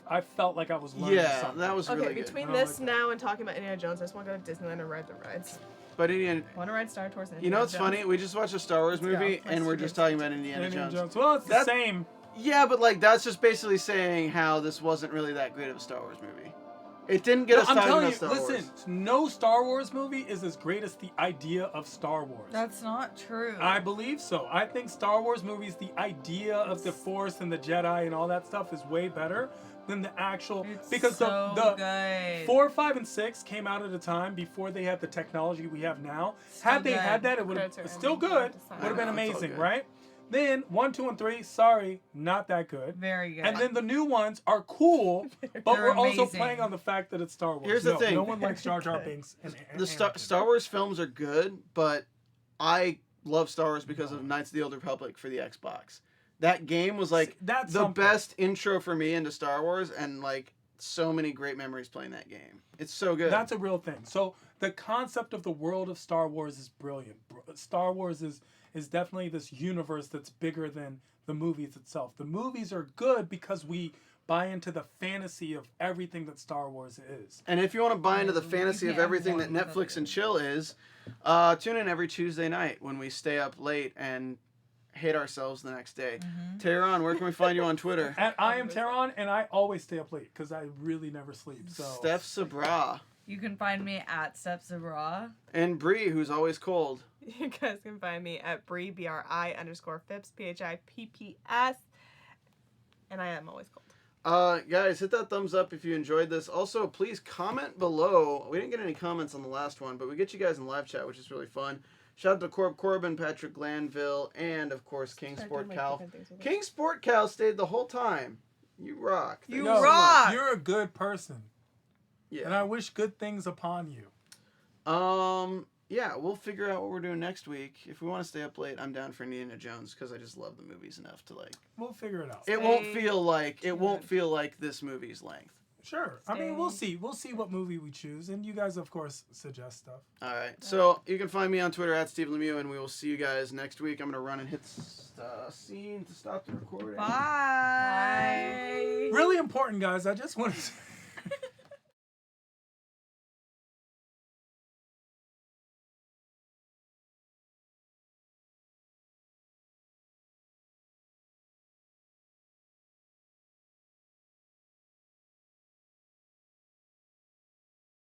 I felt like I was learning something. That was really good. Between this now and talking about Indiana Jones, I just want to go to Disneyland and ride the rides. But Indiana. Want to ride Star Tours? And You know Indiana what's Jones. funny? We just watched a Star Wars movie and we're just talking about Indiana Jones. Well, it's the same. Yeah, but like that's just basically saying how this wasn't really that great of a Star Wars movie. It didn't get us talking about Star Wars. Listen, no Star Wars movie is as great as the idea of Star Wars. That's not true. I believe so. I think Star Wars movies, the idea of the Force and the Jedi and all that stuff is way better than the actual. It's because so the good. 4, 5, and 6 came out at a time before they had the technology we have now. Had they had that, it would have still good. Would have been amazing, right? Then 1, 2, and 3, sorry, not that good. Very good. And then the new ones are cool, but They're we're also amazing. playing on the fact that it's Star Wars. Here's the thing. No one likes Jar Jar Binks. The Star Wars films are good, but I love Star Wars because of Knights of the Old Republic for the Xbox. That game was like the best intro for me into Star Wars, and like so many great memories playing that game. It's so good. That's a real thing. So the concept of the world of Star Wars is brilliant. Star Wars is definitely this universe that's bigger than the movies itself. The movies are good because we buy into the fantasy of everything that Star Wars is. And if you want to buy into the fantasy of everything that Netflix and chill is, tune in every Tuesday night when we stay up late and hate ourselves the next day. Tehran, where can we find you on Twitter? I am Tehran, and I always stay up late because I really never sleep. So Steph Sabraw. You can find me at Steph Sabraw. And Bree, who's always cold. You guys can find me at Bri, BRI_Phipps, PHIPPS. And I am always cold. Guys, hit that thumbs up if you enjoyed this. Also, please comment below. We didn't get any comments on the last one, but we get you guys in live chat, which is really fun. Shout out to Corbin, Patrick Glanville, and of course King Sport Cal. King Sport Cal stayed the whole time. You rock. You rock. You're a good person. Yeah. And I wish good things upon you. Yeah, we'll figure out what we're doing next week. If we want to stay up late, I'm down for Indiana Jones because I just love the movies enough to like. We'll figure it out. It won't feel like this movie's length. Sure. I mean, we'll see. We'll see what movie we choose, and you guys, of course, suggest stuff. All right. So you can find me on Twitter at Steve Lemieux, and we will see you guys next week. I'm gonna run and hit scene to stop the recording. Bye. Really important, guys. I just want to say